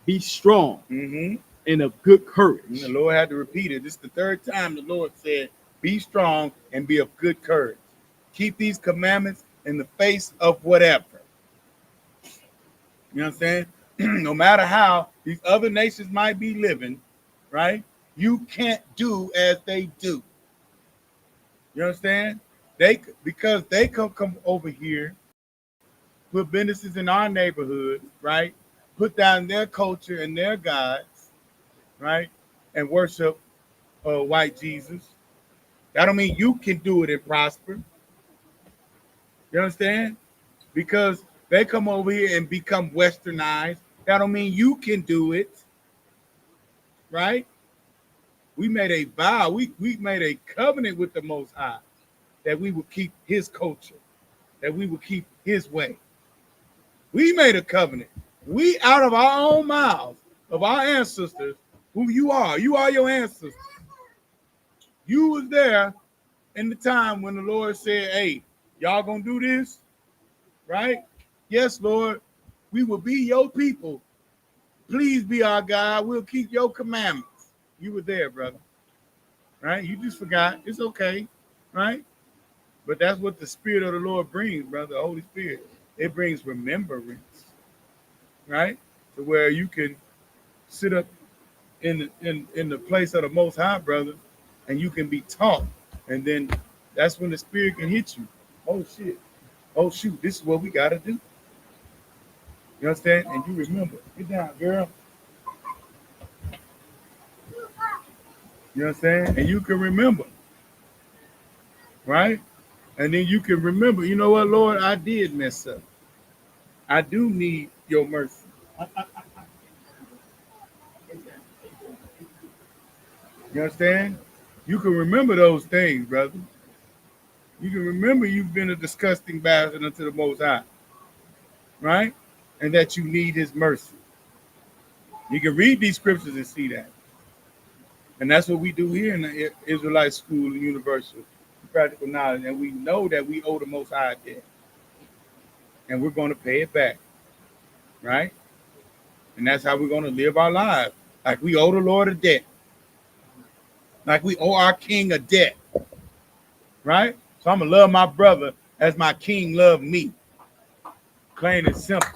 Be strong Mm-hmm. and of good courage. And the Lord had to repeat it. This is the third time the Lord said, be strong and be of good courage. Keep these commandments in the face of whatever. You know what I'm saying? No matter how these other nations might be living, right? You can't do as they do. You understand? Because they come over here, put businesses in our neighborhood, right? Put down their culture and their gods, right? And worship white Jesus. That don't mean you can do it and prosper. You understand? Because they come over here and become westernized. That don't mean you can do it. Right? We made a vow. We made a covenant with the Most High that we would keep his culture, that we would keep his way. We made a covenant. We, out of our own mouths, of our ancestors, who you are your ancestors. You was there in the time when the Lord said, hey, y'all gonna do this, right? Yes, Lord, we will be your people. Please be our God. We'll keep your commandments. You were there, brother, right? You just forgot. It's okay, right? But that's what the Spirit of the Lord brings, brother, the Holy Spirit. It brings remembrance, right? To where you can sit up in the place of the Most High, brother, and you can be taught. And then that's when the Spirit can hit you. Oh, shit. Oh, shoot. This is what we got to do. You understand? And you remember. Get down, girl. You understand? And you can remember. Right? And then you can remember, you know what, Lord, I did mess up. I do need your mercy. You understand? You can remember those things, brother. You can remember you've been a disgusting bastard unto the Most High. Right? And that you need his mercy. You can read these scriptures and see that. And that's what we do here in the Israelite School and Universal Practical Knowledge. And we know that we owe the Most High a debt. And we're going to pay it back. Right? And that's how we're going to live our lives. Like we owe the Lord a debt. Like we owe our king a debt. Right? So I'm going to love my brother as my king loved me. Plain and simple.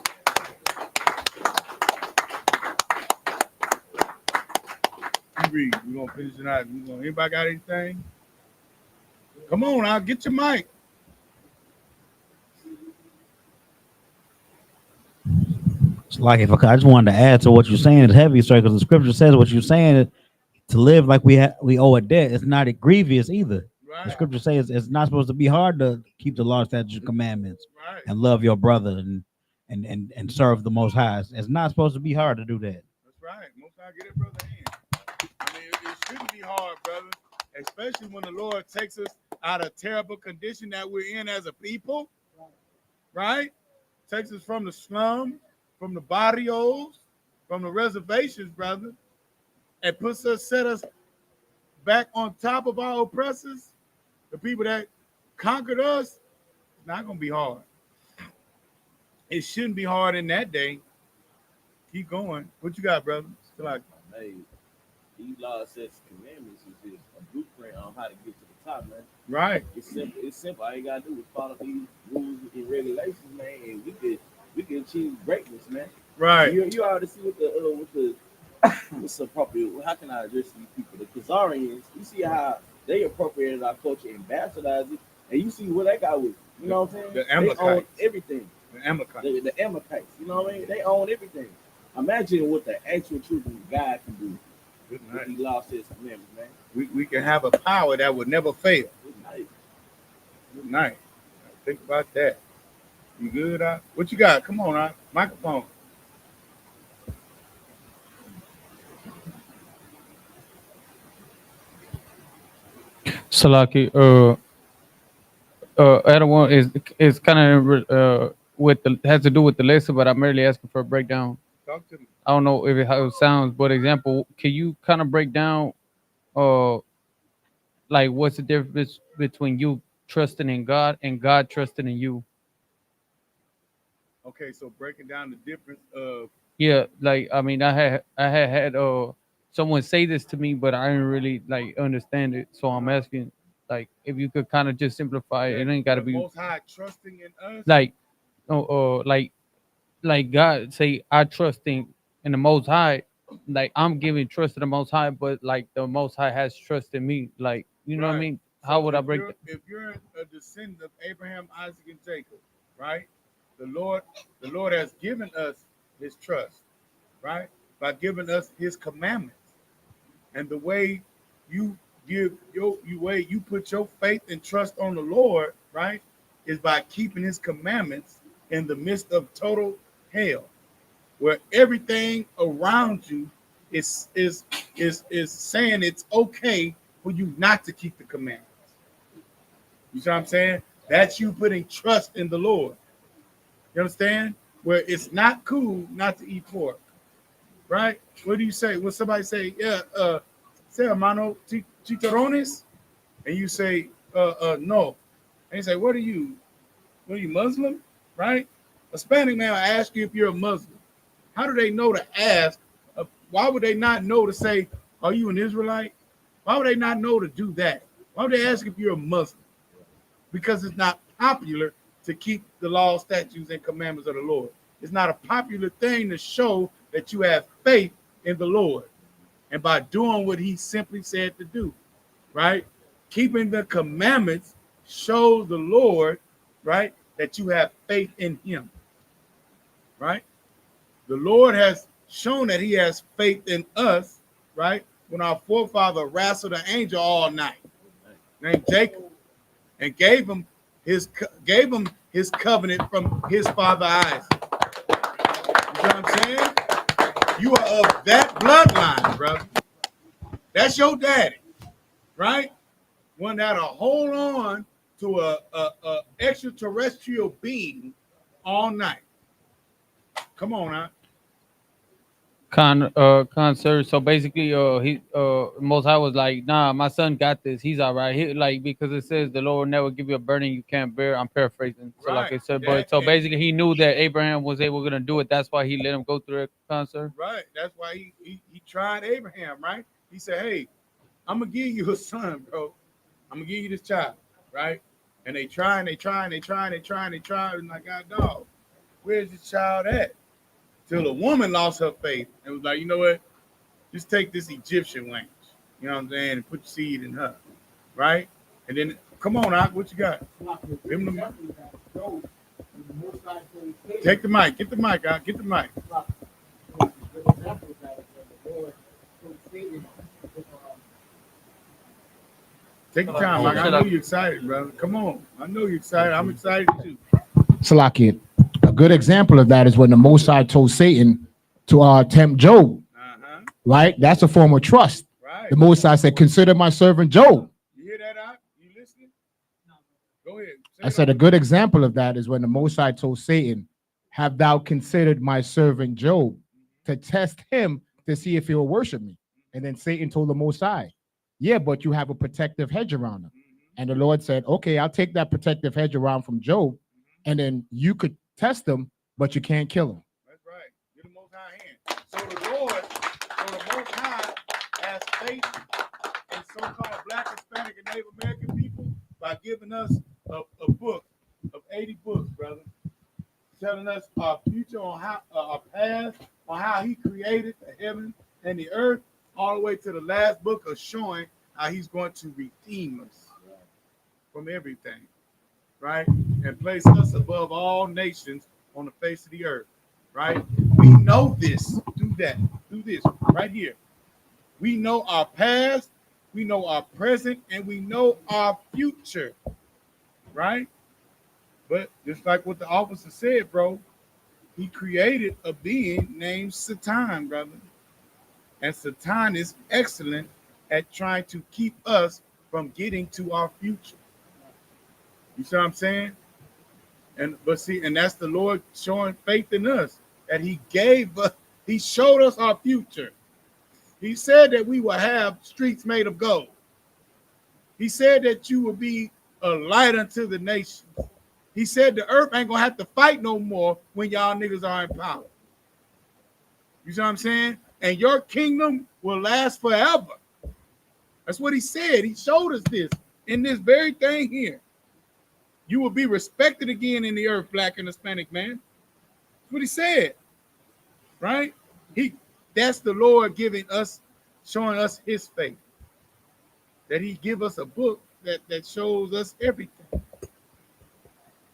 You read. We're going to finish tonight. Anybody got anything? Come on, I'll get your mic. It's like if I just wanted to add to what you're saying, it's heavy, sir, because the scripture says what you're saying, to live like we owe a debt. It's not grievous either. Right. The scripture says it's not supposed to be hard to keep the law, statutes, and commandments, right, and love your brother and serve the Most High. It's not supposed to be hard to do that. That's right. Most High get it, brother. I mean, it shouldn't be hard, brother, especially when the Lord takes us out of terrible condition that we're in as a people, right? Takes us from the slum, from the barrios, from the reservations, brother, and set us back on top of our oppressors, the people that conquered us. It's not going to be hard. It shouldn't be hard in that day. Keep going. What you got, brother? Still like, hey, these laws, statutes, commandments is just a blueprint on how to get to the top, man. Right. It's simple. It's simple. All you gotta do is follow these rules and regulations, man, and we can achieve greatness, man. Right. You already see with the what's appropriate. How can I address these people? The Khazarians. You see how they appropriated our culture and bastardized it, and you see what they got with. You know what I'm saying? The Amalekites. They own everything. The Amalekites. The Amalekites. You know what I mean? They own everything. Imagine what the actual truth of God can do. Good night. He lost his commandments, man. We can have a power that would never fail. Good night. Good night. Think about that. You good, Art? What you got? Come on, Art. Microphone. Salaki, other one is kind of with the has to do with the lesson, but I'm merely asking for a breakdown. Talk to me. I don't know how it sounds, but example, can you kind of break down, like what's the difference between you trusting in God and God trusting in you? Okay, so breaking down the difference of like I mean, I had someone say this to me, but I didn't really like understand it, so I'm asking, like, if you could kind of just simplify it. It ain't got to be Most High trusting in us. like, like God say, I trust in the Most High, like I'm giving trust to the Most High, but like the Most High has trust in me, like, you know what I mean? How would I break that? If you're a descendant of Abraham, Isaac, and Jacob, right? The Lord has given us his trust, right? By giving us his commandments. And the way you put your faith and trust on the Lord, right, is by keeping his commandments in the midst of total hell, where everything around you is saying it's okay for you not to keep the commandments. You see what I'm saying? That's you putting trust in the Lord. You understand? Where it's not cool not to eat pork, right? What do you say? When somebody say, yeah, say hermano chicharrones, and you say, no, and you say, what are you? What are you, Muslim? Right? A Hispanic man will ask you if you're a Muslim. How do they know to ask? Why would they not know to say, are you an Israelite? Why would they not know to do that? Why would they ask if you're a Muslim? Because it's not popular to keep the law, statutes, and commandments of the Lord. It's not a popular thing to show that you have faith in the Lord. And by doing what he simply said to do, right? Keeping the commandments shows the Lord, right, that you have faith in him, right? The Lord has shown that he has faith in us, right? When our forefather wrestled an angel all night named Jacob and gave him his covenant from his father Isaac. You know what I'm saying? You are of that bloodline, brother. That's your daddy, right? One that'll hold on to a extraterrestrial being all night. Come on now. Sir. So basically, he Most High was like, nah, my son got this. He's all right. He like because it says the Lord will never give you a burden you can't bear. I'm paraphrasing. So like I Right. said, That but so and basically, he knew that Abraham was able gonna do it. That's why he let him go through it, Sir. right. That's why he tried Abraham, right? He said, hey, I'm gonna give you a son, bro. I'm gonna give you this child, right? And they try and they try and they try and they try and they try and like, God, dog, where's this child at? Till the woman lost her faith and was like, you know what? Just take this Egyptian wench, you know what I'm saying, and put your seed in her, right? And then come on out, what you got? Give him the mic. Take the mic, get the mic out, get the mic. Take your time, Mike. I know you're excited, brother. Come on. I know you're excited. I'm excited too. Salaki. A good example of that is when the Most High told Satan to tempt Job, Uh-huh. right? That's a form of trust. Right. The Most High said, consider my servant Job. You hear that out? You listening? Go ahead. Say I it said a over. good example of that is when the Most High told Satan, have thou considered my servant Job, to test him to see if he will worship me. And then Satan told the Most High, yeah, but you have a protective hedge around him. And the Lord said, okay, I'll take that protective hedge around from Job, and then you could test him, but you can't kill him. That's right. Get the Most High hand. So the Most High has faith in so-called Black, Hispanic, and Native American people by giving us a book of 80 books, brother, telling us our future on how our past, on how he created the heaven and the earth, all the way to the last book of showing how he's going to redeem us from everything, right? And place us above all nations on the face of the earth, right? We know this. Do that. Do this right here. We know our past, we know our present, and we know our future, right? But just like what the officer said, bro, he created a being named Satan, brother. And Satan is excellent at trying to keep us from getting to our future. You see what I'm saying? And that's the Lord showing faith in us, that he gave us, he showed us our future. He said that we will have streets made of gold. He said that you will be a light unto the nations. He said the earth ain't gonna have to fight no more when y'all niggas are in power. You see what I'm saying? And your kingdom will last forever. That's what he said. He showed us this in this very thing here. You will be respected again in the earth, Black and Hispanic man. That's what he said. Right? That's the Lord giving us, showing us his faith. That he give us a book that shows us everything.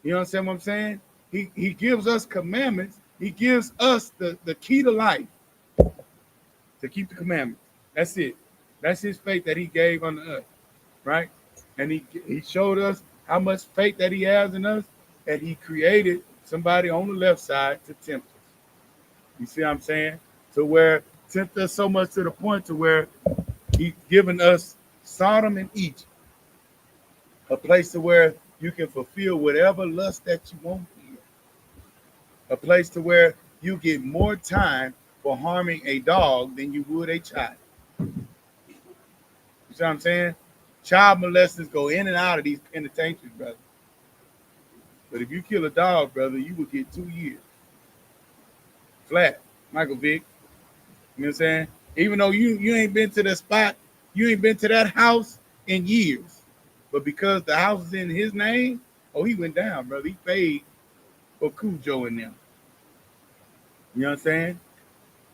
You understand what I'm saying? He gives us commandments. He gives us the key to life, to keep the commandments. That's it. That's his faith that he gave unto us, right? And he showed us how much faith that he has in us, that he created somebody on the left side to tempt us. You see what I'm saying? To where tempt us so much to the point to where he's given us Sodom and Egypt. a place to where you can fulfill whatever lust that you want here, a place to where you get more time for harming a dog than you would a child. You see what I'm saying? Child molesters go in and out of these penitentiaries, brother. But if you kill a dog, brother, you will get 2 years. Flat. Michael Vick. You know what I'm saying? Even though you ain't been to the spot, you ain't been to that house in years. But because the house is in his name, oh, he went down, brother. He paid for Cujo in them. You know what I'm saying?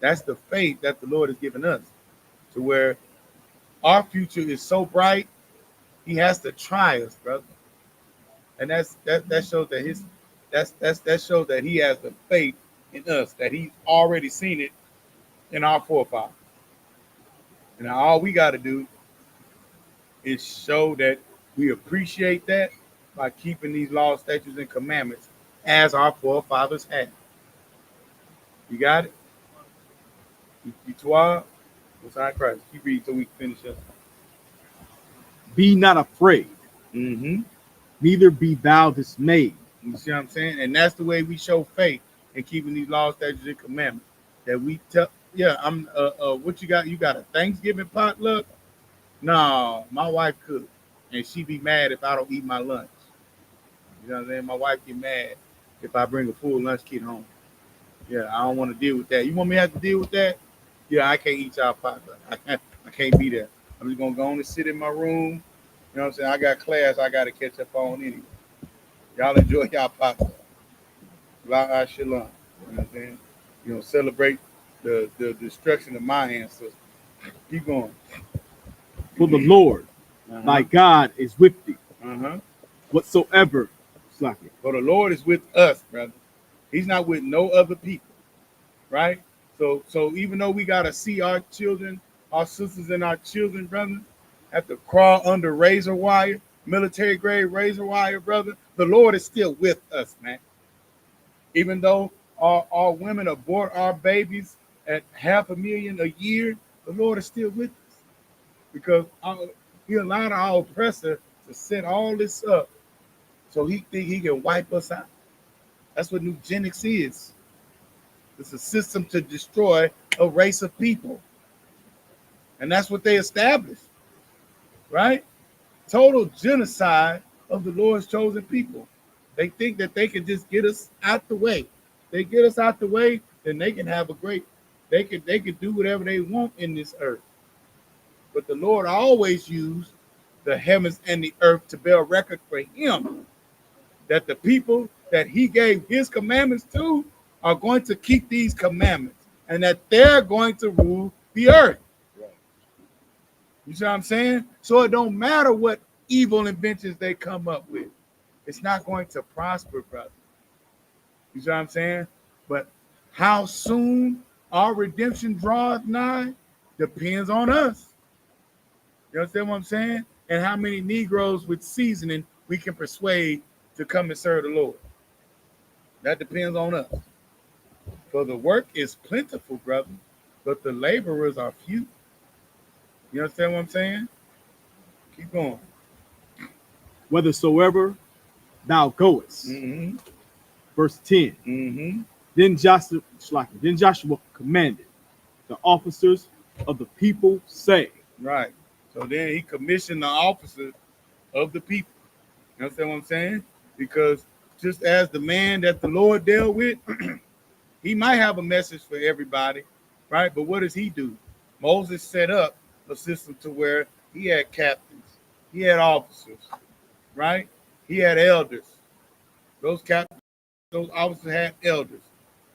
That's the faith that the Lord has given us, to where our future is so bright, he has to try us, brother. And that shows that that shows that he has the faith in us, that he's already seen it in our forefathers. And all we got to do is show that we appreciate that by keeping these laws, statutes, and commandments as our forefathers had. You got it? You 12? Beside Christ. Keep reading so we can finish up. Be not afraid, Mm-hmm. neither be thou dismayed. You see what I'm saying? And that's the way we show faith in keeping these laws, statutes, and commandments. That we tell, yeah, I'm what you got? You got a Thanksgiving potluck? No, my wife cooked. And she be mad if I don't eat my lunch. You know what I'm saying? My wife get mad if I bring a full lunch kit home. Yeah, I don't want to deal with that. You want me to have to deal with that? Yeah, I can't eat y'all potluck. I can't be there. I'm just gonna go on and sit in my room. You know what I'm saying? I got class I gotta catch up on anyway. Y'all enjoy y'all potluck. I.S.U.P.K. SHALAM. You know what I'm saying? You know, celebrate the destruction of my ancestors. Keep going. For the Lord thy God is with thee, Uh-huh. whatsoever. Slack it. For the Lord is with us, brother. He's not with no other people, right? So even though we gotta see our children, our sisters, and our children, brother, have to crawl under razor wire, military grade razor wire, brother, the Lord is still with us, man. Even though our women abort our babies at $500,000 a year, the Lord is still with us because he allowed our oppressor to set all this up so he think he can wipe us out. That's what eugenics is. It's a system to destroy a race of people. And that's what they established, right? Total genocide of the Lord's chosen people. They think that they can just get us out the way. They get us out the way, then they can have a great, they can do whatever they want in this earth. But the Lord always used the heavens and the earth to bear record for him that the people that he gave his commandments to are going to keep these commandments and that they're going to rule the earth. You see what I'm saying? So it don't matter what evil inventions they come up with. It's not going to prosper, brother. You see what I'm saying? But how soon our redemption draws nigh depends on us. You understand what I'm saying? And how many Negroes with seasoning we can persuade to come and serve the Lord. That depends on us. For the work is plentiful, brother, but the laborers are few. You understand what I'm saying? Keep going. Whithersoever thou goest. Mm-hmm. Verse 10. Mm-hmm. Then Joshua commanded the officers of the people, saying, Right. So then he commissioned the officers of the people. You understand what I'm saying? Because just as the man that the Lord dealt with, he might have a message for everybody, right? But what does he do? Moses set up a system to where he had captains, he had officers, right? He had elders. Those captains, those officers had elders.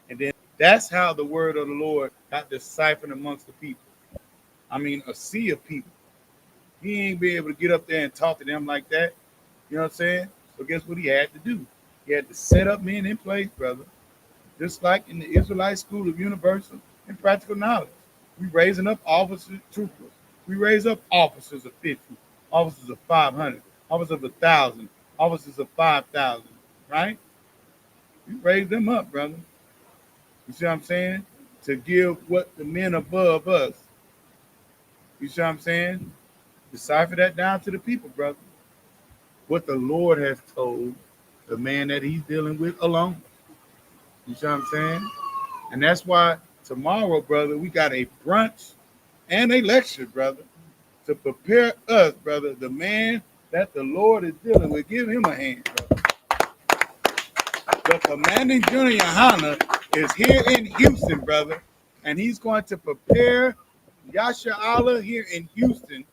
And then that's how the word of the Lord got deciphered amongst the people. I mean, a sea of people. He ain't be able to get up there and talk to them like that. You know what I'm saying? So guess what he had to do? He had to set up men in place, brother. Just like in the Israelite School of Universal and Practical Knowledge. We raising up officers, troopers. We raise up officers of 50, officers of 500, officers of 1,000, officers of 5,000, right? We raise them up, brother. You see what I'm saying? To give what the men above us. You see what I'm saying? Decipher that down to the people, brother. what the Lord has told the man that he's dealing with alone. You see what I'm saying? And that's why tomorrow, brother, we got a brunch and a lecture, brother, to prepare us, brother, the man that the Lord is dealing with. Give him a hand, brother. The commanding general YAHANNA is here in Houston, brother, and he's going to prepare Yasha here in Houston.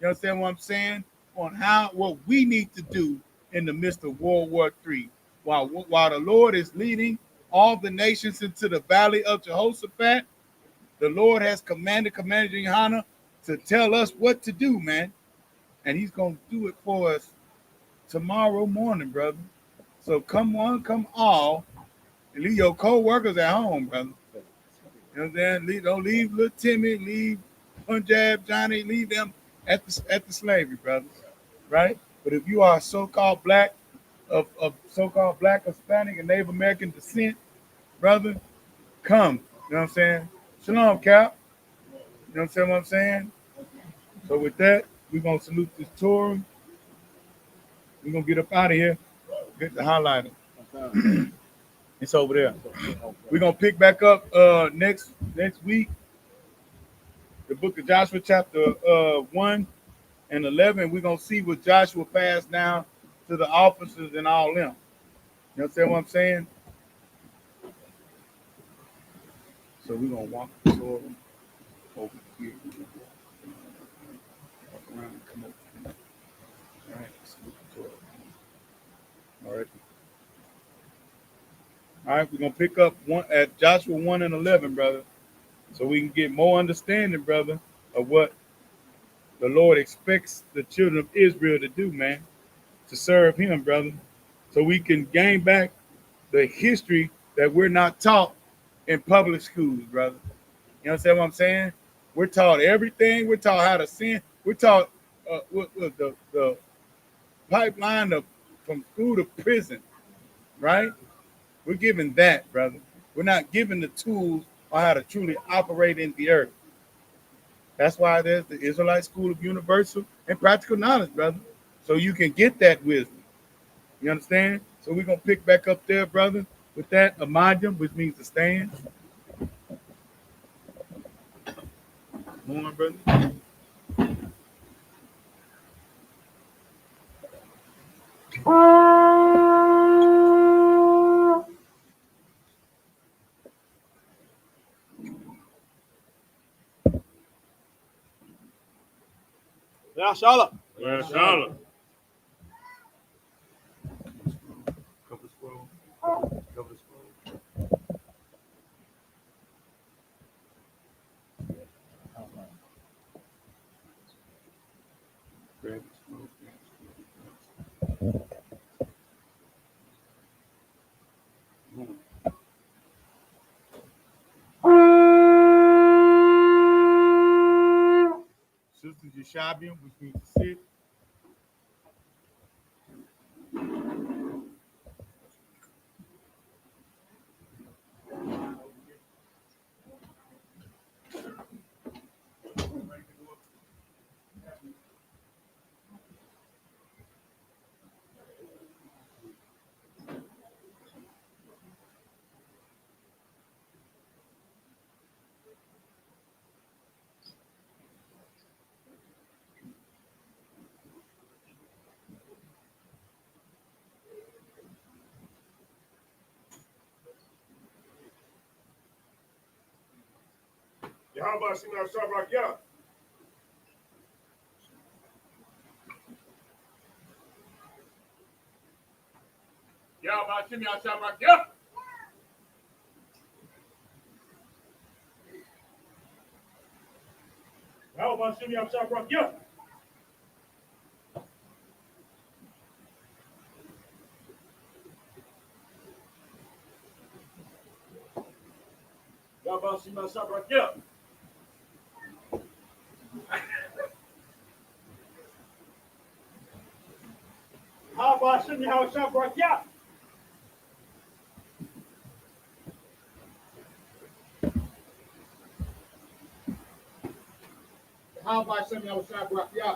You understand what I'm saying? On what we need to do in the midst of World War III. While the Lord is leading all the nations into the valley of Jehoshaphat, the Lord has commanded Commander YAHANNA to tell us what to do, man. And he's going to do it for us tomorrow morning, brother. So come one, come all, and leave your co-workers at home, brother. You know what I'm saying? Don't leave little Timmy, leave Punjab, Johnny, leave them at the slavery, brothers. Right? But if you are so-called black, of so-called black, Hispanic, and Native American descent, brother, come. You know what I'm saying? Shalom, Cap. You know what I'm saying? So with that, we're going to salute this tour. We're going to get up out of here. Get the highlighter. It's over there. We're going to pick back up next week. The book of Joshua, chapter 1 and 11. We're going to see what Joshua passed down to the officers and all them. You understand what I'm saying? So we're going to walk the Torah over here. Walk around and come up. All right, salute the Torah. All right. All right, we're going to pick up one at Joshua 1 and 11, brother, so we can get more understanding, brother, of what the Lord expects the children of Israel to do, man, to serve him, brother, so we can gain back the history that we're not taught in public schools, brother. You understand what I'm saying? We're taught everything. We're taught how to sin. We're taught the pipeline from school to prison, right? We're given that, brother. We're not given the tools on how to truly operate in the earth. That's why there's the Israelite School of Universal and Practical Knowledge, brother. So you can get that wisdom. You understand? So we're going to pick back up there, brother, with that amadjam, which means to stand. Come on, brother. Yeah, Shalom. Yeah, Shalom. Cover scroll. Cover scroll. Grab the scroll. Sister Yeshabian, which means to sit. YAHANNA. How about some of y'all shop rock? Yeah.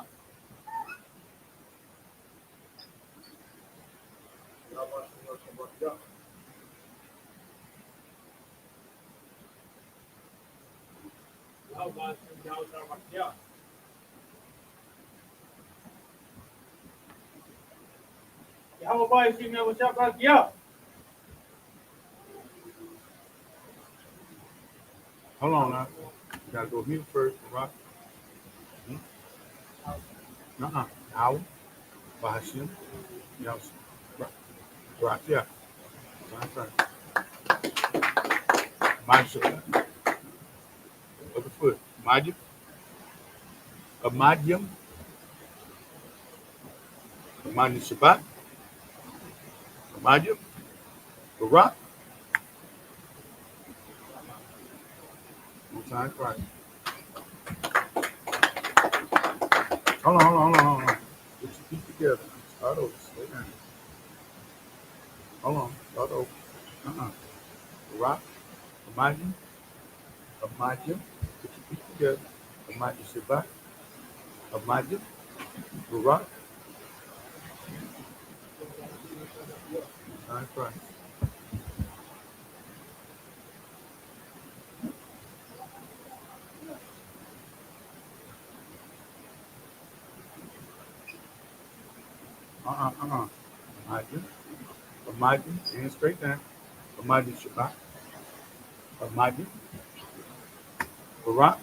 Hold on now. You gotta go here first, right? Uh-uh. Now, Bahashim. Yes. Right, yeah. Right. Majum. Other foot. Majum. A Majum. A Majum Shabbat. A Majum. Barak. No time Christ. Hold on. Get your feet together. Start over. Slow down. Hold on. Start over. Barak. A Majum. A Majum. Get your feet together. A Majum Shabbat. A Majum. Barak. No time Christ. Imagine. Imagine. Hands straight down. Imagine Shabbat. Imagine. Barak.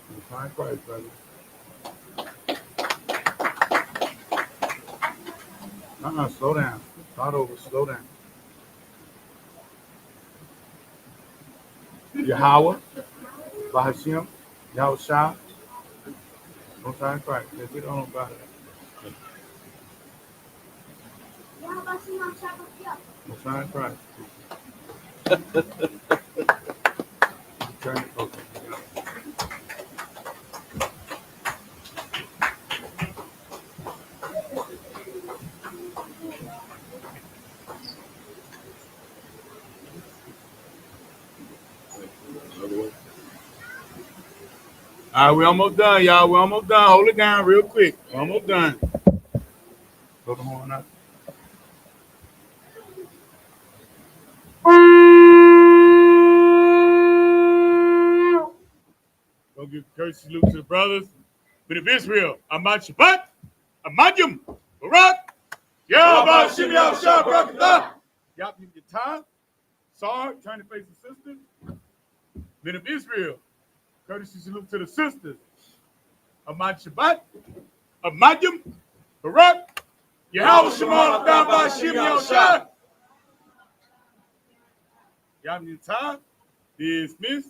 You find Christ, brother. Slow down. Start over. Slow down. Yahweh. Bahashim. Yahushua. No time Christ. Let's get on about it. No time Christ. Turn it over. All right, we're almost done, y'all. We're almost done. Hold it down real quick. We're almost done. Throw the horn up. Go give courtesy salute to the brothers. But of Israel, Ahmad Shabbat, Ahmadiyam, Barak, Yahweh Shimmy Al-Shah, Barakatah. Y'all give your time. Sorry, turn to face the sisters. Men of Israel, courtesy salute to the sisters. Ahmad Shabbat, Ahmadiyam, Barak, Yahweh Shimon Al Shimmy Al-Shah. Y'all give your time. Dismiss.